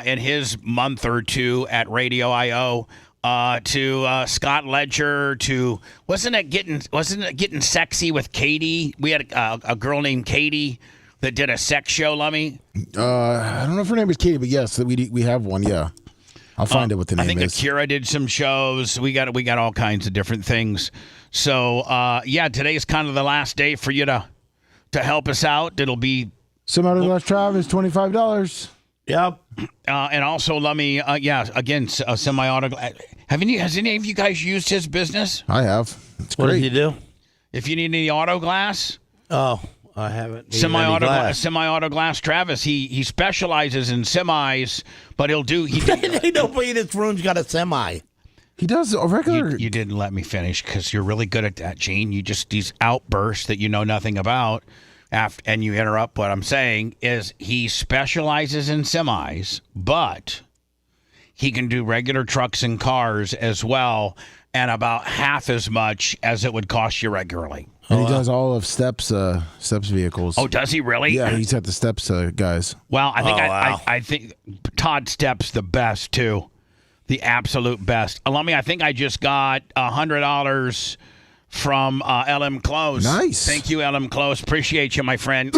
in his month or two at Radio I.O. To Scott Ledger to wasn't it getting sexy with Katie? We had a girl named Katie that did a sex show, Lummy. I don't know if her name is Katie, but yes, we have one. Yeah, I'll find out what the name is. I think Akira did some shows. We got all kinds of different things. So today's kind of the last day for you to help us out. It'll be Semi-autoglass Travis, $25. Yep. And also, Lummy, again, semi-autoglass. Has any of you guys used his business? I have. It's What great. does he do? If you need any auto glass, Oh, I haven't. Semi-auto glass Travis. He specializes in semis, but he'll do. Nobody in this room's got a semi. He does a regular. You didn't let me finish because you're really good at that, Gene. You just these outbursts that you know nothing about. And you interrupt what I'm saying is he specializes in semis, but he can do regular trucks and cars as well, and about half as much as it would cost you regularly. And he does all of Steps vehicles. Oh, does he really? Yeah, he's at the Steps guys. Well, I think Todd Steps the best too, the absolute best. Allow me. I think I just got $100 from LM Close. Nice. Thank you, LM Close. Appreciate you, my friend.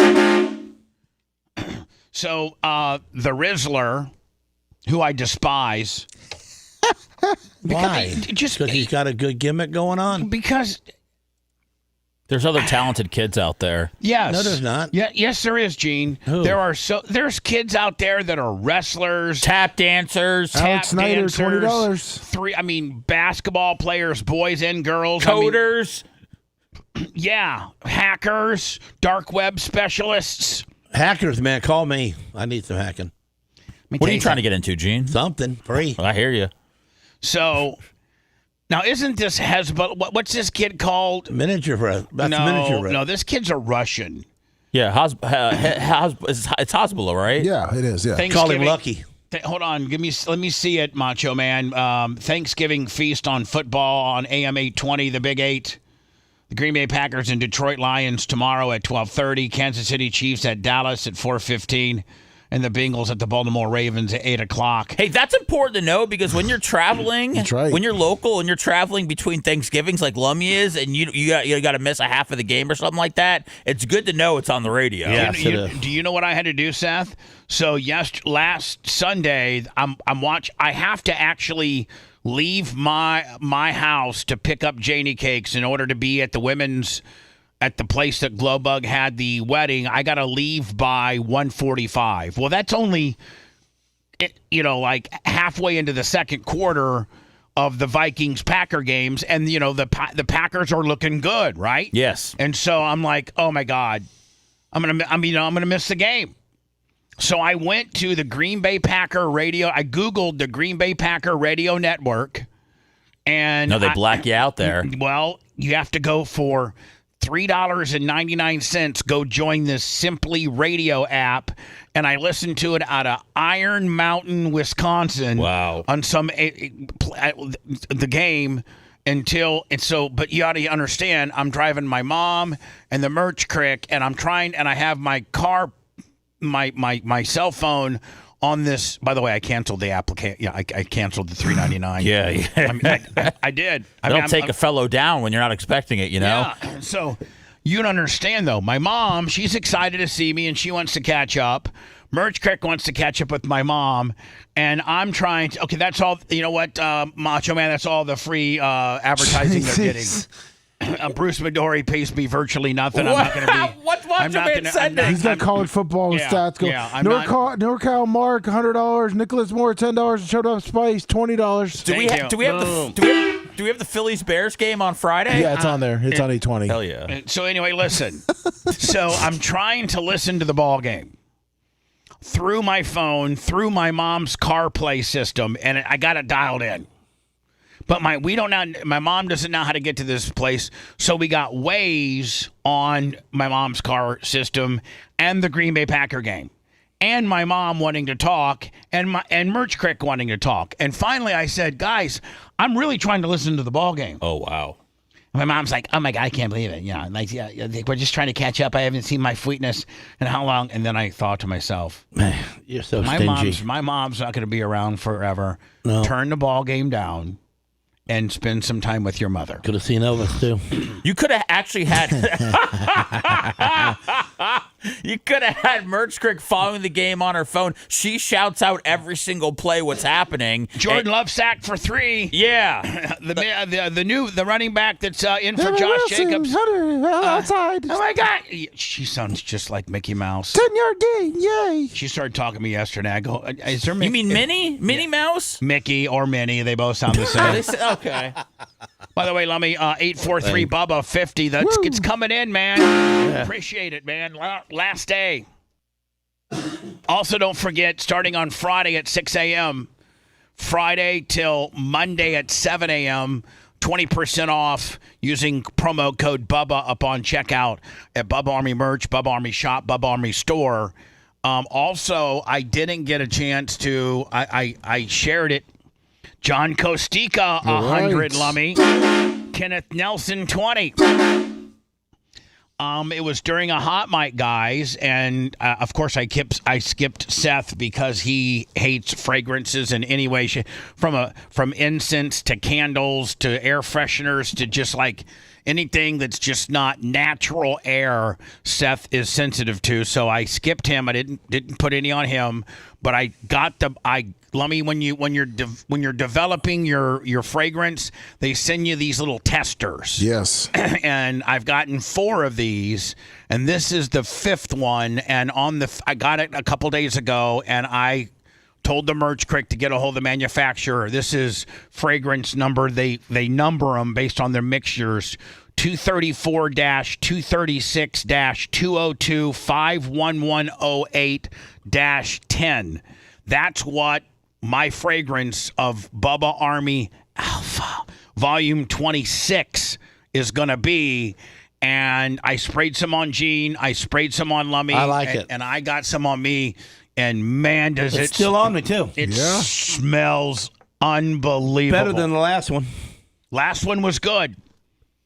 So, the Rizzler, who I despise. Why? Just because he's got a good gimmick going on? Because there's other talented kids out there. Yes. No, there's not. Yeah, yes, there is, Gene. Who? There's kids out there that are wrestlers, tap dancers, Alex Snyder, $20. Basketball players, boys and girls, coders. Yeah, hackers, dark web specialists. Hackers, man, call me. I need some hacking. What are you trying to get into, Gene? Something free. I hear you. So now, isn't this Hezbollah? What's this kid called? Miniature. No, this kid's a Russian. Yeah, it's Hezbollah, right? Yeah, it is. Yeah, call him Lucky. Hold on, let me see it, Macho Man. Thanksgiving feast on football on AM 820, the Big 8. The Green Bay Packers and Detroit Lions tomorrow at 12:30. Kansas City Chiefs at Dallas at 4:15. And the Bengals at the Baltimore Ravens at 8 o'clock. Hey, that's important to know because when you're traveling, That's right. when you're local and you're traveling between Thanksgivings like Lummy is, and you got to miss a half of the game or something like that, it's good to know it's on the radio. Yeah, do you know what I had to do, Seth? So last Sunday, I have to actually leave my house to pick up Janie cakes in order to be at the women's. At the place that Glowbug had the wedding. I got to leave by 1:45. Well, that's only, like halfway into the second quarter of the Vikings-Packer games, and the Packers are looking good, right? Yes. And so I'm like, oh my God, I'm gonna miss the game. So I went to the Green Bay Packer radio. I Googled the Green Bay Packer radio network, and no, they black you out there. Well, you have to go for $3.99. Go join this Simply Radio app, and I listened to it out of Iron Mountain, Wisconsin. Wow! On the game but you ought to understand. I'm driving my mom and the Merch Crick, and I have my car, my cell phone. On this, by the way, I canceled the application. Yeah, I canceled the $3.99. Yeah. I did. They'll take a fellow down when you're not expecting it, Yeah. So you don't understand, though. My mom, she's excited to see me, and she wants to catch up. Merch Crick wants to catch up with my mom, and I'm trying to. Okay, that's all. You know what, Macho Man? That's all the free advertising they're getting. Bruce Midori pays me virtually nothing. I'm not going to be. What's Macho Man sending? He's got college football stats. NorCal Mark $100. Nicholas Moore $10. Showed up Spice $20. Do we have the Phillies Bears game on Friday? Yeah, it's on there. It's on 820. Hell yeah. So anyway, listen. So I'm trying to listen to the ball game through my phone, through my mom's CarPlay system, and I got it dialed in. But my mom doesn't know how to get to this place, so we got Waze on my mom's car system and the Green Bay Packer game, and my mom wanting to talk, and Merch Crick wanting to talk, and finally I said, guys, I'm really trying to listen to the ball game. Oh wow! And my mom's like, oh my God, I can't believe it. Yeah, we're just trying to catch up. I haven't seen my Sweetness in how long? And then I thought to myself, man, you're so stingy. My mom's not going to be around forever. No. Turn the ball game down. And spend some time with your mother. Could have seen Elvis too. You could have actually had. You could have had Merch Crick following the game on her phone. She shouts out every single play what's happening. Jordan Love sacked for 3. Yeah, the running back that's in for Josh Jacobs. Outside. Oh my God, she sounds just like Mickey Mouse. 10-yard gain, yay! She started talking to me yesterday. I go, is there? You mean Minnie Mouse? Mickey or Minnie? They both sound the same. Okay. By the way, Lummy, 843 Bubba 50. It's coming in, man. Yeah. Appreciate it, man. Last day. Also, don't forget, starting on Friday at 6 a.m., Friday till Monday at 7 a.m., 20% off using promo code Bubba upon checkout at Bubba Army Merch, Bubba Army Shop, Bubba Army Store. Also, I didn't get a chance to, I shared it. John Costica, 100, Lummy. Kenneth Nelson, 20. It was during a hot mic, guys, and of course I skipped Seth because he hates fragrances in any way, from incense to candles to air fresheners to just like anything that's just not natural air, Seth is sensitive to. So I skipped him. I didn't put any on him, but I got Lummy, when you're developing your fragrance, they send you these little testers. Yes. And I've gotten 4 of these, and this is the 5th one. And I got it a couple days ago, and I told the merch crick to get a hold of the manufacturer. This is fragrance number. They number them based on their mixtures. 234-236-202-51108-10. That's what my fragrance of Bubba Army Alpha Volume 26 is going to be. And I sprayed some on Gene. I sprayed some on Lummy. I like it. And I got some on me. And man, does it's still on me too. It smells unbelievable. Better than the last one. Last one was good.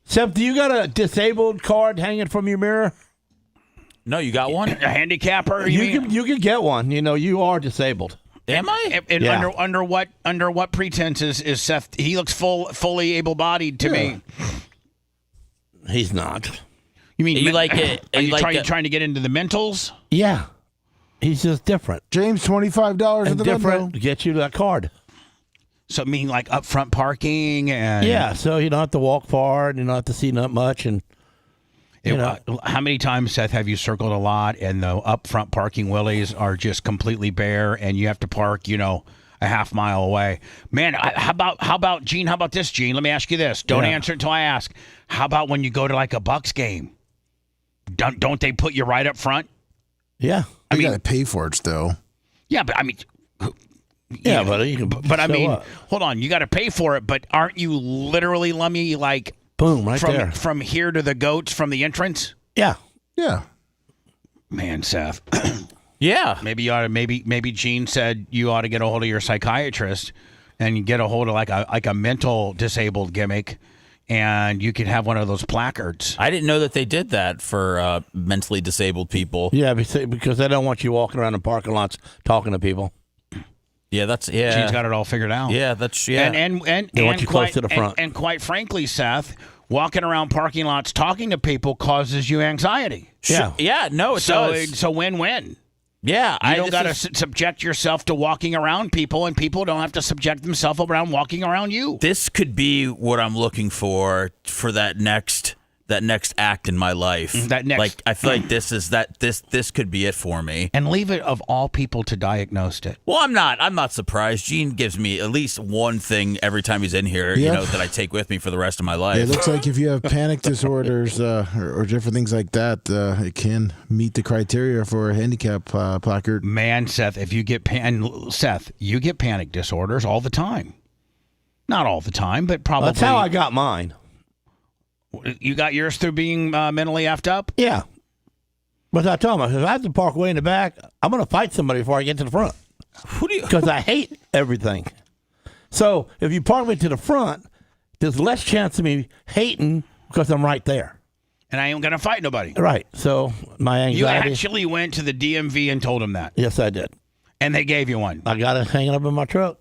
Seth, do you got a disabled card hanging from your mirror? No, you got one? A handicapper? You can get one. You know, you are disabled. Am I? And Yeah. under what pretense is Seth? He looks fully able-bodied to me. He's not. You mean You like it? Are you like trying to get into the mentals? Yeah. He's just different. James, $25 And in the different window. to get you that card. So, I mean, like upfront parking and Yeah, so you don't have to walk far and you don't have to see not much. And how many times, Seth, have you circled a lot and the upfront parking willies are just completely bare and you have to park, a half mile away? Man, how about Gene? How about this, Gene? Let me ask you this. Don't answer until I ask. How about when you go to like a Bucks game? Don't they put you right up front? Yeah. You got to pay for it still. Yeah, but I mean, Yeah, but you can. but I mean, hold on, you got to pay for it. But aren't you literally, Lummy, like boom, right there from here to the goats from the entrance? Yeah, yeah. Man, Seth. Yeah. Maybe you ought to. Maybe Gene said you ought to get a hold of your psychiatrist and get a hold of like a mental disabled gimmick. And you can have one of those placards. I didn't know that they did that for mentally disabled people. Yeah, because they don't want you walking around in parking lots talking to people. Yeah, Gene's got it all figured out. Yeah, And they want you close to the front. And quite frankly, Seth, walking around parking lots talking to people causes you anxiety. Yeah. Yeah, no, it does. So win-win. Yeah, you don't got to subject yourself to walking around people, and people don't have to subject themselves around walking around you. This could be what I'm looking for that next act in my life. I feel like this could be it for me. And leave it of all people to diagnose it. Well, I'm not surprised. Gene gives me at least one thing every time he's in here, that I take with me for the rest of my life. It looks like if you have panic disorders or different things like that, it can meet the criteria for a handicap placard. Man, Seth, if you get you get panic disorders all the time. Not all the time, but probably. That's how I got mine. You got yours through being mentally effed up? Yeah. But I told him, I said, if I have to park way in the back, I'm going to fight somebody before I get to the front. Because I hate everything. So if you park me to the front, there's less chance of me hating because I'm right there. And I ain't going to fight nobody. Right. So my anxiety. You actually went to the DMV and told them that? Yes, I did. And they gave you one? I got it hanging up in my truck.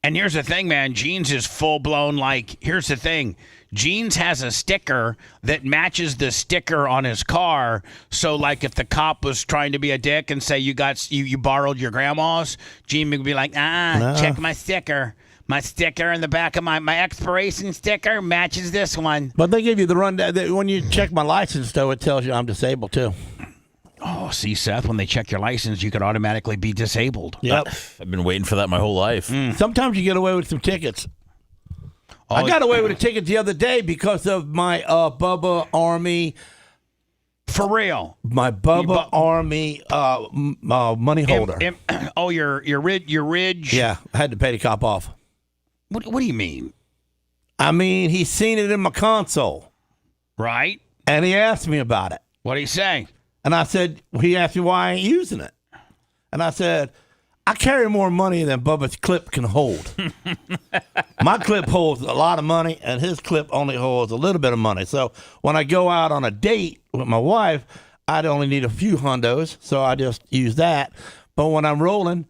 And here's the thing, man. Gene's is full-blown, here's the thing. Gene's has a sticker that matches the sticker on his car. So, if the cop was trying to be a dick and say you borrowed your grandma's, Gene would be like, check my sticker. My sticker in the back of my expiration sticker matches this one. But they give you the rundown. When you check my license, though, it tells you I'm disabled, too. Oh, see, Seth, when they check your license, you could automatically be disabled. Yep. I've been waiting for that my whole life. Sometimes you get away with some tickets. I got away with a ticket the other day because of my Bubba Army. For real? My Bubba Army money holder. Your Ridge? Yeah, I had to pay the cop off. What do you mean? I mean, he's seen it in my console. Right. And he asked me about it. What'd he say? And I said, he asked me why I ain't using it. And I said, I carry more money than Bubba's clip can hold. My clip holds a lot of money, and his clip only holds a little bit of money. So when I go out on a date with my wife, I'd only need a few hundos, so I just use that. But when I'm rolling,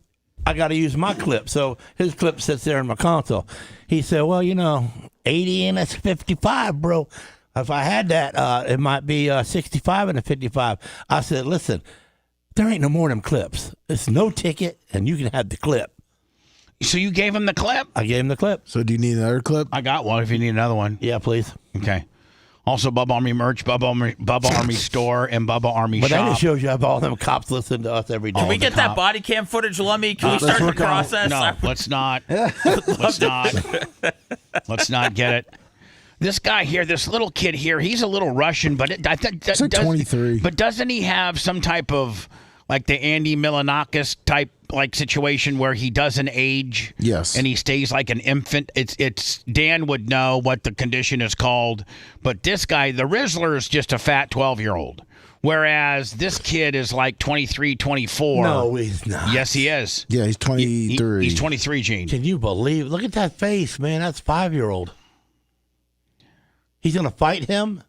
I got to use my clip. So his clip sits there in my console. He said, well, 80 and that's 55, bro. If I had that, it might be 65 and a 55. I said, listen, there ain't no more of them clips. It's no ticket, and you can have the clip. So you gave him the clip? I gave him the clip. So do you need another clip? I got one if you need another one. Yeah, please. Okay. Also, Bubba Army merch, Bubba Army store, and Bubba Army but shop. That just shows you have all them cops listen to us every day. Can we get that body cam footage, Lummy? Can we start the process? No, let's not. Let's not. Let's not get it. This guy here, this little kid here, he's a little Russian, but I think he's like 23. But doesn't he have some type of like the Andy Milonakis type like situation where he doesn't age? Yes. And he stays like an infant. It's Dan would know what the condition is called, but this guy, the Rizzler, is just a fat 12-year-old. Whereas this kid is like 23, 24. No, he's not. Yes, he is. Yeah, he's 23. He's 23, Gene. Can you believe? Look at that face, man. That's 5-year-old. He's going to fight him?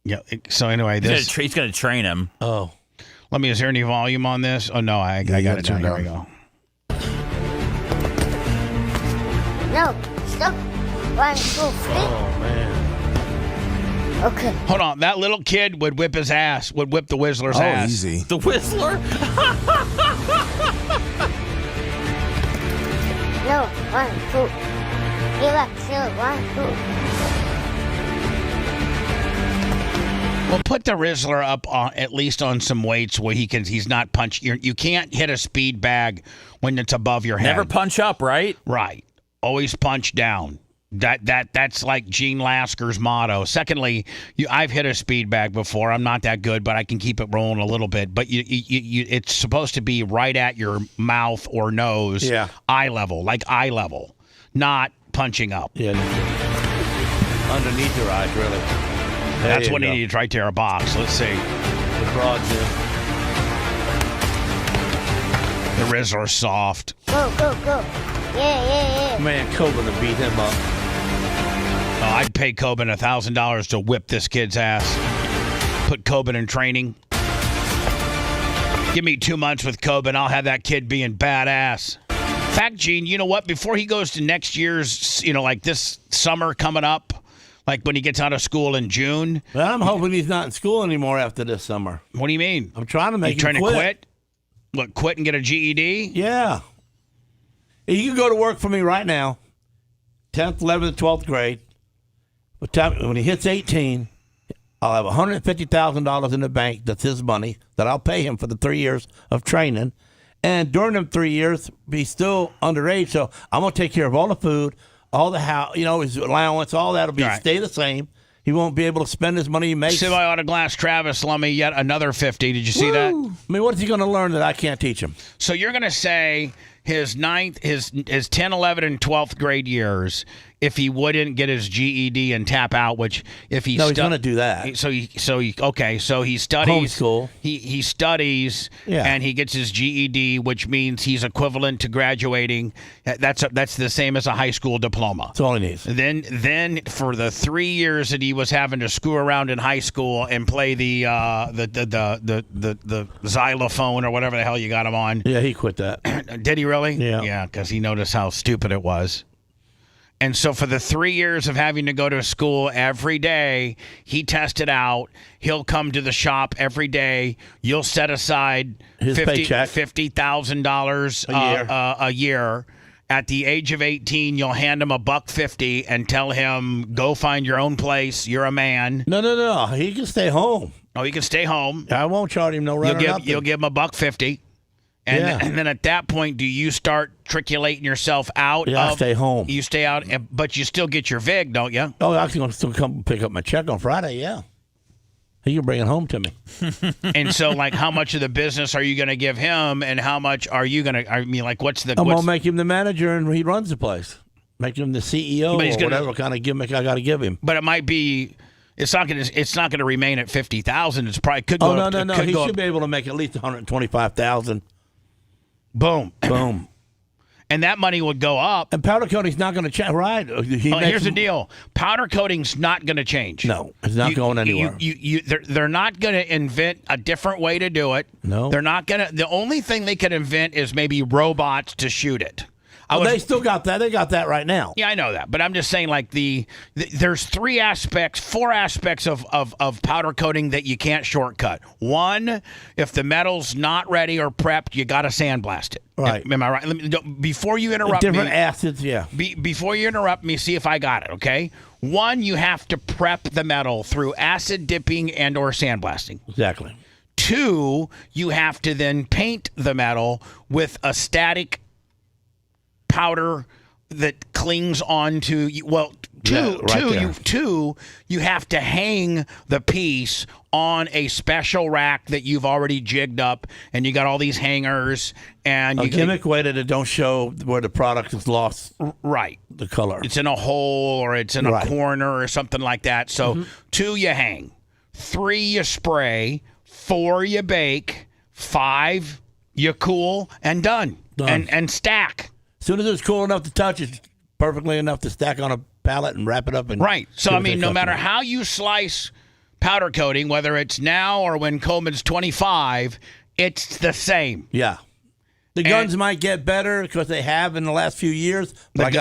Yeah. So anyway, this... He's going to train him. Oh. Let me, is there any volume on this? Oh, no, I got it down. Here we go. No, stop. 1, 2, 3. Oh, man. Okay. Hold on. That little kid would whip his ass, would whip the Whistler's ass. Oh, easy. The Whistler? No, 1, 2. Relax, 1, 2. Well, put the Rizzler up at least on some weights where he's not punch. You can't hit a speed bag when it's above your head. Never punch up, right? Right. Always punch down. That's like Gene Lasker's motto. Secondly, I've hit a speed bag before. I'm not that good, but I can keep it rolling a little bit. But it's supposed to be right at your mouth or nose, eye level, not punching up. Yeah, underneath your eyes, really. That's what he needs right there, a box. Let's see. The broad, The Rizzler's soft. Go. Yeah. Man, Coben to beat him up. Oh, I'd pay Coben $1,000 to whip this kid's ass. Put Coben in training. Give me 2 months with Coben. I'll have that kid being badass. In fact, Gene, you know what? Before he goes to next year's, like this summer coming up, like when he gets out of school in June. Well, I'm hoping he's not in school anymore after this summer. What do you mean? I'm trying to make him trying quit. to quit? Look, quit and get a GED? Yeah. You can go to work for me right now, 10th, 11th, 12th grade. When he hits 18, I'll have $150,000 in the bank. That's his money that I'll pay him for the 3 years of training. And during them 3 years, he's still underage, so I'm going to take care of all the food, all the house, his allowance, all that will stay the same. He won't be able to spend his money he makes. Semi-auto glass Travis Lummy, yet another 50. Did you see that? I mean, what is he going to learn that I can't teach him? So you're going to say his 10, 11, and 12th grade years, if he wouldn't get his GED and tap out, which if he he's going to do that. So he studies. Homeschool. He studies, and he gets his GED, which means he's equivalent to graduating. That's the same as a high school diploma. That's all he needs. Then for the 3 years that he was having to screw around in high school and play the xylophone or whatever the hell you got him on. Yeah, he quit that. Did he really? Yeah. Yeah, because he noticed how stupid it was. And so for the 3 years of having to go to school every day, he tested out. He'll come to the shop every day. You'll set aside $50,000 a year. At the age of 18, you'll hand him $150 and tell him, go find your own place. You're a man. No. He can stay home. Oh, he can stay home. I won't charge him no rent. You'll give him $150. And then at that point, do you start triculating yourself out? Yeah, I stay home. You stay out, but you still get your VIG, don't you? Oh, I'm going to still come pick up my check on Friday, yeah. He can bring it home to me. And so, how much of the business are you going to give him, and how much are you going to, what's the... I'm going to make him the manager, and he runs the place. Make him the CEO or whatever kind of gimmick I got to give him. But it might be... It's not going to remain at $50,000. It's probably could go. Oh no! He should be able to make at least $125,000. Boom. and that money would go up. And powder coating's not going to change, right? Here's the deal: powder coating's not going to change. No, it's not going anywhere. They're not going to invent a different way to do it. No, they're not going to. The only thing they could invent is maybe robots to shoot it. They still got that. They got that right now. Yeah, I know that, but I'm just saying, like there's four aspects of powder coating that you can't shortcut. One, if the metal's not ready or prepped, you got to sandblast it. Right? Am I right? Before you interrupt me, different acids. Yeah. Before you interrupt me, see if I got it. Okay. One, you have to prep the metal through acid dipping and/or sandblasting. Exactly. Two, you have to then paint the metal with a static powder that clings onto you have to hang the piece on a special rack that you've already jigged up, and you got all these hangers and a gimmick way that it don't show where the product is lost. Right, the color. It's in a hole or it's in a corner or something like that. So 2, you hang. 3, you spray. 4, you bake. 5, you cool, and done. And stack. As soon as it's cool enough to touch, it's perfectly enough to stack on a pallet and wrap it up. And right. So, I mean, no matter how you slice powder coating, whether it's now or when Coleman's 25, it's the same. Yeah. The guns might get better because they have in the last few years, but I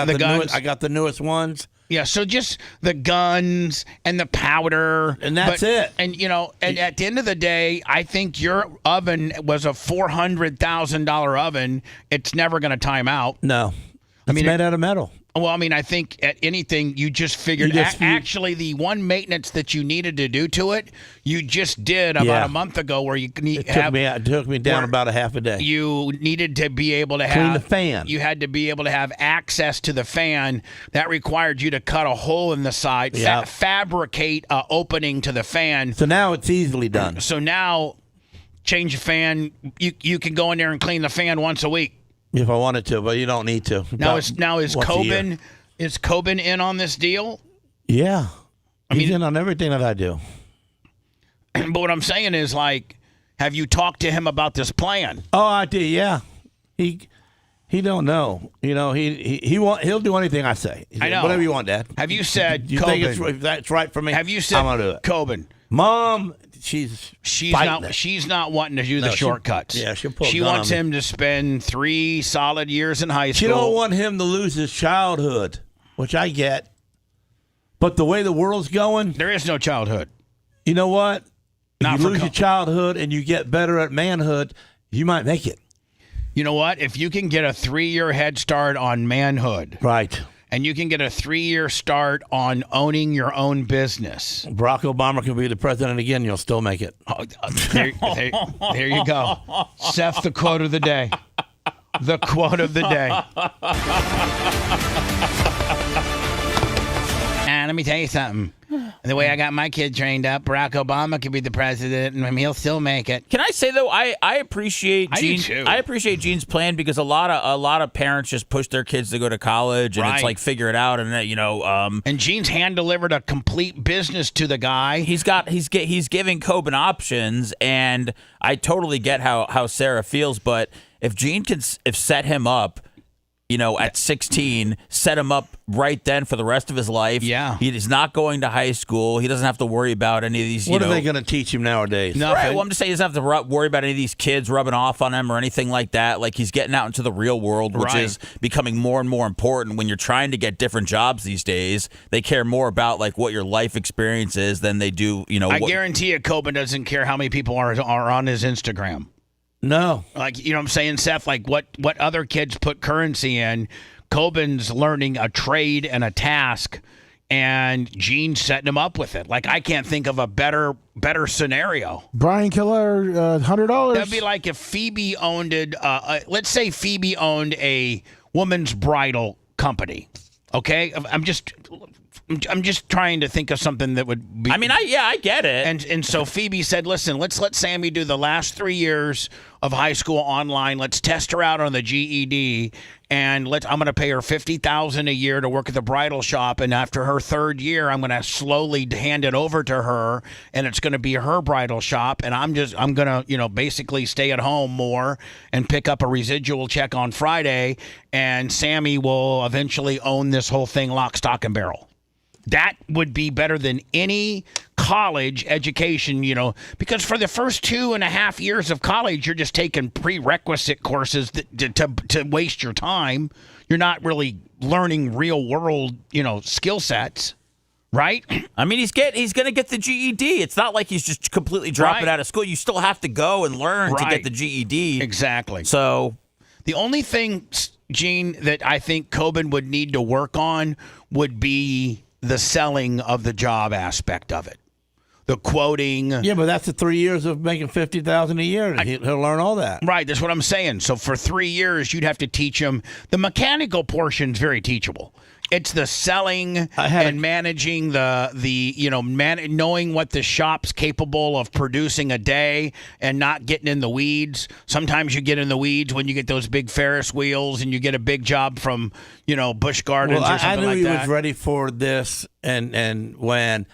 got the newest ones. Yeah, so just the guns and the powder. And that's it. And, and at the end of the day, I think your oven was a $400,000 oven. It's never going to time out. No. It's made out of metal. Well, I mean, I think at anything you just figured actually the one maintenance that you needed to do to it, you just did about a month ago where you it took me down about a half a day. You needed to be able to clean the fan. You had to be able to have access to the fan. That required you to cut a hole in the side, fabricate an opening to the fan. So now it's easily done. So now change the fan. You can go in there and clean the fan once a week. If I wanted to, but you don't need to. Now is Coben in on this deal? Yeah. He's in on everything that I do. But what I'm saying is, like, have you talked to him about this plan? Oh, I did, yeah. He don't know. He'll do anything I say. I know. Whatever you want, Dad. Have you said you Coben? think that's right for me? Have you said I'm gonna do it. Coben? Mom, she's not wanting to do the shortcuts. She'll pull. She wants him to spend 3 solid years in high school. She don't want him to lose his childhood, which I get. But the way the world's going, there is no childhood. You know what? If you lose your childhood and you get better at manhood, you might make it. You know what? If you can get a 3-year head start on manhood, right, and you can get a 3-year start on owning your own business, Barack Obama can be the president again. You'll still make it. There you go. Seth, the quote of the day. The quote of the day. And let me tell you something. The way I got my kid trained up, Barack Obama could be the president, and he'll still make it. Can I say though, I appreciate Gene. I appreciate Gene's plan because a lot of parents just push their kids to go to college, and it's like figure it out, and and Gene's hand delivered a complete business to the guy. He's giving Coben options, and I totally get how Sarah feels, but if Gene can set him up. At 16, set him up right then for the rest of his life. Yeah. He's not going to high school. He doesn't have to worry about any of these, What are they going to teach him nowadays? Nothing. Right. Well, I'm just saying he doesn't have to worry about any of these kids rubbing off on him or anything like that. Like, he's getting out into the real world, which is becoming more and more important when you're trying to get different jobs these days. They care more about, like, what your life experience is than they do, I guarantee you Coben doesn't care how many people are on his Instagram. No. Like, you know what I'm saying, Seth? Like, what other kids put currency in, Coben's learning a trade and a task, and Gene's setting him up with it. Like, I can't think of a better scenario. Brian Killer, $100. That'd be like if Phoebe owned let's say Phoebe owned a woman's bridal company. Okay? I'm just I'm just trying to think of something that would be. I mean, I get it. And so Phoebe said, "Listen, let's let Sammy do the last 3 years of high school online. Let's test her out on the GED, and I'm going to pay her $50,000 a year to work at the bridal shop. And after her 3rd year, I'm going to slowly hand it over to her, and it's going to be her bridal shop. And I'm going to basically stay at home more and pick up a residual check on Friday. And Sammy will eventually own this whole thing, lock, stock, and barrel." That would be better than any college education, because for the first 2.5 years of college, you're just taking prerequisite courses to waste your time. You're not really learning real world, skill sets, right? I mean, he's going to get the GED. It's not like he's just completely dropping out of school. You still have to go and learn to get the GED. Exactly. So the only thing, Gene, that I think Coben would need to work on would be the selling of the job aspect of it, the quoting. Yeah, but that's the 3 years of making $50,000 a year. He'll learn all that. Right, that's what I'm saying. So for 3 years, you'd have to teach him. The mechanical portion's very teachable. It's the selling and managing knowing what the shop's capable of producing a day and not getting in the weeds. Sometimes you get in the weeds when you get those big Ferris wheels and you get a big job from, Busch Gardens or something like that. I knew he was ready for this, and when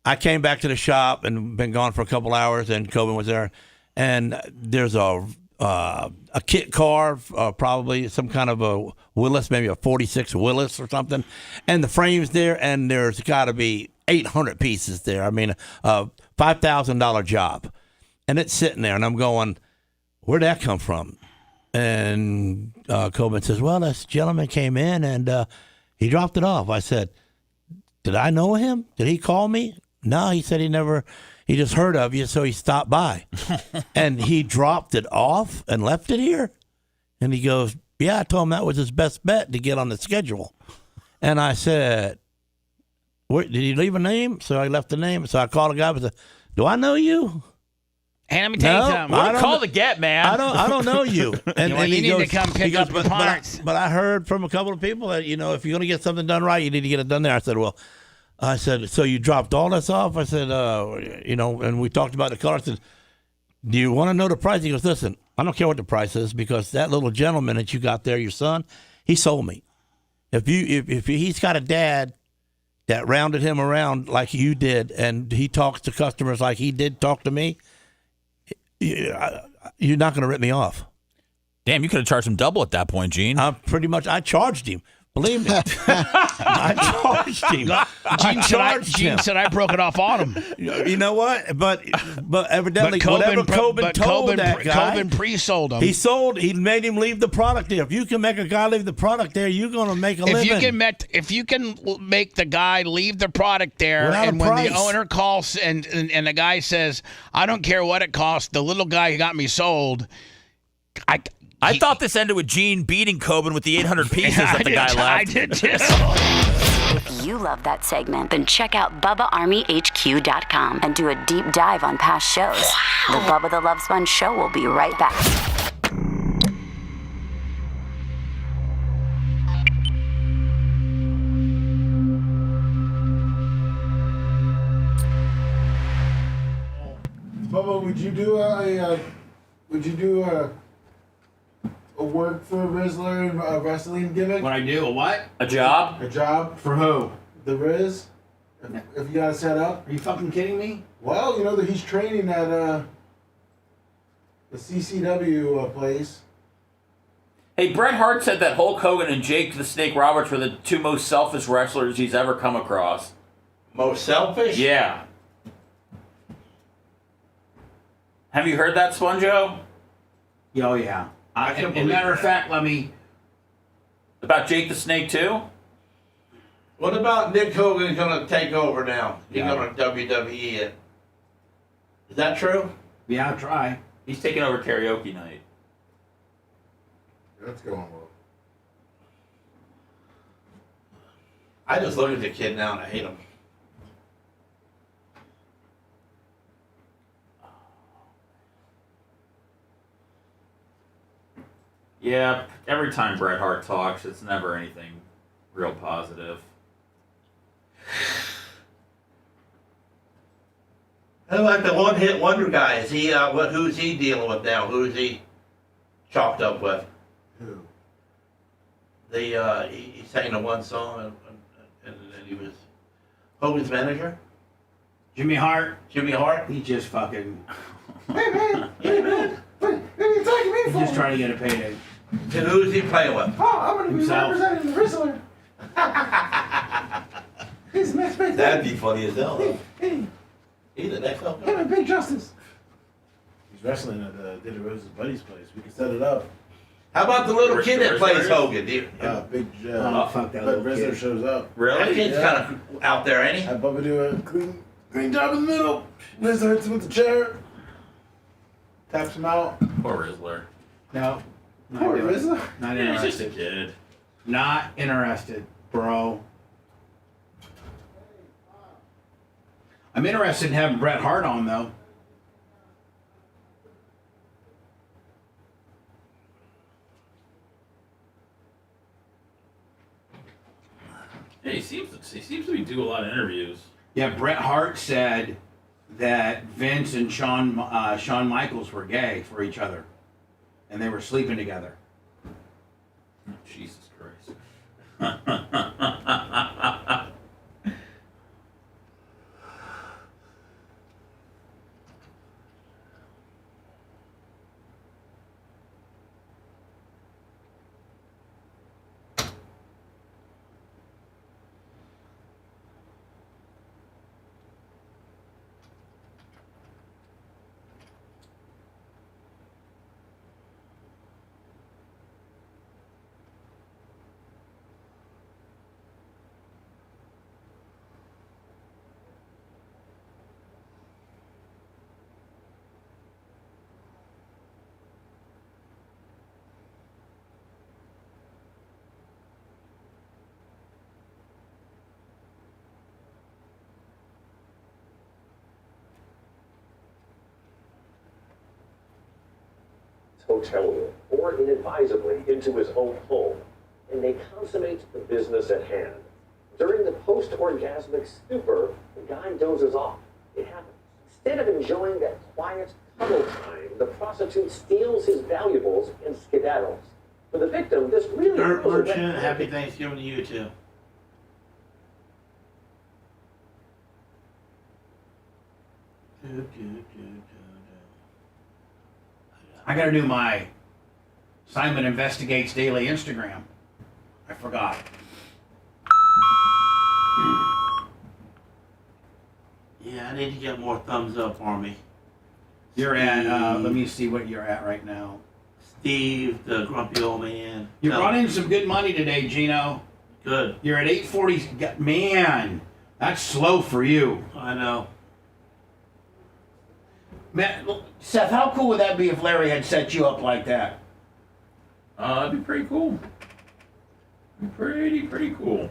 I came back to the shop and been gone for a couple hours, and Coben was there, and there's a kit car, probably some kind of a Willis, maybe a 46 Willis or something, and the frame's there, and there's got to be 800 pieces there. I mean, a $5,000 job, and it's sitting there, and I'm going, where'd that come from? And Coben says, well, this gentleman came in, and he dropped it off. I said, did I know him? Did he call me? No, he said he just heard of you, so he stopped by. And he dropped it off and left it here. And he goes, yeah, I told him that was his best bet to get on the schedule. And I said, did he leave a name? So I left the name. So I called the guy and said, do I know you? Hey, let me tell you something. What a call to get, man. I don't know you. And you need to come pick up your parts. But I heard from a couple of people that, if you're going to get something done right, you need to get it done there. I said, so you dropped all this off? I said, and we talked about the color. I said, do you want to know the price? He goes, listen, I don't care what the price is, because that little gentleman that you got there, your son, he sold me. If he's got a dad that rounded him around like you did, and he talks to customers like he did talk to me, you're not going to rip me off. Damn, you could have charged him double at that point, Gene. I charged him. Believe me, I charged him. Gene said I broke it off on him. You know what? But evidently, whatever Coben told that guy, Coben pre-sold him. He made him leave the product there. If you can make a guy leave the product there, you're going to make a living. If you can make the guy leave the product there, and when the owner calls and the guy says, I don't care what it costs, the little guy who got me sold, I thought this ended with Gene beating Coben with the 800 pieces that the guy left. I did too. If you love that segment, then check out BubbaArmyHQ.com and do a deep dive on past shows. Wow. The Bubba the Love Sponge Show will be right back. Bubba, would you do a work for Rizzler and a wrestling gimmick? When I do a what? A job? A job? For who? The Riz? If you got it set up? Are you fucking kidding me? Well, that he's training at the CCW place. Hey, Bret Hart said that Hulk Hogan and Jake the Snake Roberts were the two most selfish wrestlers he's ever come across. Most selfish? Yeah. Have you heard that, Sponjo? Oh, yeah. As a matter of fact, Lummy. About Jake the Snake, too? What about Nick Hogan going to take over now? He's going to WWE it. Is that true? Yeah, I'll try. He's taking over karaoke night. That's going well. I just look at the kid now and I hate him. Yeah, every time Bret Hart talks, it's never anything real positive. How about the one-hit wonder guy? Is he? Who's he dealing with now? Who's he chalked up with? Who? He sang the one song and he was Hogan's manager. Jimmy Hart. Jimmy Hart. He just fucking. Hey man. What are you talking to me for? He's just trying to get a payday. And who's he playing with? Oh, I'm going to be Himself. representing the wrestler. He's the next big thing. That'd be funny as hell. Though. Hey, He's the next one. him and Big Justice. He's wrestling at Diddy Rose's buddy's place. We can set it up. How about the little kid that plays Hogan? Fuck that little Rizzler kid. shows up. Really? That kid's kind of out there, ain't he? Have Bubba do a clean job in the middle. Rizzler hits him with the chair. Taps him out. Poor Rizzler. No. Poor Rizzler. Not Yeah, he's interested. just a kid. Not interested, bro. I'm interested in having Bret Hart on, though. Yeah, he seems to be doing a lot of interviews. Yeah, Bret Hart said that Vince and Shawn Michaels were gay for each other, and they were sleeping together. Jesus Christ. Hotel room or inadvisably into his own home, and they consummate the business at hand. During the post-orgasmic stupor, the guy dozes off. It happens. Instead of enjoying that quiet cuddle time, the prostitute steals his valuables and skedaddles. For the victim, this really Dirt was a Merchant, wet happy blanket. Thanksgiving to you too. I gotta do my Simon Investigates Daily Instagram. I forgot. Yeah, I need to get more thumbs up, Army. You're at, let me see what you're at right now. Steve, the grumpy old man. You brought in some good money today, Gino. Good. You're at 840. Man, that's slow for you. I know. Man, Seth, how cool would that be if Larry had set you up like that? That'd be pretty cool. Pretty cool.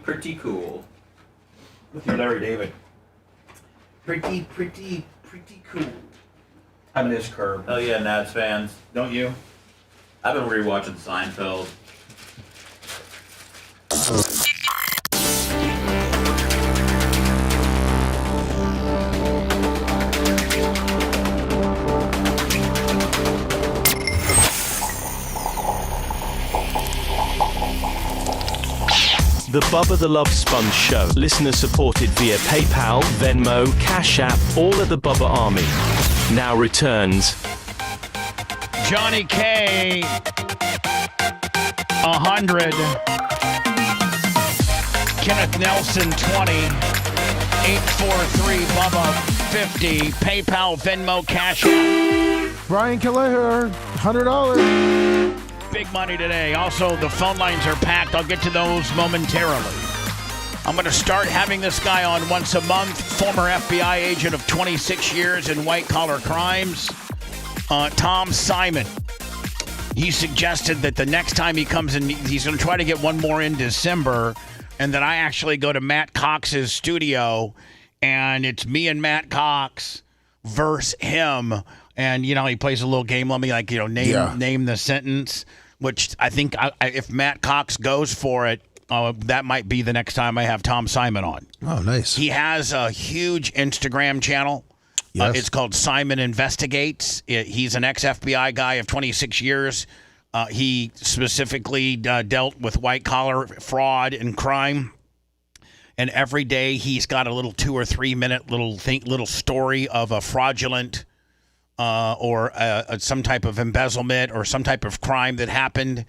Pretty cool. With your Larry David. Pretty cool. I miss Curb. Oh yeah, Nats fans. Don't you? I've been rewatching Seinfeld. The Bubba the Love Sponge Show. Listener supported via PayPal, Venmo, Cash App, all of the Bubba Army. Now returns. Johnny K, 100. Kenneth Nelson, 20. 843 Bubba, 50. PayPal, Venmo, Cash App. Brian Kelleher, $100. Big money today. Also, the phone lines are packed. I'll get to those momentarily. I'm going to start having this guy on once a month. Former FBI agent of 26 years in white-collar crimes, Tom Simon. He suggested that the next time he comes in, he's going to try to get one more in December, and that I actually go to Matt Cox's studio, and it's me and Matt Cox versus him. And, you know, he plays a little game, let me, like, you know, name the sentence. which I think if Matt Cox goes for it, that might be the next time I have Tom Simon on. Oh, nice. He has a huge Instagram channel. Yes. It's called Simon Investigates. He's an ex-FBI guy of 26 years. He specifically dealt with white-collar fraud and crime. And every day he's got a little 2 or 3 minute little story of a fraudulent or some type of embezzlement or some type of crime that happened.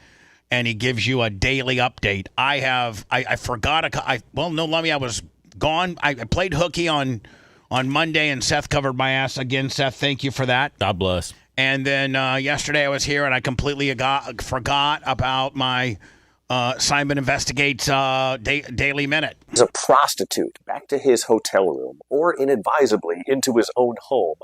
And he gives you a daily update. I forgot. Lummy, I was gone. I played hooky on Monday, and Seth covered my ass again. Seth, thank you for that. God bless. And then yesterday I was here, and I completely forgot about my Simon Investigates Daily Minute. As a prostitute back to his hotel room, or inadvisably into his own home,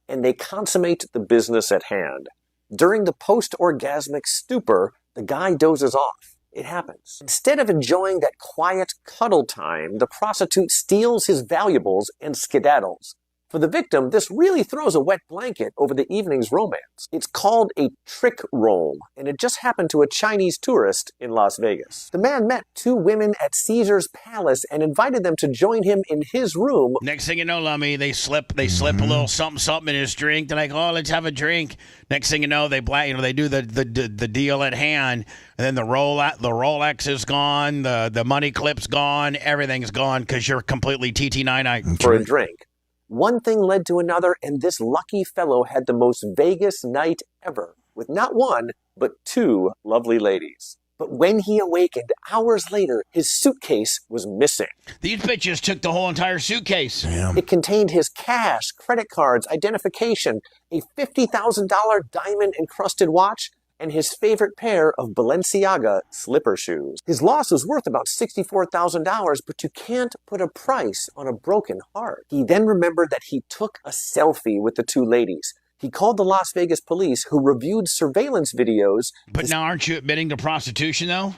and they consummate the business at hand. During the post-orgasmic stupor, the guy dozes off. It happens. Instead of enjoying that quiet cuddle time, the prostitute steals his valuables and skedaddles. For the victim, this really throws a wet blanket over the evening's romance. It's called a trick roll, and it just happened to a Chinese tourist in Las Vegas. The man met 2 women at Caesar's Palace and invited them to join him in his room. Next thing you know, Lummy, they slip a little something in his drink. They're like, oh, let's have a drink. Next thing you know, they do the deal at hand, and then the Rolex is gone, the money clip's gone, everything's gone because you're completely TT99 for a drink. One thing led to another, and this lucky fellow had the most Vegas night ever, with not 1, but 2 lovely ladies. But when he awakened, hours later, his suitcase was missing. These bitches took the whole entire suitcase. Yeah. It contained his cash, credit cards, identification, a $50,000 diamond-encrusted watch, and his favorite pair of Balenciaga slipper shoes. His loss was worth about $64,000, but you can't put a price on a broken heart. He then remembered that he took a selfie with the 2 ladies. He called the Las Vegas police, who reviewed surveillance videos. But now aren't you admitting to prostitution, though?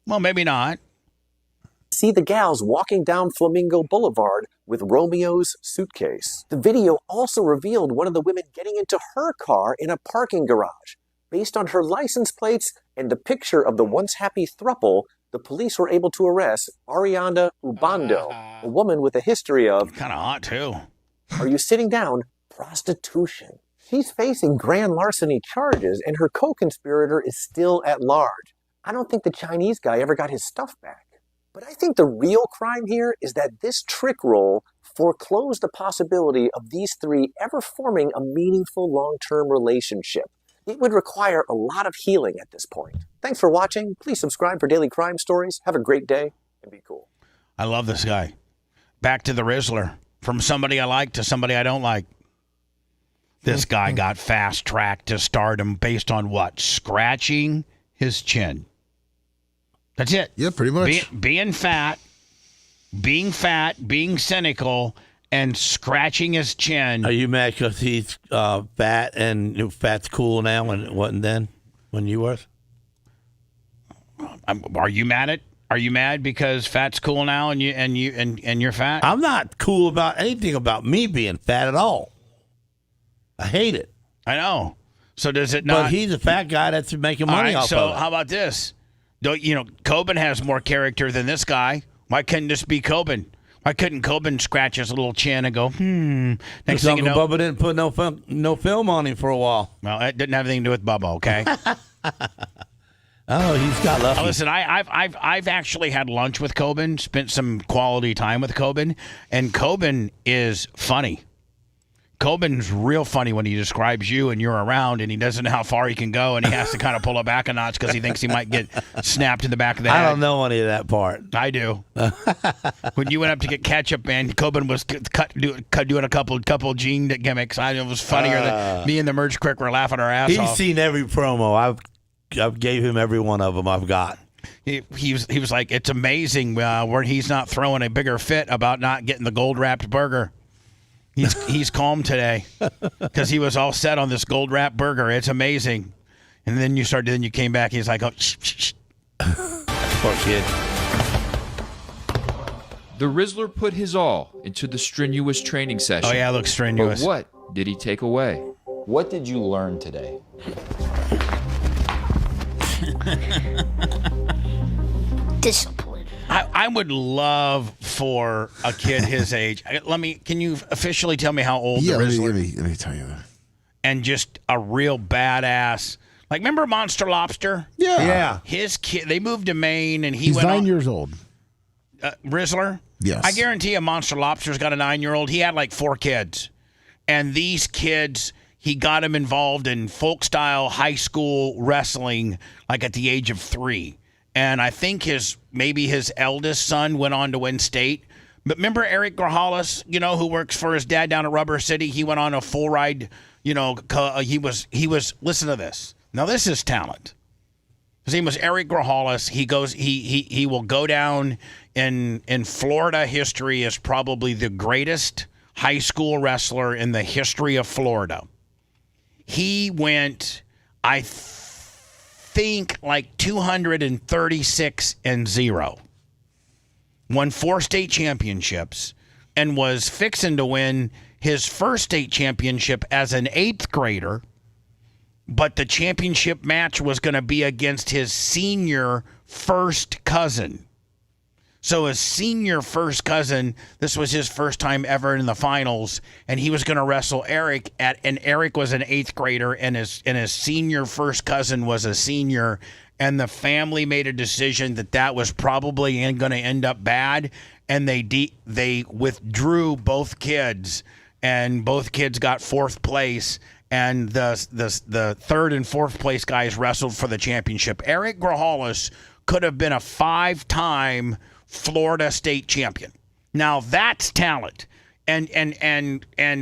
Well, maybe not. See the gals walking down Flamingo Boulevard with Romeo's suitcase. The video also revealed one of the women getting into her car in a parking garage. Based on her license plates and the picture of the once happy throuple, the police were able to arrest Arianda Ubando, a woman with a history of... Kind of hot, too. Are you sitting down? Prostitution. She's facing grand larceny charges, and her co-conspirator is still at large. I don't think the Chinese guy ever got his stuff back. But I think the real crime here is that this trick roll foreclosed the possibility of these 3 ever forming a meaningful long-term relationship. It would require a lot of healing at this point. Thanks for watching. Please subscribe for daily crime stories. Have a great day and be cool. I love this guy. Back to the Rizzler. From somebody I like to somebody I don't like. This guy got fast-tracked to stardom based on what? Scratching his chin. That's it. Yeah, pretty much. Being fat, being cynical, and scratching his chin. Are you mad because he's fat and fat's cool now and it wasn't then when you was? Are you mad because fat's cool now and you're fat? I'm not cool about anything about me being fat at all. I hate it. I know. So does it not? But he's a fat guy that's making money off of it. So how about this? Coben has more character than this guy. Why couldn't this be Coben? Why couldn't Coben scratch his little chin and go, Next thing you know, Bubba didn't put no film on him for a while. Well, it didn't have anything to do with Bubba, okay? Oh, he's got lucky. Listen, I've actually had lunch with Coben, spent some quality time with Coben, and Coben is funny. Coben's real funny when he describes you and you're around, and he doesn't know how far he can go, and he has to kind of pull it back a notch because he thinks he might get snapped in the back of the head. I don't know any of that part. I do. When you went up to get ketchup, man, Coben was doing a couple Gene gimmicks. It was funnier than me and the Merge Crick were laughing our ass off. He's seen every promo. I've gave him every one of them I've got. He was like, it's amazing where he's not throwing a bigger fit about not getting the gold wrapped burger. He's calm today because he was all set on this gold wrapped burger. It's amazing. And then you came back. He's like, oh, shh. Poor kid. The Rizzler put his all into the strenuous training session. Oh, yeah, it looks strenuous. But what did he take away? What did you learn today? Discipline. I would love for a kid his age. Can you officially tell me how old the Rizzler? Let me tell you that. And just a real badass. Like, remember Monster Lobster? Yeah. His kid, they moved to Maine, and he's 9 years old. Rizzler? Yes. I guarantee a Monster Lobster's got a 9-year-old. He had like 4 kids. And these kids, he got him involved in folk-style high school wrestling, like at the age of 3. And I think maybe his eldest son went on to win state. But remember Eric Grajales, who works for his dad down at Rubber City? He went on a full ride, he was, listen to this. Now this is talent. His name was Eric Grajales. He will go down in Florida history as probably the greatest high school wrestler in the history of Florida. He went, I think, like 236-0. Won 4 state championships and was fixing to win his first state championship as an 8th grader. But the championship match was going to be against his senior first cousin. So his senior first cousin, this was his first time ever in the finals, and he was going to wrestle Eric and Eric was an 8th grader, and his senior first cousin was a senior, and the family made a decision that was probably going to end up bad, and they withdrew both kids, and both kids got 4th place. And the 3rd and 4th place guys wrestled for the championship. Eric Grajales could have been a 5-time Florida state champion. Now that's talent. And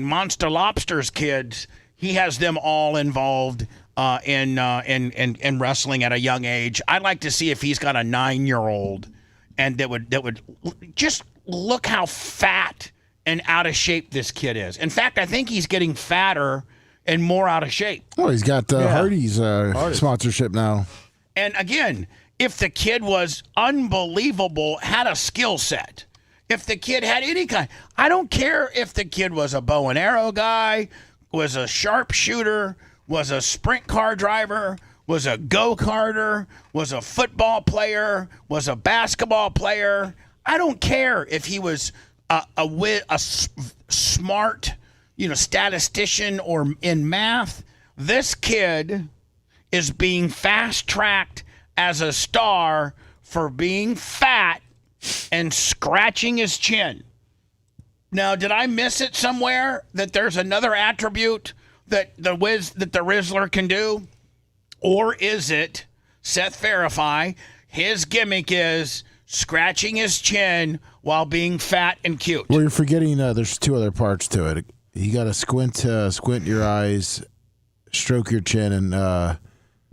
Monster Lobster's kids, he has them all involved in wrestling at a young age. I'd like to see if he's got a 9-year-old, and that would just look how fat and out of shape this kid is. In fact, I think he's getting fatter and more out of shape. Oh, he's got Hardy's sponsorship now. And again, if the kid was unbelievable, had a skill set, if the kid had any kind, I don't care if the kid was a bow and arrow guy, was a sharpshooter, was a sprint car driver, was a go-karter, was a football player, was a basketball player. I don't care if he was a smart, statistician or in math. This kid is being fast-tracked as a star for being fat and scratching his chin. Now, did I miss it somewhere that there's another attribute that the Rizzler can do? Or is it, Seth verify, his gimmick is scratching his chin while being fat and cute? Well, you're forgetting there's 2 other parts to it. You got to squint your eyes, stroke your chin,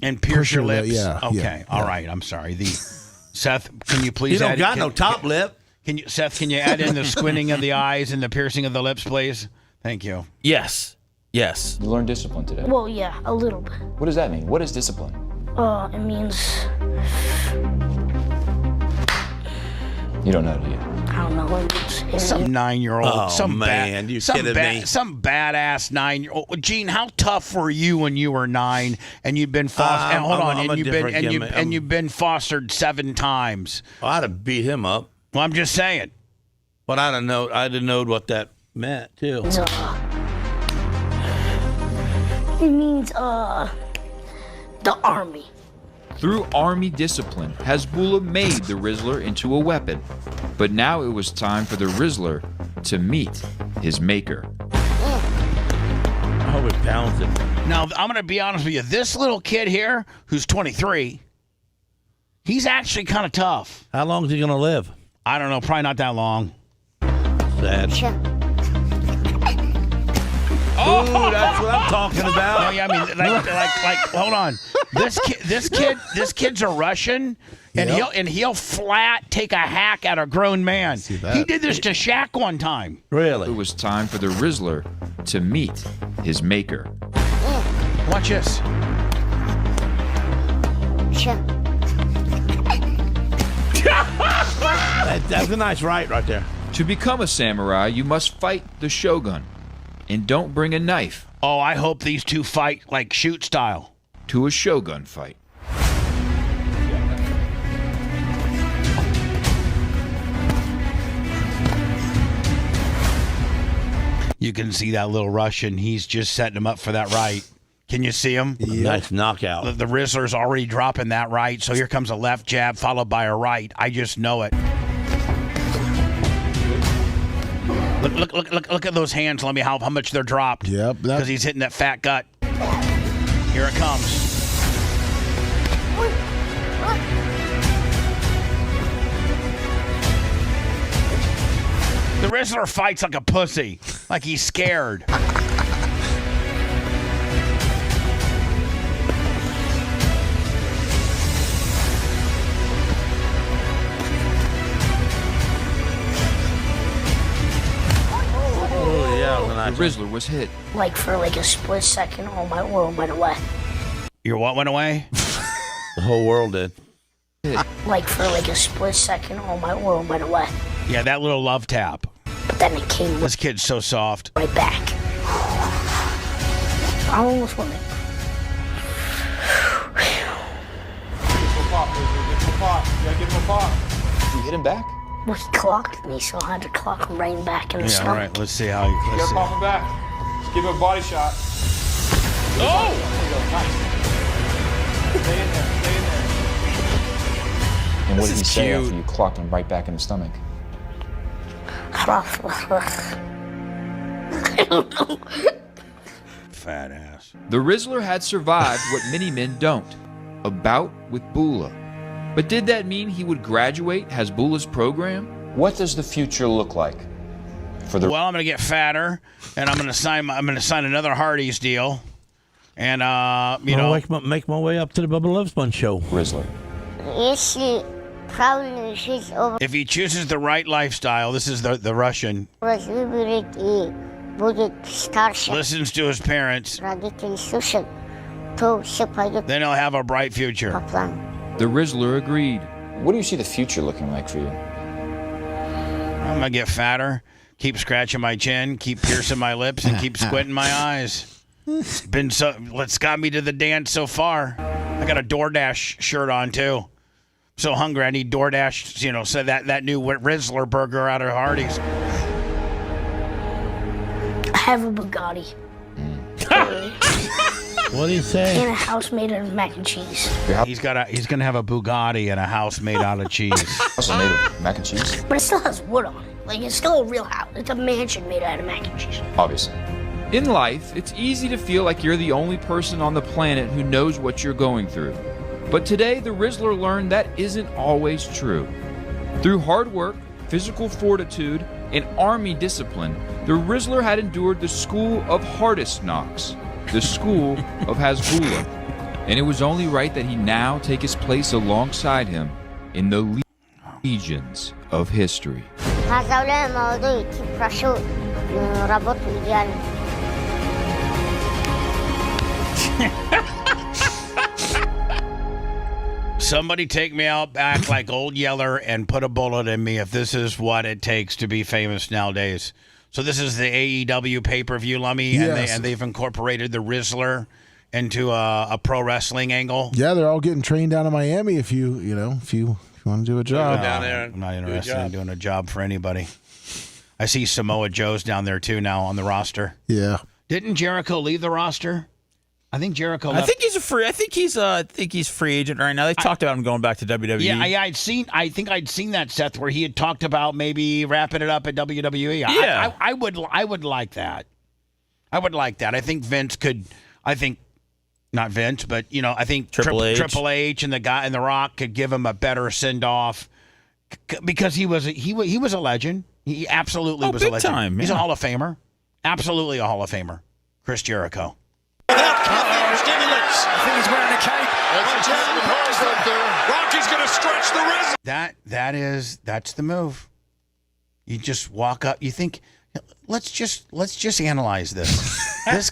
and pierce your lips. Yeah. Okay. All right. I'm sorry. Seth, can you please? You don't got no top lip. Seth, can you add in the squinting of the eyes and the piercing of the lips, please? Thank you. Yes. You learned discipline today. Well, yeah, a little bit. What does that mean? What is discipline? It means... You don't know, do you? I don't know what it means. Some 9-year-old. Oh, man, you kidding me? Some badass 9-year-old. Gene, how tough were you when you were 9 and you'd been fostered? You've been fostered 7 times. Well, I'd have beat him up. Well, I'm just saying. But I'd have known what that meant too. It means the Army. Through Army discipline, Hasbulla made the Rizzler into a weapon. But now it was time for the Rizzler to meet his maker. I hope it pounds it. Now, I'm going to be honest with you. This little kid here, who's 23, he's actually kind of tough. How long is he going to live? I don't know. Probably not that long. Sad. Oh, that's what I'm talking about. No, yeah, I mean, like, hold on. This kid's a Russian, and he'll flat take a hack at a grown man. He did this to Shaq one time. Really? It was time for the Rizzler to meet his maker. Watch this. That's a nice right there. To become a samurai, you must fight the shogun. And don't bring a knife. Oh, I hope these two fight like shoot style. To a shogun fight. You can see that little Russian. He's just setting him up for that right. Can you see him? Nice knockout. The Rizzler's already dropping that right, so here comes a left jab followed by a right. I just know it. Look at those hands, Lummy, how much they're dropped. Yep. Because he's hitting that fat gut. Here it comes. The Rizzler fights like a pussy, like he's scared. The Rizzler was hit. Like for like a split second, all my world went away. Your what went away? The whole world did. Like for like a split second, all my world went away. Yeah, that little love tap. But then it came This kid's so soft. right back. I almost won it. You hit him back? Well, he clocked me, so I had to clock him right back in the Yeah, stomach. all right. Let's see how you. Let's see. him back. Just give him a body shot. Oh! Stay in there. Stay in there. And what did he say cute. after you clocked him right back in the stomach? Fat ass. The Rizzler had survived what many men don't, a bout with Bula. But did that mean he would graduate Hasbullah's program? What does the future look like for the? Well, I'm gonna get fatter, and I'm gonna sign another Hardee's deal, and you know, make my way up to the Bubba Love Sponge show. Rizzler. if he chooses the right lifestyle, this is the Russian. Listens to his parents, then he'll have a bright future. The Rizzler agreed. What do you see the future looking like for you? I'm gonna get fatter, keep scratching my chin, keep piercing my lips, and keep squinting my eyes. It's got me to the dance so far. I got a DoorDash shirt on too. So hungry, I need DoorDash. You know, so that new Rizzler burger out of Hardee's. I have a Bugatti. What do you say? In a house made out of mac and cheese. He's gonna have a Bugatti and a house made out of cheese. House made of mac and cheese? But it still has wood on it. Like, it's still a real house. It's a mansion made out of mac and cheese. Obviously. In life, it's easy to feel like you're the only person on the planet who knows what you're going through. But today, the Rizzler learned that isn't always true. Through hard work, physical fortitude, and army discipline, the Rizzler had endured the school of hardest knocks, the school of Hasbullah. And it was only right that he now take his place alongside him in the legions of history. Somebody take me out back like Old Yeller and put a bullet in me if this is what it takes to be famous nowadays. So this is the AEW pay-per-view, Lummy, Yes. and they've incorporated the Rizzler into a pro wrestling angle. Yeah, they're all getting trained down in Miami. If you want to do a job down there. I'm not interested in doing a job for anybody. I see Samoa Joe's down there too now on the roster. Yeah. Didn't Jericho leave the roster? I think Jericho left. I think he's free agent right now. They talked about him going back to WWE. Yeah, I think I'd seen that, Seth, where he had talked about maybe wrapping it up at WWE. Yeah. I would like that. I would like that. I think Vince could. I think not Vince, but I think Triple H and the guy and The Rock could give him a better send off because he was a legend. He absolutely was a big legend. time, He's yeah. a Hall of Famer. Absolutely a Hall of Famer. Chris Jericho. Stimulants. I think he's wearing a cape. Rocky's going to stretch the wrist. That's the move. You just walk up. You think, let's just analyze this. this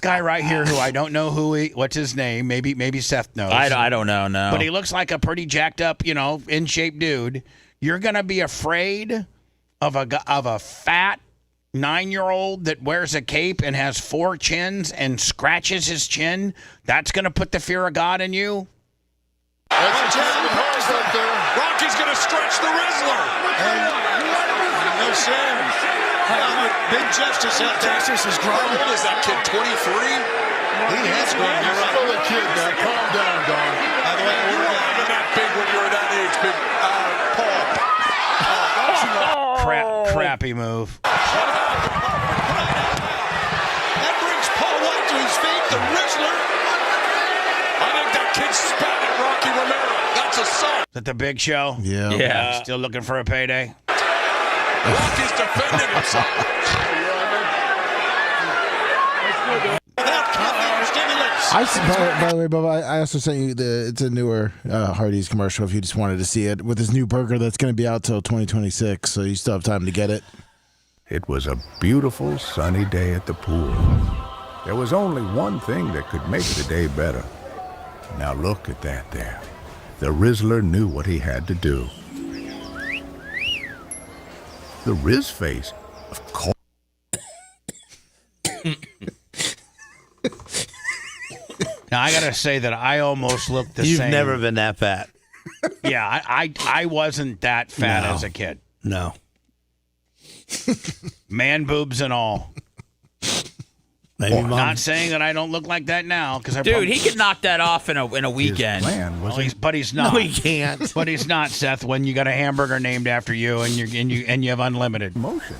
guy right here, who I don't know what's his name. Maybe Seth knows. I don't know. No, but he looks like a pretty jacked up, in shape dude. You're gonna be afraid of a fat 9-year-old that wears a cape and has 4 chins and scratches his chin. That's going to put the fear of God in you. Rocky's going to stretch the Rizzler. No, sir. Big Justice out there. Justice is grown. How old is that kid, 23? He has grown. You're right. Still a kid, man. Calm down, Don. By the way, you're not even that big when you're that age, big Paul. Crappy move. That brings Paul White to his feet, the Rizzler. I think that kid spat at Rocky Romero. That's assault. Is that the Big Show? Yeah. Still looking for a payday? Rocky's defending himself. By the way, Bubba, I also sent you it's a newer Hardee's commercial if you just wanted to see it with his new burger that's going to be out till 2026, so you still have time to get it. It was a beautiful sunny day at the pool. There was only one thing that could make the day better. Now look at that there. The Rizzler knew what he had to do. The Riz face, of course. Now, I got to say that I almost looked the You've same. You've never been that fat. Yeah, I wasn't that fat as a kid. No. Man boobs and all. Maybe not saying that I don't look like that now, because Dude, he could knock that off in a weekend. But he's not. No, he can't. But he's not, Seth. When you got a hamburger named after you, and you have unlimited motion.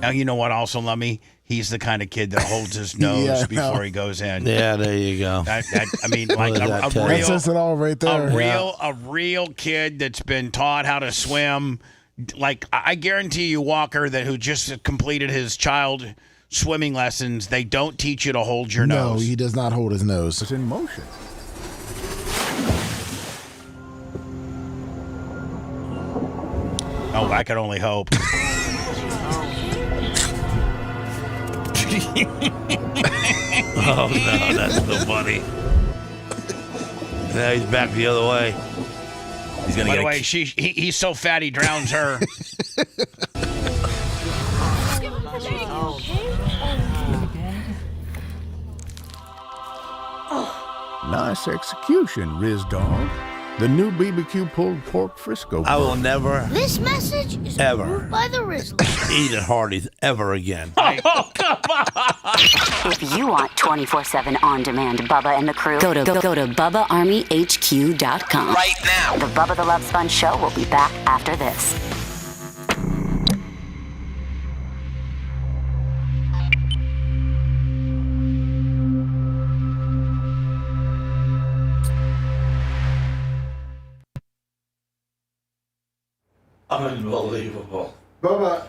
Now you know what? Also, Lummy, he's the kind of kid that holds his nose before he goes in. Yeah, there you go. I mean, like that says it all right there. A real kid that's been taught how to swim. Like, I guarantee you, Walker, who just completed his child swimming lessons, they don't teach you to hold your nose. No, he does not hold his nose. It's in motion. Oh, I can only hope. Oh, no, that's so funny. Now he's back the other way. He's gonna By the way, he's so fat he drowns her. Nice execution, Riz Dog. The new BBQ pulled pork Frisco. I will never. This message is ever approved by the Rizzler. eat at Hardee's ever again. Oh, come on. If you want 24/7 on-demand Bubba and the crew, go to BubbaArmyHQ.com. Right now. The Bubba the Love Sponge Show will be back after this. Unbelievable. Bubba,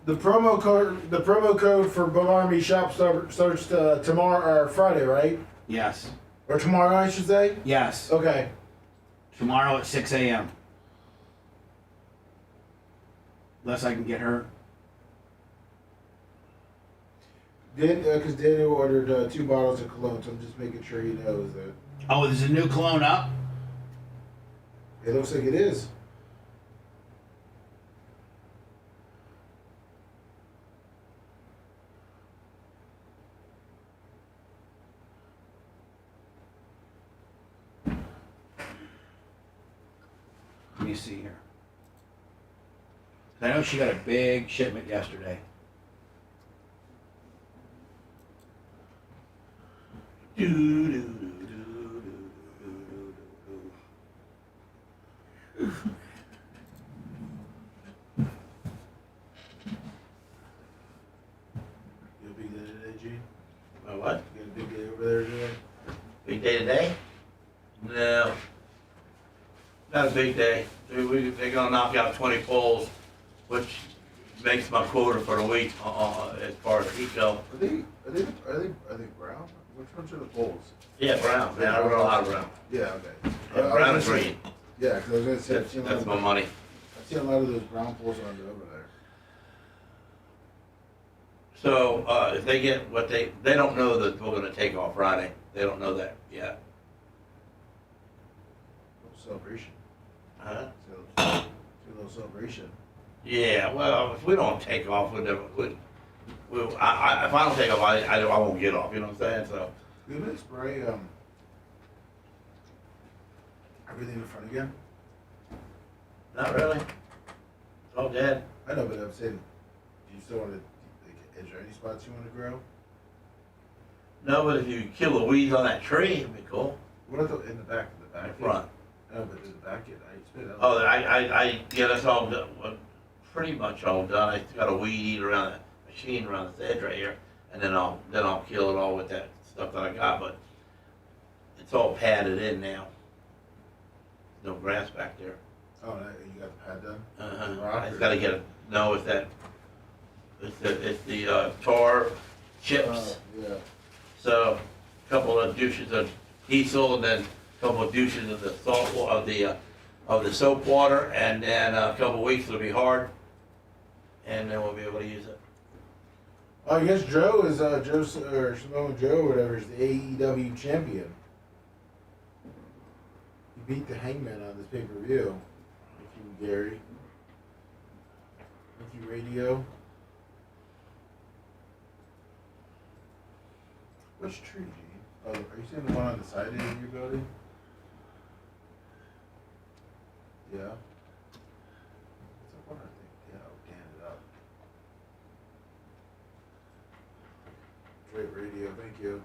the promo code for Bubba Army shop starts tomorrow or Friday, right? Yes. Or tomorrow, I should say? Yes. Okay. Tomorrow at 6 a.m. Unless I can get her. Because Daniel ordered 2 bottles of cologne, so I'm just making sure he knows that. Oh, there's a new cologne up? It looks like it is. Let me see here. I know she got a big shipment yesterday. You a big day today, Gene? What? You got a big day over there today? Big day today? No. Not a big day. They're going to knock out 20 poles, which makes my quota for the week as far as heat go. Are they brown? Which ones are the poles? Yeah, brown. Man, I run a lot of brown. Yeah, okay. Yeah, brown and green. Yeah, because I was going to say, I've seen That's my money. I've seen a lot of those brown poles over there. So if they get what they don't know that we're going to take off Friday. They don't know that yet. Celebration. Huh? So, a little celebration. Yeah, well, if we don't take off, we'll never. If I don't take off, I won't get off. You know what I'm saying? So. You gonna spray everything in front again? Not really. It's all dead. I know, but I'm saying, do you still want to? Like, is there any spots you want to grow? No, but if you kill the weeds on that tree, it'd be cool. What about in the back? The back. Front. No, but in the back, Yeah, that's all done. Well, pretty much all done. I got a weed eater around that machine around this edge right here, and then I'll kill it all with that stuff that I got. But it's all padded in now. No grass back there. Oh, you got the pad done? I just gotta get it. No, it's that. It's the tar chips. Yeah. So, a couple of douches of diesel, and then a couple of douches of the salt of the soap water, and then a couple of weeks it'll be hard, and then we'll be able to use it. Oh, I guess Joe is Samoa Joe or whatever is the AEW champion. He beat the Hangman on this pay-per-view. Thank you, Gary. Thank you, Radio. Which tree, Gene? Oh, are you seeing the one on the side of your building? Yeah. It's a one, I think. Yeah, I'll can it up. Great Radio, thank you.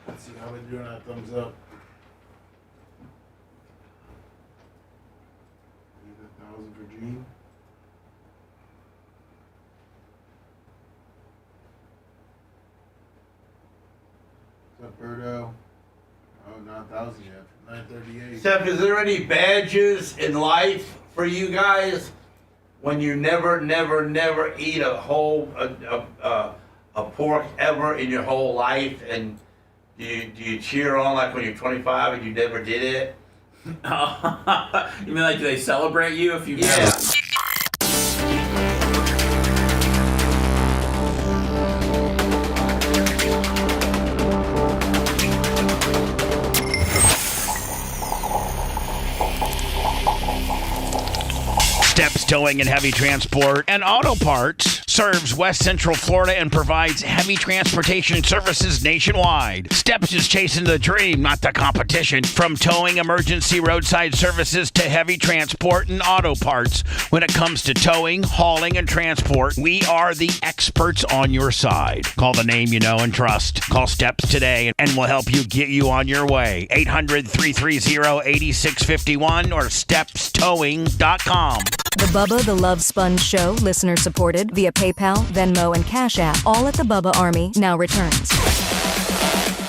Let's see how we're doing on thumbs up. Need 1,000 for Gene. What's up, Birdo? Oh, not 1,000 yet. 938. Seth, is there any badges in life for you guys when you never eat a whole a pork ever in your whole life, and do you cheer on like when you're 25 and you never did it? You mean like do they celebrate you if you? Yeah. Steps Towing and Heavy Transport and Auto Parts serves West Central Florida and provides heavy transportation services nationwide. Steps is chasing the dream, not the competition. From towing, emergency roadside services to heavy transport and auto parts. When it comes to towing, hauling, and transport, we are the experts on your side. Call the name you know and trust. Call Steps today and we'll help you get you on your way. 800-330-8651 or stepstowing.com. The Bubba the Love Sponge Show, listener supported via PayPal, Venmo, and Cash App, all at the Bubba Army, now returns.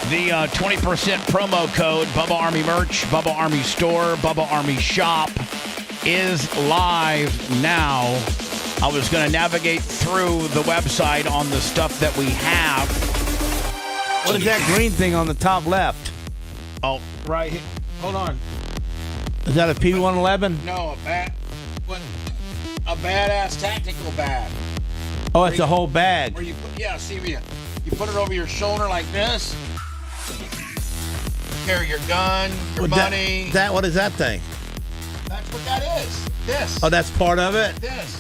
The 20% promo code, Bubba Army merch, Bubba Army store, Bubba Army shop is live now. I was going to navigate through the website on the stuff that we have. What is that green thing on the top left? Oh, right here. Hold on. Is that a P111? No, a badass tactical bag. Oh, it's a whole bag. Where you put, you put it over your shoulder like this. Carry your gun, your money. What is that thing? That's what that is. This. Oh, that's part of it? This.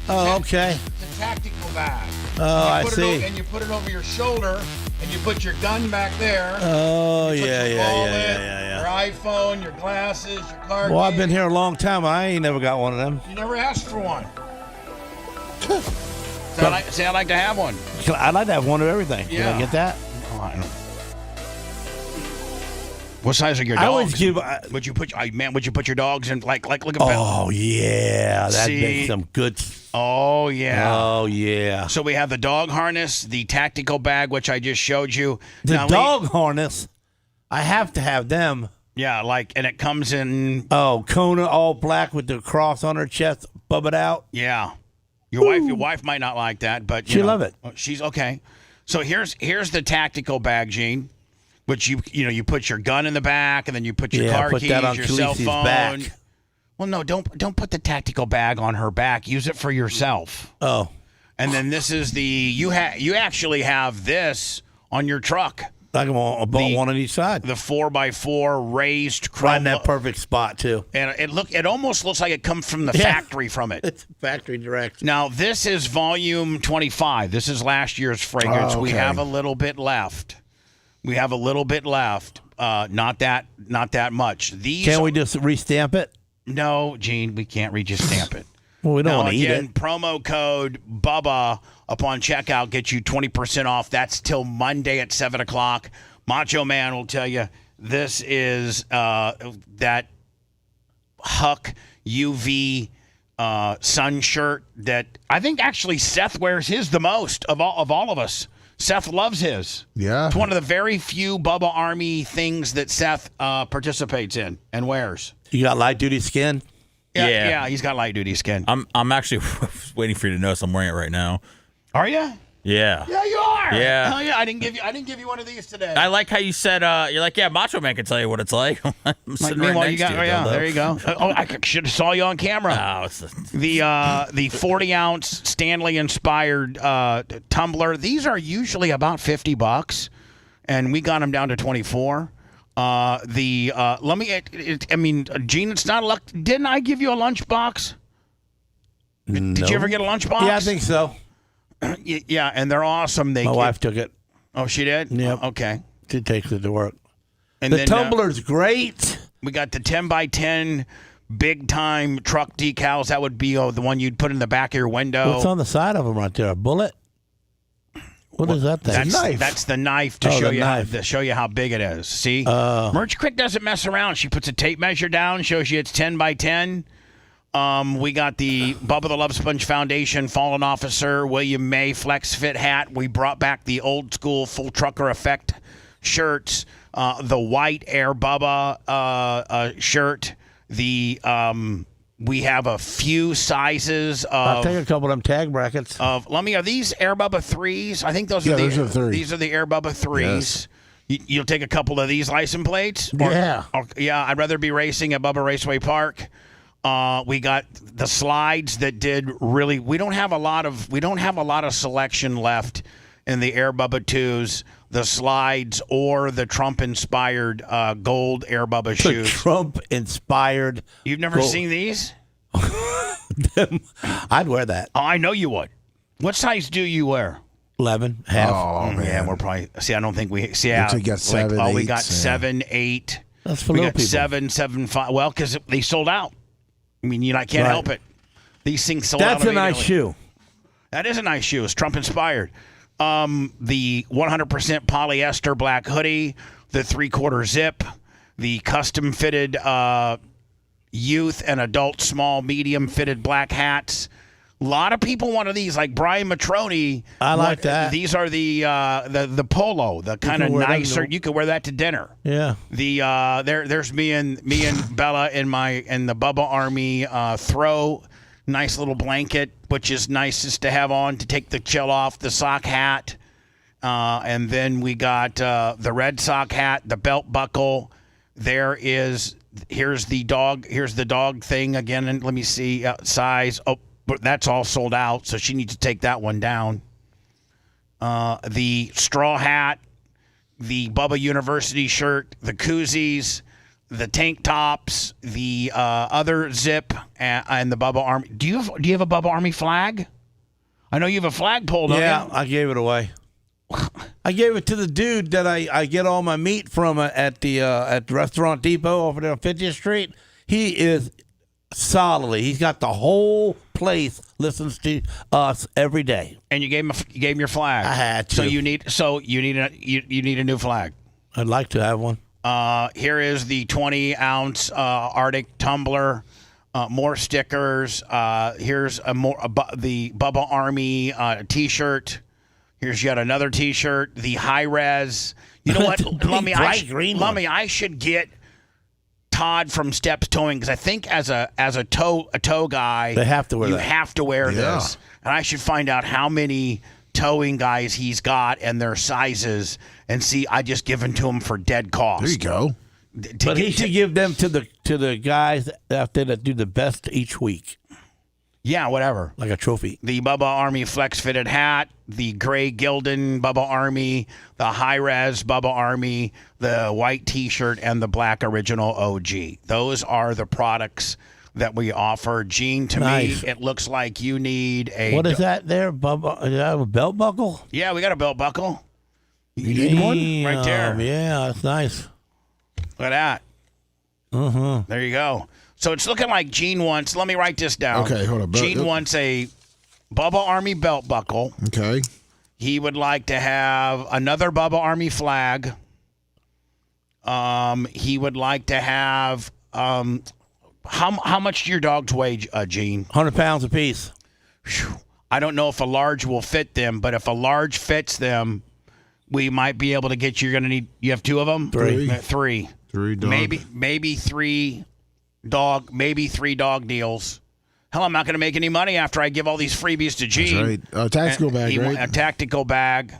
Oh, okay. It's a tactical bag. Oh, I see. And you put it over your shoulder, and you put your gun back there. Oh, yeah. Your iPhone, your glasses, your car keys. Well, I've been here a long time. I ain't never got one of them. You never asked for one. I'd like to have one. I'd like to have one of everything. Yeah. Can I get that? What size are your dogs? I always give. Would you put your dogs in like look at? Oh yeah, that makes some good Oh, yeah. Oh, yeah. So we have the dog harness, the tactical bag, which I just showed you. The Now, dog harness, I have to have them. Yeah, and it comes in. Oh, Kona all black with the cross on her chest, bubbled out. Yeah. Your wife might not like that, but She love it. She's okay. So here's the tactical bag, Gene, which you put your gun in the back, and then you put your car put keys, that on your cell Khaleesi's phone. back. Well, no, don't put the tactical bag on her back. Use it for yourself. Oh. And then this is you actually have this on your truck. I can want one on each side. The 4x4 raised right in that perfect spot too. And it almost looks like it comes from the factory from it. It's factory direct. Now this is volume 25. This is last year's fragrance. Oh, okay. We have a little bit left. Not that much. Can't we just restamp it? No, Gene, we can't just stamp it. Well, we don't want to eat again, it. Promo code BUBBA upon checkout gets you 20% off. That's till Monday at 7 o'clock. Macho Man will tell you this is that Huck UV sun shirt that I think actually Seth wears his the most of all of us. Seth loves his. Yeah. It's one of the very few Bubba Army things that Seth participates in and wears. You got light duty skin? Yeah, he's got light duty skin. I'm actually waiting for you to notice I'm wearing it right now. Are you? Yeah. Yeah, you are. Yeah. Hell yeah, I didn't give you one of these today. I like how you said you're like, yeah, Macho Man can tell you what it's like. I'm sitting right Meanwhile, next to you. there you go. I should have saw you on camera. No, it's the 40-ounce Stanley-inspired tumbler. These are usually about $50, and we got them down to 24. Gene, it's not luck. Didn't I give you a lunchbox? Did you ever get a lunchbox? Yeah, I think so. Yeah, and they're awesome. My wife took it. Oh, she did? Yep. Okay. She takes it to work. And the then, tumbler's great. We got the 10x10 big time truck decals. That would be the one you'd put in the back of your window. What's on the side of them right there? A bullet? What is that thing? That's, knife. That's the knife to show you how big it is. See? Merch Quick doesn't mess around. She puts a tape measure down, shows you it's 10x10. We got the Bubba the Love Sponge Foundation Fallen Officer William May Flex Fit hat. We brought back the old school full trucker effect shirts. The white Air Bubba shirt. We have a few sizes of. I'll take a couple of them tag brackets. Lummy, are these Air Bubba 3s? I think those are those are 3s. These are the Air Bubba 3s. Yes. You'll take a couple of these license plates? Yeah. Yeah, I'd rather be racing at Bubba Raceway Park. We got the slides that did really. We don't have a lot of selection left in the Air Bubba 2s, the slides, or the Trump-inspired gold Air Bubba shoes. Trump-inspired. You've never seen these? I'd wear that. Oh, I know you would. What size do you wear? 11, half. Oh, man. Yeah, we're probably. See, I don't think we. See, yeah, we got 7, we got 8s, 7, 8. That's for we little got people. 7, 7, 5. Well, because they sold out. I mean, I can't help it. These things sold out. That's a nice shoe. That is a nice shoe. It's Trump inspired. The 100% polyester black hoodie, the 3/4 zip, the custom fitted youth and adult small medium fitted black hats. A lot of people wanted these, like Brian Motroni. I like that. These are the polo, the kind of nicer. You could wear that to dinner. Yeah. There's me and Bella in the Bubba Army throw. Nice little blanket, which is nice just to have on to take the chill off. The sock hat, and then we got the red sock hat, the belt buckle. Here's the dog thing again. And let me see size. Oh, but that's all sold out, so she needs to take that one down. The straw hat, the Bubba University shirt, the koozies, the tank tops, the other zip, and the Bubba Army. Do you have a Bubba Army flag? I know you have a flagpole, don't you? Yeah, I gave it away. I gave it to the dude that I get all my meat from at the Restaurant Depot over there on 50th Street. He is solidly. He's got the whole place listens to us every day. And you gave him your flag. I had to. So you need a new flag. I'd like to have one. Here is the 20-ounce Arctic tumbler. More stickers. Here's the Bubba Army T-shirt. Here's yet another T-shirt. The high res. You know what, Lummy? I should get Todd from Steps Towing, because I think as a tow guy, they have to wear you that. have to wear this, and I should find out how many towing guys he's got and their sizes, and see. I just give them to him for dead cost. There you go. But he should give them to the guys out there that do the best each week. Yeah, whatever. Like a trophy. The Bubba Army flex fitted hat, the gray Gildan Bubba Army, the high res Bubba Army, the white T-shirt, and the black original OG. Those are the products that we offer. Gene, to me, it looks like you need a. What is that there, Bubba? Is that a belt buckle? Yeah, we got a belt buckle. You need one right there. Yeah, that's nice. Look at that. There you go. So it's looking like Gene wants. Let me write this down. Okay, hold on. Gene wants a Bubba Army belt buckle. Okay. He would like to have another Bubba Army flag. He would like to have how much do your dogs weigh, Gene? 100 pounds apiece. I don't know if a large will fit them, but if a large fits them, we might be able to get you. You're gonna need. You have two of them. Three. Dog. Maybe three dog deals. Hell, I'm not going to make any money after I give all these freebies to Gene. That's right. A tactical bag, right? A tactical bag.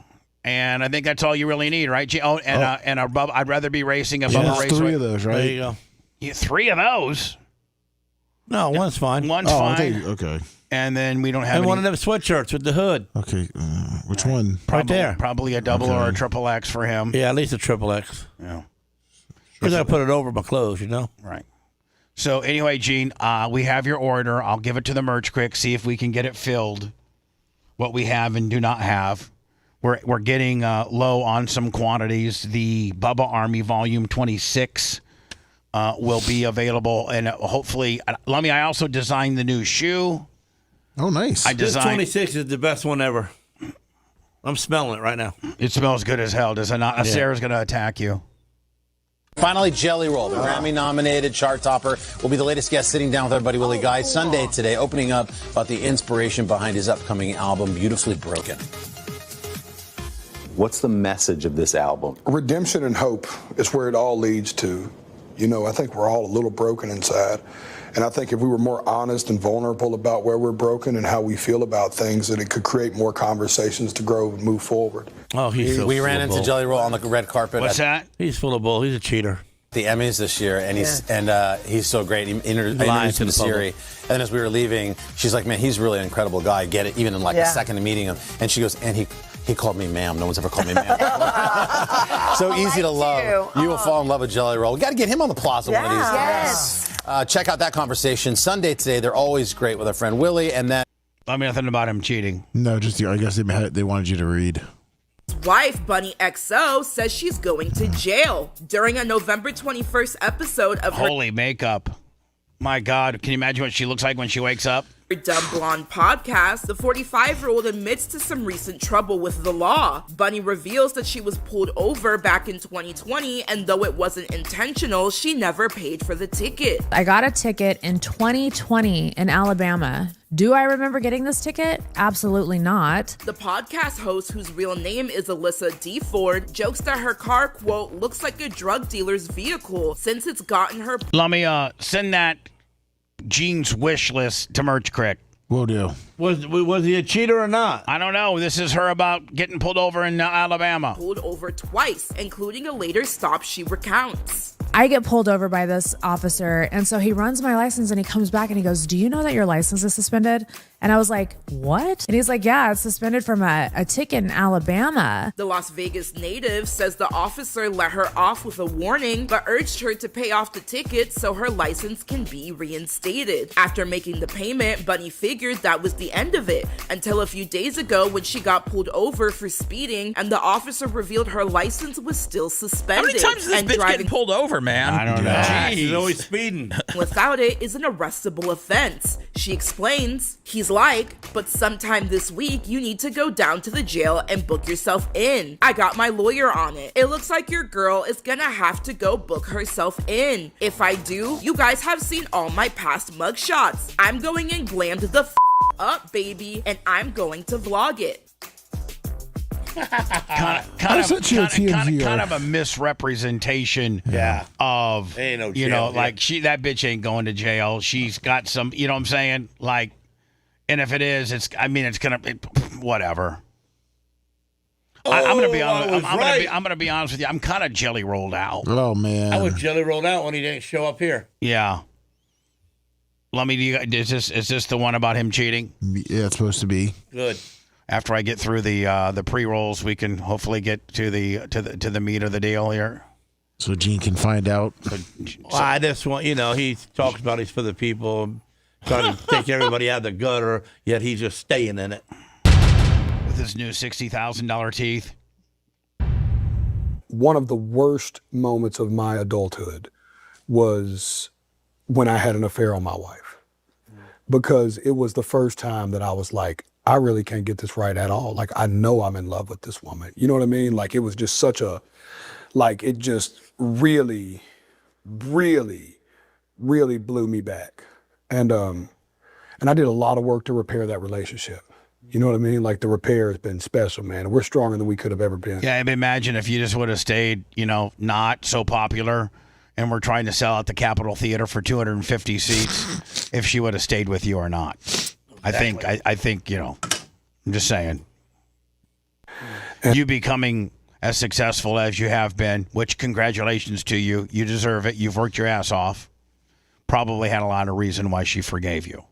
And I think that's all you really need, right, Gene? And a Bubba, I'd rather be racing a Bubba Raceway. 3 of those, right? There you go. Yeah, 3 of those? No, one's fine. One's fine. Okay. And then we don't have and any. one of them sweatshirts with the hood. Okay. Which one? Right there. Probably a double or a triple X for him. Yeah, at least a triple X. Yeah. Because I put it over my clothes, you know? Right. So anyway, Gene, we have your order. I'll give it to the merch quick, see if we can get it filled, what we have and do not have. We're getting low on some quantities. The Bubba Army Volume 26 will be available, and hopefully, Lummy, I also designed the new shoe. Oh, nice. This 26 is the best one ever. I'm smelling it right now. It smells good as hell, does it not? Yeah. Sarah's going to attack you. Finally, Jelly Roll, the Grammy-nominated chart topper, will be the latest guest sitting down with our buddy Willie Guy Sunday today, opening up about the inspiration behind his upcoming album, Beautifully Broken. What's the message of this album? Redemption and hope is where it all leads to. You know, I think we're all a little broken inside. And I think if we were more honest and vulnerable about where we're broken and how we feel about things, that it could create more conversations to grow and move forward. Oh, We ran into Jelly Roll on the red carpet. What's that? He's full of bull. He's a cheater. The Emmys this year, and he's so great. He introduced him to Siri, and then as we were leaving, she's like, "Man, he's really an incredible guy. Get it?" Even in like a second of meeting him, and she goes, "And he called me ma'am. No one's ever called me ma'am." So easy to love. You will fall in love with Jelly Roll. We got to get him on the plaza one of these days. Yes. Check out that conversation Sunday today. They're always great with our friend Willie, and then I mean, nothing about him cheating. No, just I guess they wanted you to read. Wife Bunnie XO says she's going to jail during a November 21st episode of her Holy makeup. My God, can you imagine what she looks like when she wakes up? Dumb Blonde podcast. The 45-year-old admits to some recent trouble with the law. Bunnie reveals that she was pulled over back in 2020, and though it wasn't intentional, she never paid for the ticket. I got a ticket in 2020 in Alabama. Do I remember getting this ticket? Absolutely not. The podcast host, whose real name is Alyssa D. Ford, jokes that her car, quote, looks like a drug dealer's vehicle since it's gotten her... Lummy, send that Gene's wish list to Merch Crick. Will do. Was he a cheater or not? I don't know. This is her about getting pulled over in Alabama. Pulled over twice, including a later stop she recounts. I get pulled over by this officer, and so he runs my license, and he comes back, and he goes, "Do you know that your license is suspended?" And I was like, "What?" And he's like, "Yeah, it's suspended from a ticket in Alabama." The Las Vegas native says the officer let her off with a warning, but urged her to pay off the ticket so her license can be reinstated. After making the payment, Bunnie figured that was the end of it, until a few days ago when she got pulled over for speeding, and the officer revealed her license was still suspended. How many times is this bitch getting pulled over, man? I don't know. He's always speeding. Without it is an arrestable offense. She explains, he's like, but sometime this week you need to go down to the jail and book yourself in. I got my lawyer on it. It looks like your girl is gonna have to go book herself in. If I do, you guys have seen all my past mugshots. I'm going in glammed the up, baby, and I'm going to vlog it. kind of a misrepresentation of ain't no you jail know here. like that bitch ain't going to jail. She's got some, you know what I'm saying, like, and if it is, it's whatever. I'm gonna be honest. I'm gonna be honest with you. I'm kind of jelly rolled out. Oh man, I was jelly rolled out when he didn't show up here. Yeah. Lummy, is this the one about him cheating? Yeah, it's supposed to be. Good. After I get through the pre-rolls, we can hopefully get to the meat of the deal here. So Gene can find out. I just want, he talks about he's for the people, trying to take everybody out of the gutter, yet he's just staying in it. With his new $60,000 teeth. One of the worst moments of my adulthood was when I had an affair on my wife. Because it was the first time that I was like, I really can't get this right at all. Like, I know I'm in love with this woman. You know what I mean? Like, it was just it just really, really, really blew me back. And I did a lot of work to repair that relationship. You know what I mean? Like, the repair has been special, man. We're stronger than we could have ever been. Yeah, I mean, imagine if you just would have stayed, not so popular, and we're trying to sell out the Capitol Theater for 250 seats, if she would have stayed with you or not. Exactly. I think, I'm just saying. You becoming as successful as you have been, which congratulations to you. You deserve it. You've worked your ass off. Probably had a lot of reason why she forgave you.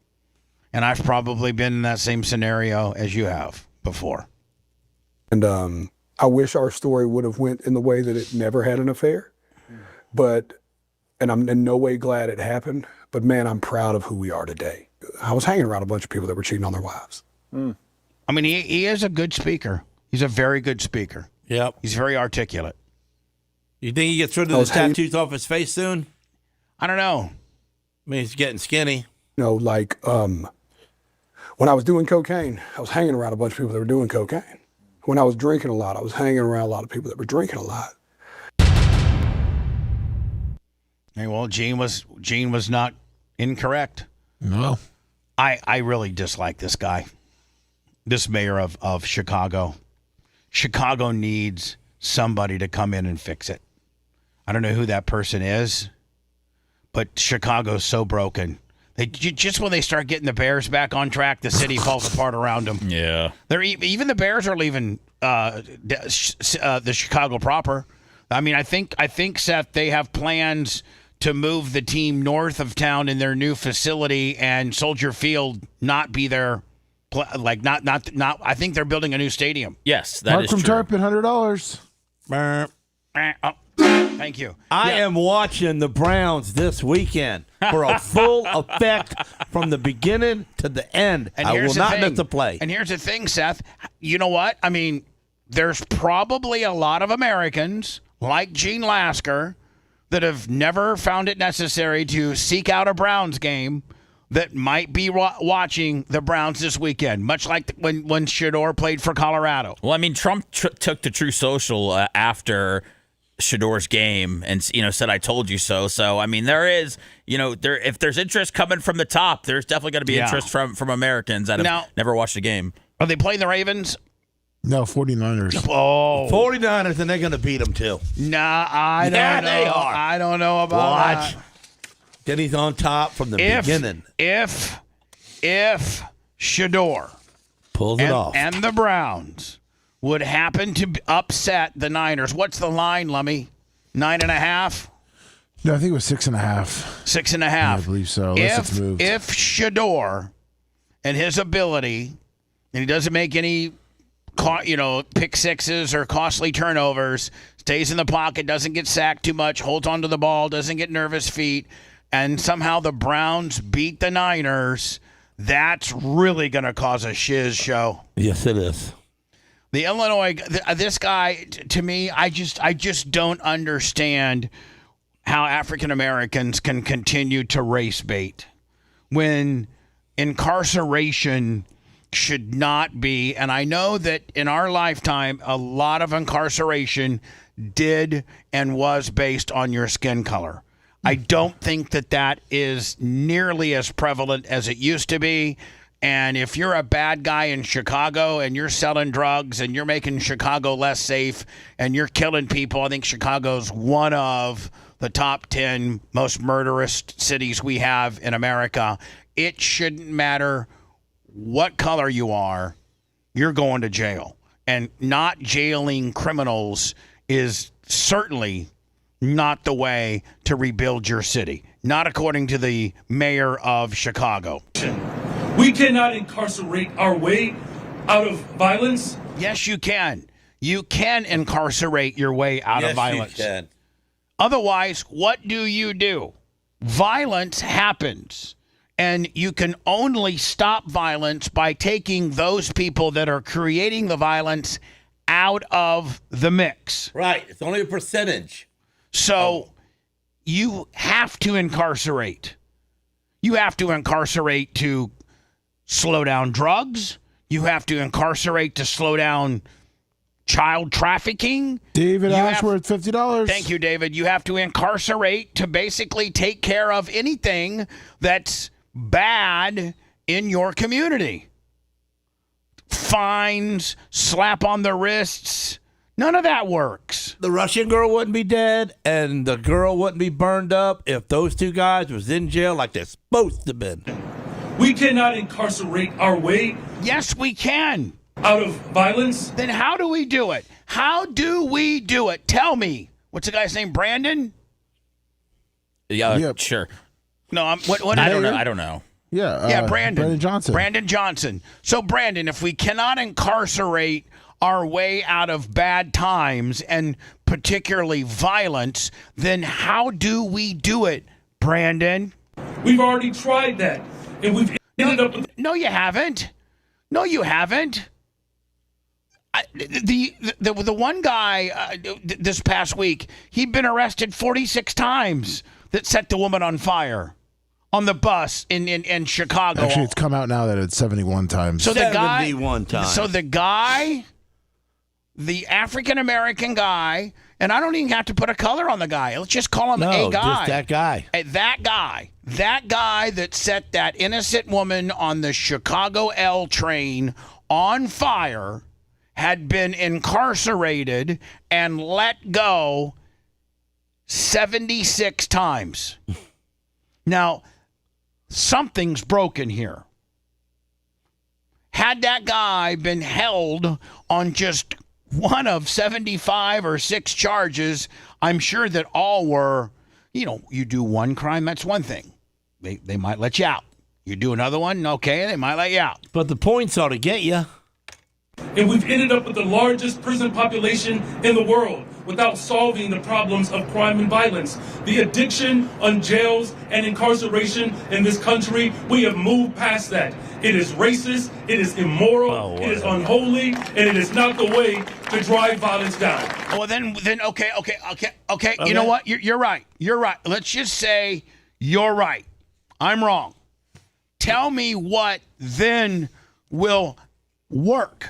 And I've probably been in that same scenario as you have before. And I wish our story would have went in the way that it never had an affair. And I'm in no way glad it happened. But, man, I'm proud of who we are today. I was hanging around a bunch of people that were cheating on their wives. I mean, he is a good speaker. He's a very good speaker. Yep. He's very articulate. You think he gets rid of the tattoos off his face soon? I don't know. I mean, he's getting skinny. When I was doing cocaine, I was hanging around a bunch of people that were doing cocaine. When I was drinking a lot, I was hanging around a lot of people that were drinking a lot. Hey, well, Gene was not incorrect. No. I really dislike this guy, this mayor of Chicago. Chicago needs somebody to come in and fix it. I don't know who that person is, but Chicago's so broken. Just when they start getting the Bears back on track, the city falls apart around them. Yeah. Even the Bears are leaving the Chicago proper. I mean, I think Seth, they have plans to move the team north of town in their new facility, and Soldier Field not be there. Like not. I think they're building a new stadium. Yes, that Mark is from true. Tarpon, $100. Thank you. I am watching the Browns this weekend for a full effect from the beginning to the end. And I will not miss the play. And here's the thing, Seth. You know what? I mean, there's probably a lot of Americans like Gene Lasker that have never found it necessary to seek out a Browns game that might be watching the Browns this weekend, much like when Shador played for Colorado. Well, I mean, Trump took to True Social after Shador's game and said, "I told you so." So I mean, there is if there's interest coming from the top, there's definitely going to be interest from Americans that have never watched a game. Are they playing the Ravens? No, 49ers. Oh, 49ers, and they're going to beat them too. Nah, I don't know. They are. I don't know about Watch. that. Then he's on top from the beginning. If Shador pulls it off and the Browns would happen to upset the Niners, what's the line, Lummy? 9.5? No, I think it was 6.5. 6.5. Yeah, I believe so. Unless it's moved. If Shador and his ability, and he doesn't make any pick sixes or costly turnovers, stays in the pocket, doesn't get sacked too much, holds onto the ball, doesn't get nervous feet, and somehow the Browns beat the Niners, that's really going to cause a shiz show. Yes, it is. The Illinois, this guy, to me, I just don't understand how African Americans can continue to race bait when incarceration should not be, and I know that in our lifetime, a lot of incarceration did and was based on your skin color. I don't think that is nearly as prevalent as it used to be. And if you're a bad guy in Chicago and you're selling drugs and you're making Chicago less safe and you're killing people, I think Chicago's one of the top 10 most murderous cities we have in America. It shouldn't matter what color you are, you're going to jail. And not jailing criminals is certainly not the way to rebuild your city. Not according to the mayor of Chicago. We cannot incarcerate our way out of violence. Yes, you can. You can incarcerate your way out of violence. You can. Otherwise, what do? Violence happens. And you can only stop violence by taking those people that are creating the violence out of the mix. Right. It's only a percentage. So you have to incarcerate. You have to incarcerate to slow down drugs. You have to incarcerate to slow down child trafficking. David Ashworth, $50. Thank you, David. You have to incarcerate to basically take care of anything that's bad in your community. Fines, slap on the wrists, none of that works. The Russian girl wouldn't be dead, and the girl wouldn't be burned up if those two guys was in jail like they're supposed to be. We cannot incarcerate our way. Yes, we can. Out of violence. Then how do we do it? How do we do it? Tell me. What's the guy's name? Brandon? Yeah, sure. No, what I don't know. I don't know. Yeah, Brandon Johnson. Brandon Johnson. So, Brandon, if we cannot incarcerate our way out of bad times and particularly violence, then how do we do it, Brandon? We've already tried that, and we've ended up with... No, you haven't. No, you haven't. The one guy this past week, he'd been arrested 46 times that set the woman on fire on the bus in Chicago. Actually, it's come out now that it's 71 times. So the guy, 71 times. So the guy, the African-American guy, and I don't even have to put a color on the guy. Let's just call him a guy. Just that guy. That guy that set that innocent woman on the Chicago L train on fire had been incarcerated and let go 76 times. Now, something's broken here. Had that guy been held on just one of 75 or 6 charges, I'm sure that all were, you do one crime, that's one thing. They might let you out. You do another one, okay, they might let you out. But the points ought to get you. And we've ended up with the largest prison population in the world without solving the problems of crime and violence. The addiction on jails and incarceration in this country, we have moved past that. It is racist, it is immoral, it is unholy, and it is not the way to drive violence down. Well, then, okay. You know what? You're right. You're right. Let's just say you're right. I'm wrong. Tell me what then will work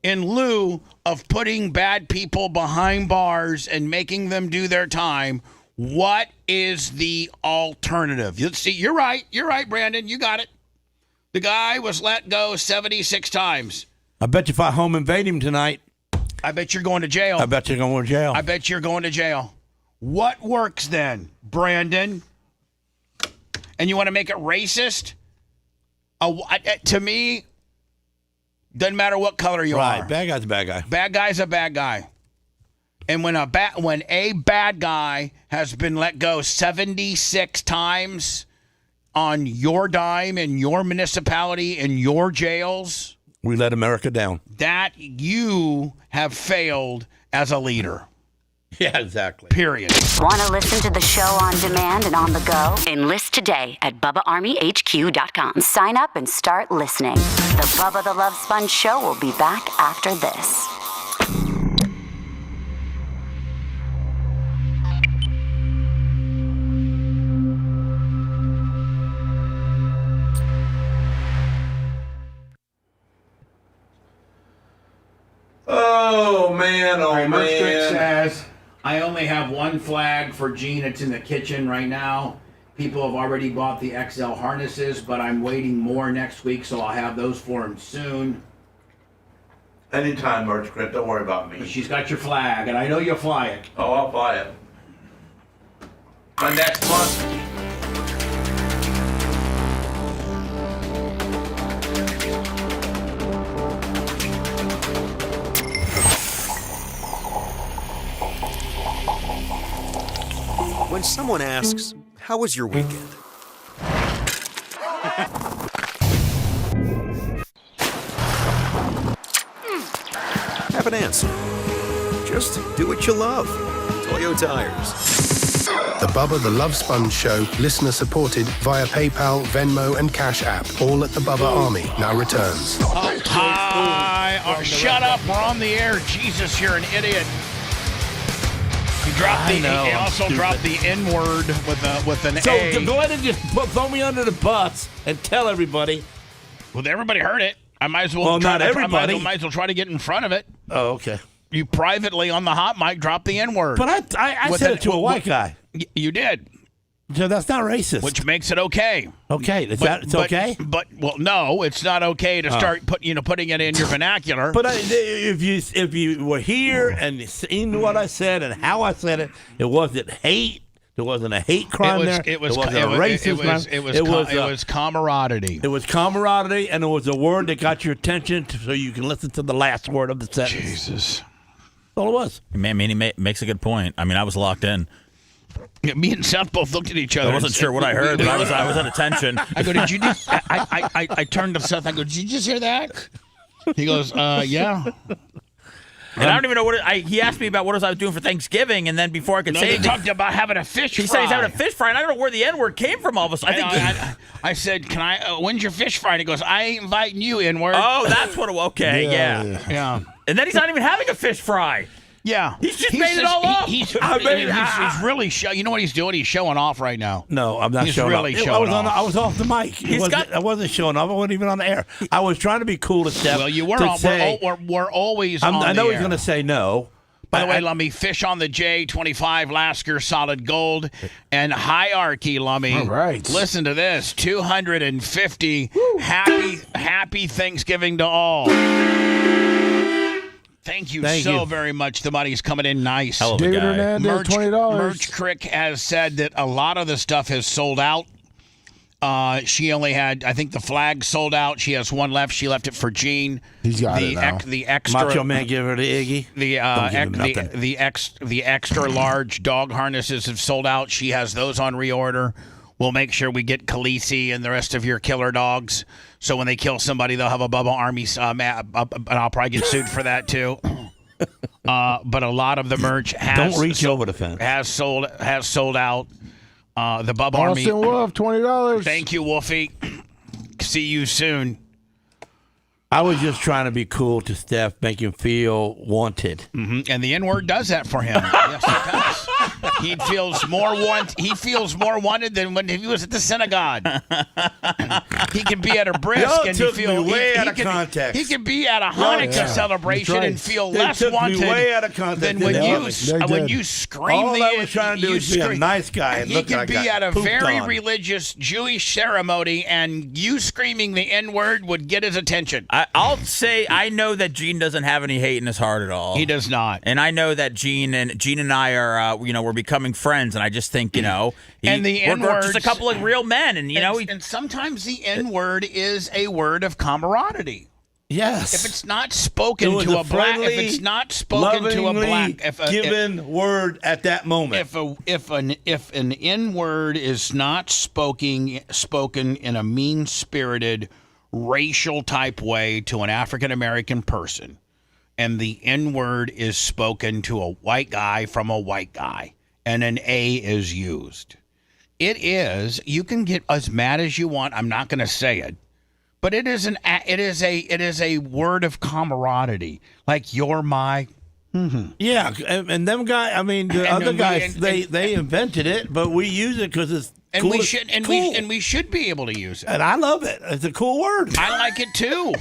in lieu of putting bad people behind bars and making them do their time. What is the alternative? Let's see. You're right, Brandon. You got it. The guy was let go 76 times. I bet you if I home invade him tonight. I bet you're going to jail. I bet you're going to jail. I bet you're going to jail. What works then, Brandon? And you want to make it racist? To me, doesn't matter what color you are. Right, bad guy's a bad guy. Bad guy's a bad guy. And when a bad guy has been let go 76 times on your dime in your municipality in your jails, we let America down. That you have failed as a leader. Yeah, exactly. Period. Want to listen to the show on demand and on the go? Enlist today at BubbaArmyHQ.com. Sign up and start listening. The Bubba the Love Sponge Show will be back after this. Oh, man. Oh, All right, Merch Trick man. says, I only have one flag for Gene. It's in the kitchen right now. People have already bought the XL harnesses, but I'm waiting more next week, so I'll have those for him soon. Anytime, Merch Crit. Don't worry about me. But she's got your flag, and I know you'll fly it. Oh, I'll fly it. By next month. When someone asks, how was your weekend? Have an answer. Just do what you love. Toyo Tires. The Bubba the Love Sponge Show, listener supported via PayPal, Venmo, and Cash App. All at the Bubba Army now returns. Hi. Shut up. We're on the air. Jesus, you're an idiot. He dropped he also dropped the N-word with an A. So go ahead and just throw me under the bus and tell everybody. Well, everybody heard it. I might as well. Well, not everybody. I might as well try to get in front of it. Oh, okay. You privately on the hot mic dropped the N-word. But I said it to a white guy. You did. So that's not racist. Which makes it okay. Okay, it's okay. But no, it's not okay to start putting it in your vernacular. But if you were here and seen what I said and how I said it, it wasn't hate. There wasn't a hate crime there. It wasn't a racist crime. It was camaraderie. It was camaraderie, and it was a word that got your attention, so you can listen to the last word of the sentence. Jesus, that's all it was. Man, he makes a good point. I mean, I was locked in. Yeah, me and Seth both looked at each other. I wasn't sure what I heard, but I was at attention. I go, did you just? I turned to Seth. I go, did you just hear that? He goes, yeah. And I don't even know he asked me about what I was doing for Thanksgiving, and then before I could say he talked about having a fish fry. He said he's having a fish fry, and I don't know where the N-word came from all of a sudden. I said, can I, when's your fish fry? And he goes, I ain't inviting you, N-word. Oh, that's what, okay, yeah. And then he's not even having a fish fry. Yeah. He's just made it all up. He's really you know what he's doing? He's showing off right now. No, I'm not showing really off. Showing off. I was off the mic. I wasn't showing off. I wasn't even on the air. I was trying to be cool to Steph. Well, you were we're always on the I know air. he's going to say no. By the way, Lummy, fish on the J25 Lasker solid gold and hierarchy, Lummy. All right. Listen to this. 250. Happy Thanksgiving to all. Thank you so very much. The money's coming in nice. Hell of a David guy. Hernandez, $20. Merch Crick has said that a lot of the stuff has sold out. She only had, I think the flag sold out. She has one left. She left it for Gene. He's got it now. The extra Macho Man give her to Iggy. The extra large dog harnesses have sold out. She has those on reorder. We'll make sure we get Khaleesi and the rest of your killer dogs. So when they kill somebody, they'll have a Bubba Army and I'll probably get sued for that too. But a lot of the merch don't reach over the fence. Has sold out. The Bubba Austin Army. Wolf, $20. Thank you, Wolfie. See you soon. I was just trying to be cool to Steph, make him feel wanted. Mm-hmm. And the N-word does that for him. Yes, it does. He feels more wanted than when he was at the synagogue. He can be at a brisk and feel way out of context. He can be at a Hanukkah celebration and feel less wanted way out of context than when you scream. All I was trying to do is be a nice guy. And he can be at a very religious Jewish ceremony, and you screaming the N-word would get his attention. I'll say I know that Gene doesn't have any hate in his heart at all. He does not. And I know that Gene and I are, we're becoming friends. And I just think, we're just a couple of real men. And, and sometimes the N-word is a word of camaraderie. Yes. If it's not spoken to a black, if it's not spoken to a black, given word at that moment. If an N-word is not spoken in a mean-spirited, racial type way to an African American person, and the N-word is spoken to a white guy from a white guy, and an A is used, you can get as mad as you want. I'm not going to say it, but it is a word of camaraderie. Like, you're my. Mm-hmm. Yeah, and them guys. I mean, the other guys, they invented it, but we use it because it's. And cool. we should be able to use it. And I love it. It's a cool word. I like it too.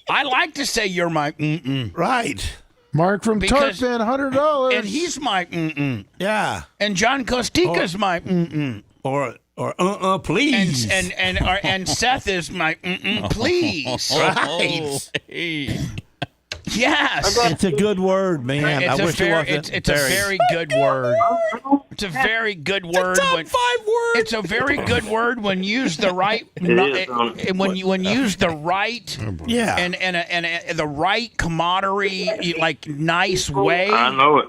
I like to say you're my mm-mm. Right. Mark from Tarpon, $100. And he's my mm-mm. Yeah. And John Costiga's my mm-mm. Or please. And Seth is my mm-mm, please. Right. Yes. It's a good word, man. I wish it wasn't. It's a very good word. It's a very good word. Top 5 word. It's a very good word when used the right. When used the right. Yeah. And the right camaraderie, like nice way. I know it.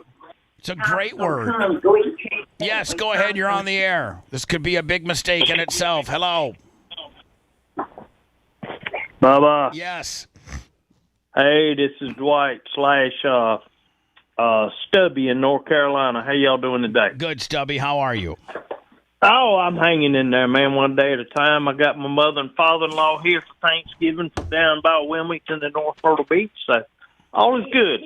It's a great word. Yes, go ahead. You're on the air. This could be a big mistake in itself. Hello. Bubba. Yes. Hey, this is Dwight / Stubby in North Carolina. How y'all doing today? Good, Stubby. How are you? Oh, I'm hanging in there, man, one day at a time. I got my mother and father-in-law here for Thanksgiving from down by Wilmington and North Myrtle Beach, so all is good.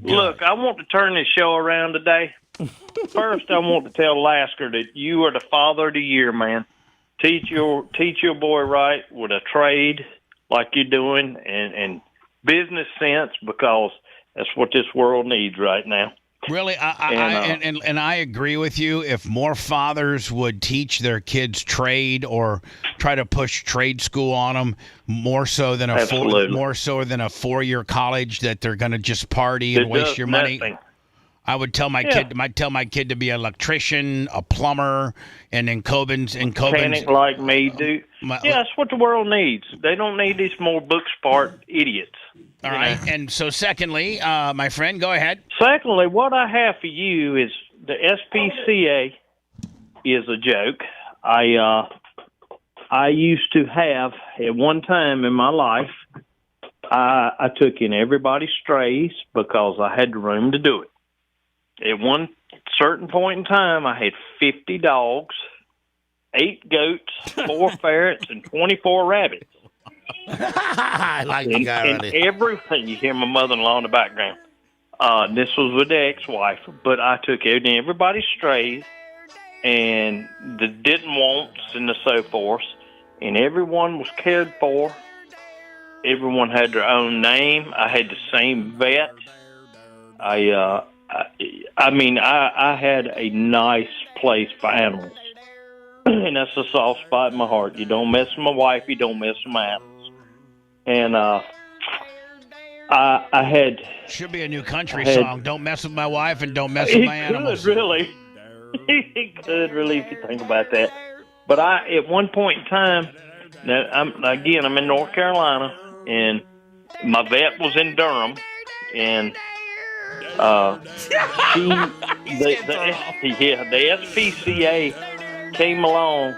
Look, I want to turn this show around today. First, I want to tell Lasker that you are the father of the year, man. Teach your boy right with a trade like you're doing and business sense, because that's what this world needs right now. Really, I agree with you. If more fathers would teach their kids trade or try to push trade school on them more so than a 4-year college that they're going to just party and waste your money. I would tell my kid. Might tell my kid to be an electrician, a plumber, and in Cobans mechanic like me, dude. That's what the world needs. They don't need these more book smart idiots. All right. And so, secondly, my friend, go ahead. Secondly, what I have for you is the SPCA is a joke. I used to have at one time in my life. I took in everybody's strays because I had the room to do it. At one certain point in time, I had 50 dogs, 8 goats, 4 ferrets, and 24 rabbits. I like the guy and everything. You hear my mother-in-law in the background. This was with the ex-wife, but I took everybody's strays and the didn't wants and the so forth, and everyone was cared for. Everyone had their own name. I had the same vet. I had a nice place for animals. And that's a soft spot in my heart. You don't mess with my wife, you don't mess with my animals. And I had... Should be a new country song. Don't mess with my wife and don't mess with my animals. It could, really. It could, really, if you think about that. But at one point in time, now I'm in North Carolina, and my vet was in Durham, and... the SPCA came along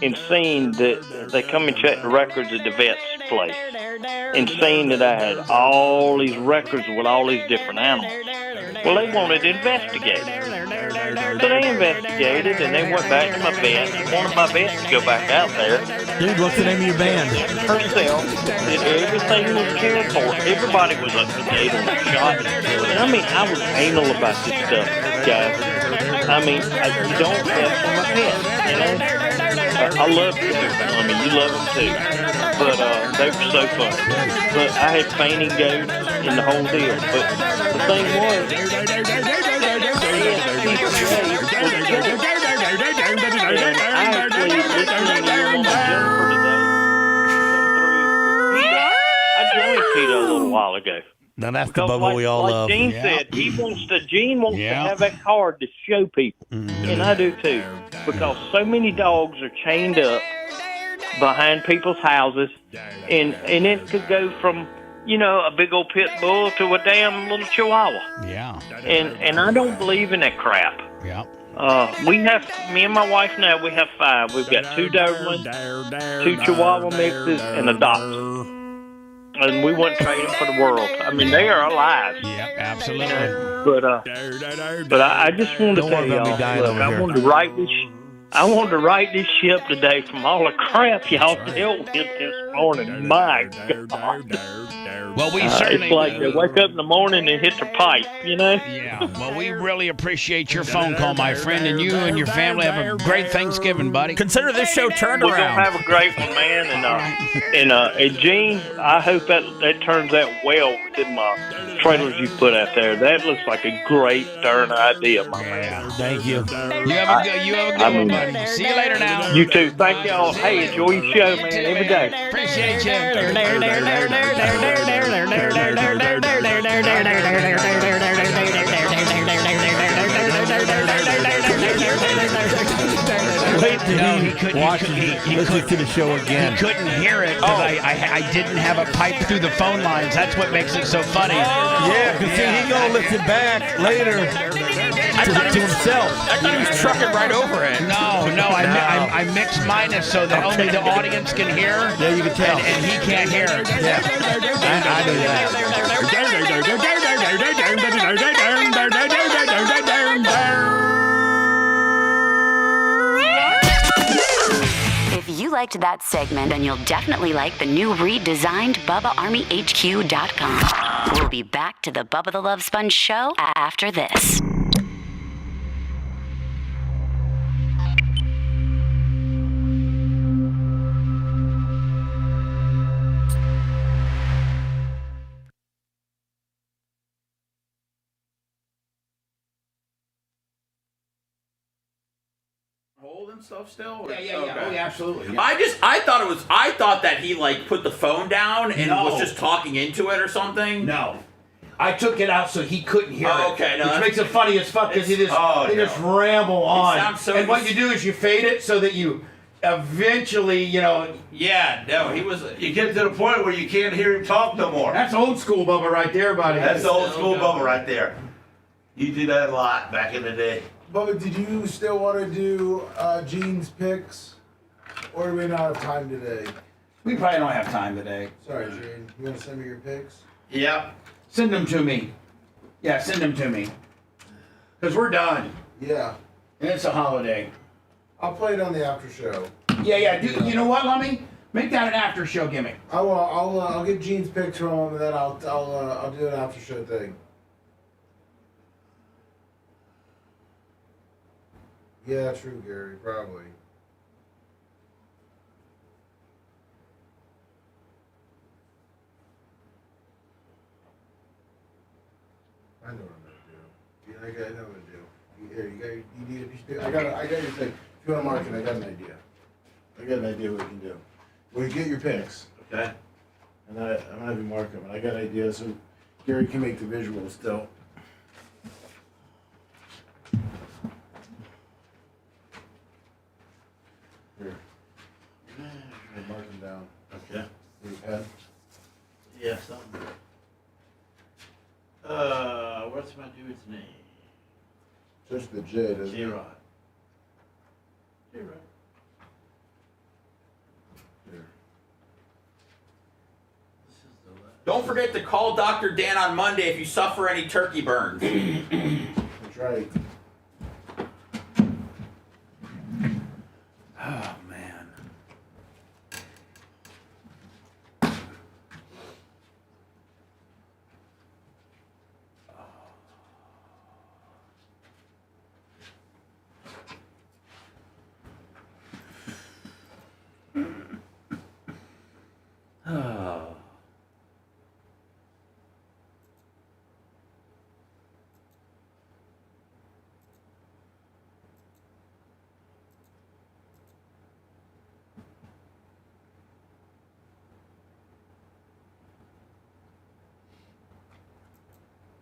and seen that they come and check the records at the vet's place and seen that I had all these records with all these different animals. Well, they wanted to investigate it. So they investigated and they went back to my vet and wanted my vet to go back out there. Dude, what's the name of your band? Herself, that everything was cared for. Everybody was up to date on the shot. I was anal about this stuff, guys. You don't mess with my pet, you know? I love you. You love them too. But they were so fun. But I had fainting goats in the whole deal. But the thing was, I joined Tito a little while ago. Now that's the Bubba we all love. Like Gene said, Gene wants to have that card to show people, and I do too, because so many dogs are chained up behind people's houses, and it could go from a big old pit bull to a damn little chihuahua. Yeah. And I don't believe in that crap. Yeah. Me and my wife now, we have 5. We've got 2 Dobermans, 2 Chihuahua mixes, and a Dachshund. And we wouldn't trade them for the world. They are alive. Yep, absolutely. But I just wanted to tell y'all, look, I wanted to write this I wanted to right this ship today from all the crap y'all dealt with this morning. My God. Well, we certainly... It's like they wake up in the morning and hit the pipe, you know? Yeah. Well, we really appreciate your phone call, my friend, and you and your family have a great Thanksgiving, buddy. Consider this show turned We're around. going to have a great one, man. And Gene, I hope that turns out well within my trailers you put out there. That looks like a great darn idea, my man. Thank you. You have a good one, buddy. See you later now. You too. Thank y'all. Hey, enjoy your show, man, every day. Appreciate you. Wait till No, he he couldn't. watches listen to the show again. He couldn't hear it because I didn't have a pipe through the phone lines. That's what makes it so funny. Yeah, because see, he gonna listen back later to himself. I thought he was trucking right over it. No, I mixed minus so that only the audience can hear. Yeah, you can tell. And he can't hear it. Yeah, I knew that. If you liked that segment, then you'll definitely like the new redesigned BubbaArmyHQ.com. We'll be back to the Bubba the Love Sponge show after this. Holding stuff still? Yeah. Okay. Oh, yeah, absolutely. Yeah. I thought that he like put the phone down and was just talking into it or something. No. I took it out so he couldn't hear it. Okay, no, which makes it funny as fuck because he just ramble on. sounds so and what you do is you fade it so that you eventually, Yeah, no, he was. You get to the point where you can't hear him talk no more. That's old school Bubba right there, buddy. That's the old school Bubba right there. You did that a lot back in the day. Bubba, did you still want to do Gene's picks? Or do we not have time today? We probably don't have time today. Sorry, Gene. You want to send me your picks? Yep. Send them to me. Yeah, send them to me. Because we're done. Yeah. And it's a holiday. I'll play it on the after show. Yeah. You know what, Lummy? Make that an after show gimmick. I will. I'll get Gene's picks from him, and then I'll do an after show thing. Yeah, true, Gary. Probably. I know what I'm gonna do. Yeah, I know what to do. Here, you need a piece of paper. I got your thing. If you want to mark it, I got an idea. I got an idea what we can do. We get your picks, okay? And I'm gonna have you mark them. And I got an idea so Gary can make the visuals still. Here. Mark them down. Okay. Your pen. Yeah, something. What's my dude's name? Just the J, doesn't it? J-Rod. J-Rod. Here. Don't forget to call Dr. Dan on Monday if you suffer any turkey burns. That's right. Oh, man. Oh.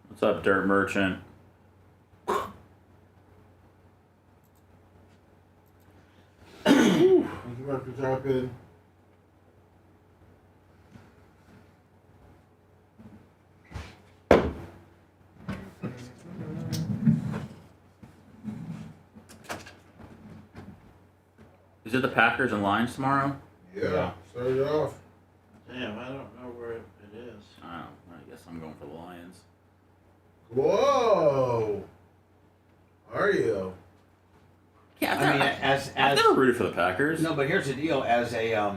What's up, Dirt Merchant? Mark the top in. Is it the Packers and Lions tomorrow? Yeah. Start it off. Damn, I don't know where it is. I don't know. I guess I'm going for the Lions. Whoa. Are you? Yeah, I mean, as rooted for the Packers. No, but here's the deal: as a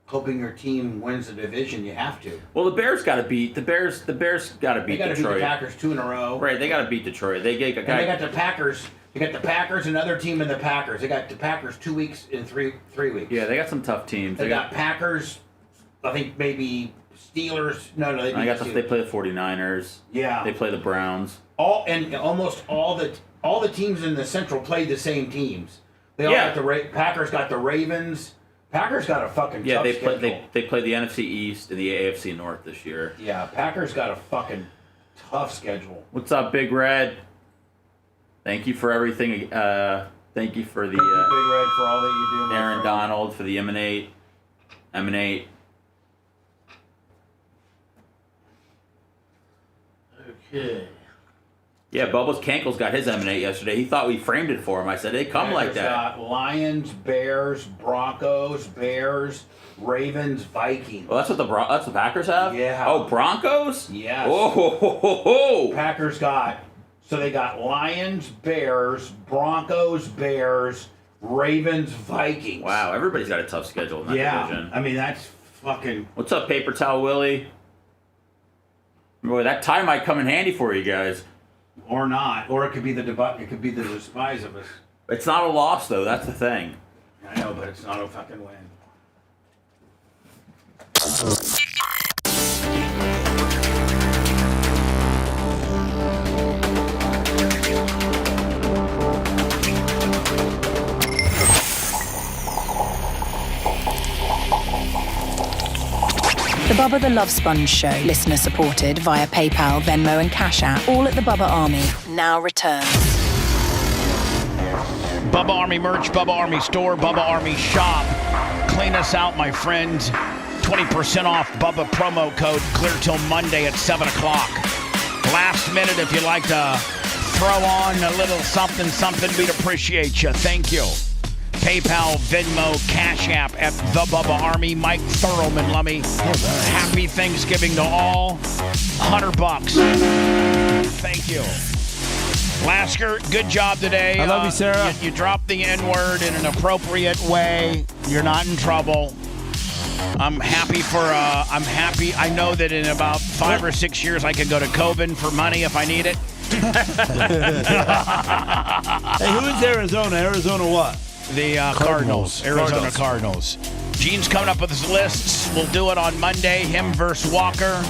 hoping your team wins the division, you have to. Well, the Bears got to beat the Bears. The Bears got to beat Detroit. They got to beat the Packers 2 in a row. Right, they got to beat Detroit. They got the Packers. They got the Packers, another team in the Packers. They got the Packers 2 weeks in 3 weeks. Yeah, they got some tough teams. They got Packers. I think maybe Steelers. No, they play the 49ers. Yeah, they play the Browns. Almost all the teams in the Central played the same teams. They all got the Packers got the Ravens. Packers got a fucking tough schedule. They played the NFC East and the AFC North this year. Yeah, Packers got a fucking tough schedule. What's up, Big Red? Thank you for everything. Thank you for the Big Red for all that you do. Aaron Donald for the Emanate. Okay. Yeah, Bubba's Cankles got his Emanate yesterday. He thought we framed it for him. I said, they come like that. Got Lions, Bears, Broncos, Bears, Ravens, Vikings. Well, that's what the Packers have? Yeah. Oh, Broncos? Yes. Oh, Packers they got Lions, Bears, Broncos, Bears, Ravens, Vikings. Wow, everybody's got a tough schedule in that division. I mean, that's fucking... What's up, Paper Towel Willie? Boy, that tie might come in handy for you guys. Or not. Or it could be the despise of us. It's not a loss, though. That's the thing. I know, but it's not a fucking win. The Bubba the Love Sponge Show, listener supported via PayPal, Venmo and Cash App, all at the Bubba Army, now returns. Bubba Army merch, Bubba Army store, Bubba Army shop. Clean us out, my friend. 20% off Bubba promo code, clear till Monday at 7 o'clock. Last minute, if you'd like to throw on a little something, we'd appreciate you. Thank you. PayPal, Venmo, Cash App at the Bubba Army. Mike Thurlman, Lummy. Happy Thanksgiving to all. $100. Thank you. Lasker, good job today. I love you, Sarah. You dropped the N-word in an appropriate way. You're not in trouble. I'm happy. I know that in about 5 or 6 years I can go to Coben for money if I need it. Hey, who is Arizona? Arizona what? The Cardinals. Arizona Cardinals. Gene's coming up with his lists. We'll do it on Monday. Him versus Walker.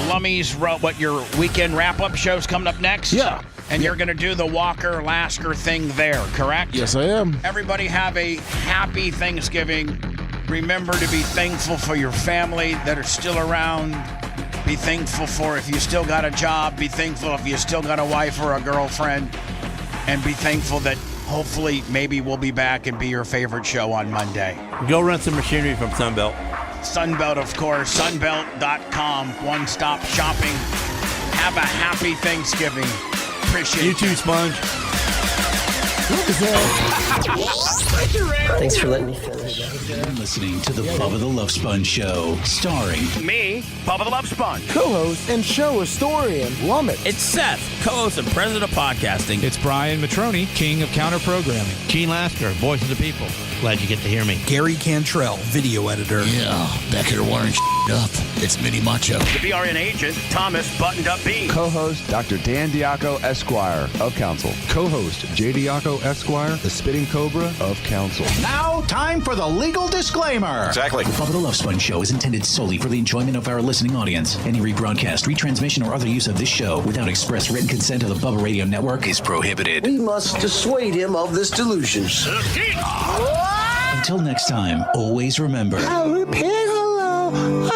Lummy's your weekend wrap-up show's coming up next? Yeah. And you're going to do the Walker-Lasker thing there, correct? Yes, I am. Everybody have a happy Thanksgiving. Remember to be thankful for your family that are still around. Be thankful for if you still got a job. Be thankful if you still got a wife or a girlfriend. And be thankful that hopefully maybe we'll be back and be your favorite show on Monday. Go rent some machinery from Sunbelt. Sunbelt, of course. Sunbelt.com. One-stop shopping. Have a happy Thanksgiving. Appreciate you too, Sponge. Thanks for letting me finish. You're listening to the Bubba the Love Sponge Show, starring me, Bubba the Love Sponge, co-host and show historian, Lummy. It's Seth, co-host and president of podcasting. It's Brian Motroni, king of counter programming. Gene Lasker, voice of the people. Glad you get to hear me. Gary Cantrell, video editor. Yeah, back here wiring up. It's Mini Macho. The BRN agent, Thomas Buttoned Up B. Co-host, Dr. Dan Diaco, Esquire, of Council. Co-host, J. Diaco, Esquire, the Spitting Cobra of Council. Now, time for the legal disclaimer. Exactly. The Bubba the Love Sponge Show is intended solely for the enjoyment of our listening audience. Any rebroadcast, retransmission, or other use of this show without express written consent of the Bubba Radio Network is prohibited. We must dissuade him of this delusion. Until next time, always remember. I'll repeat hello.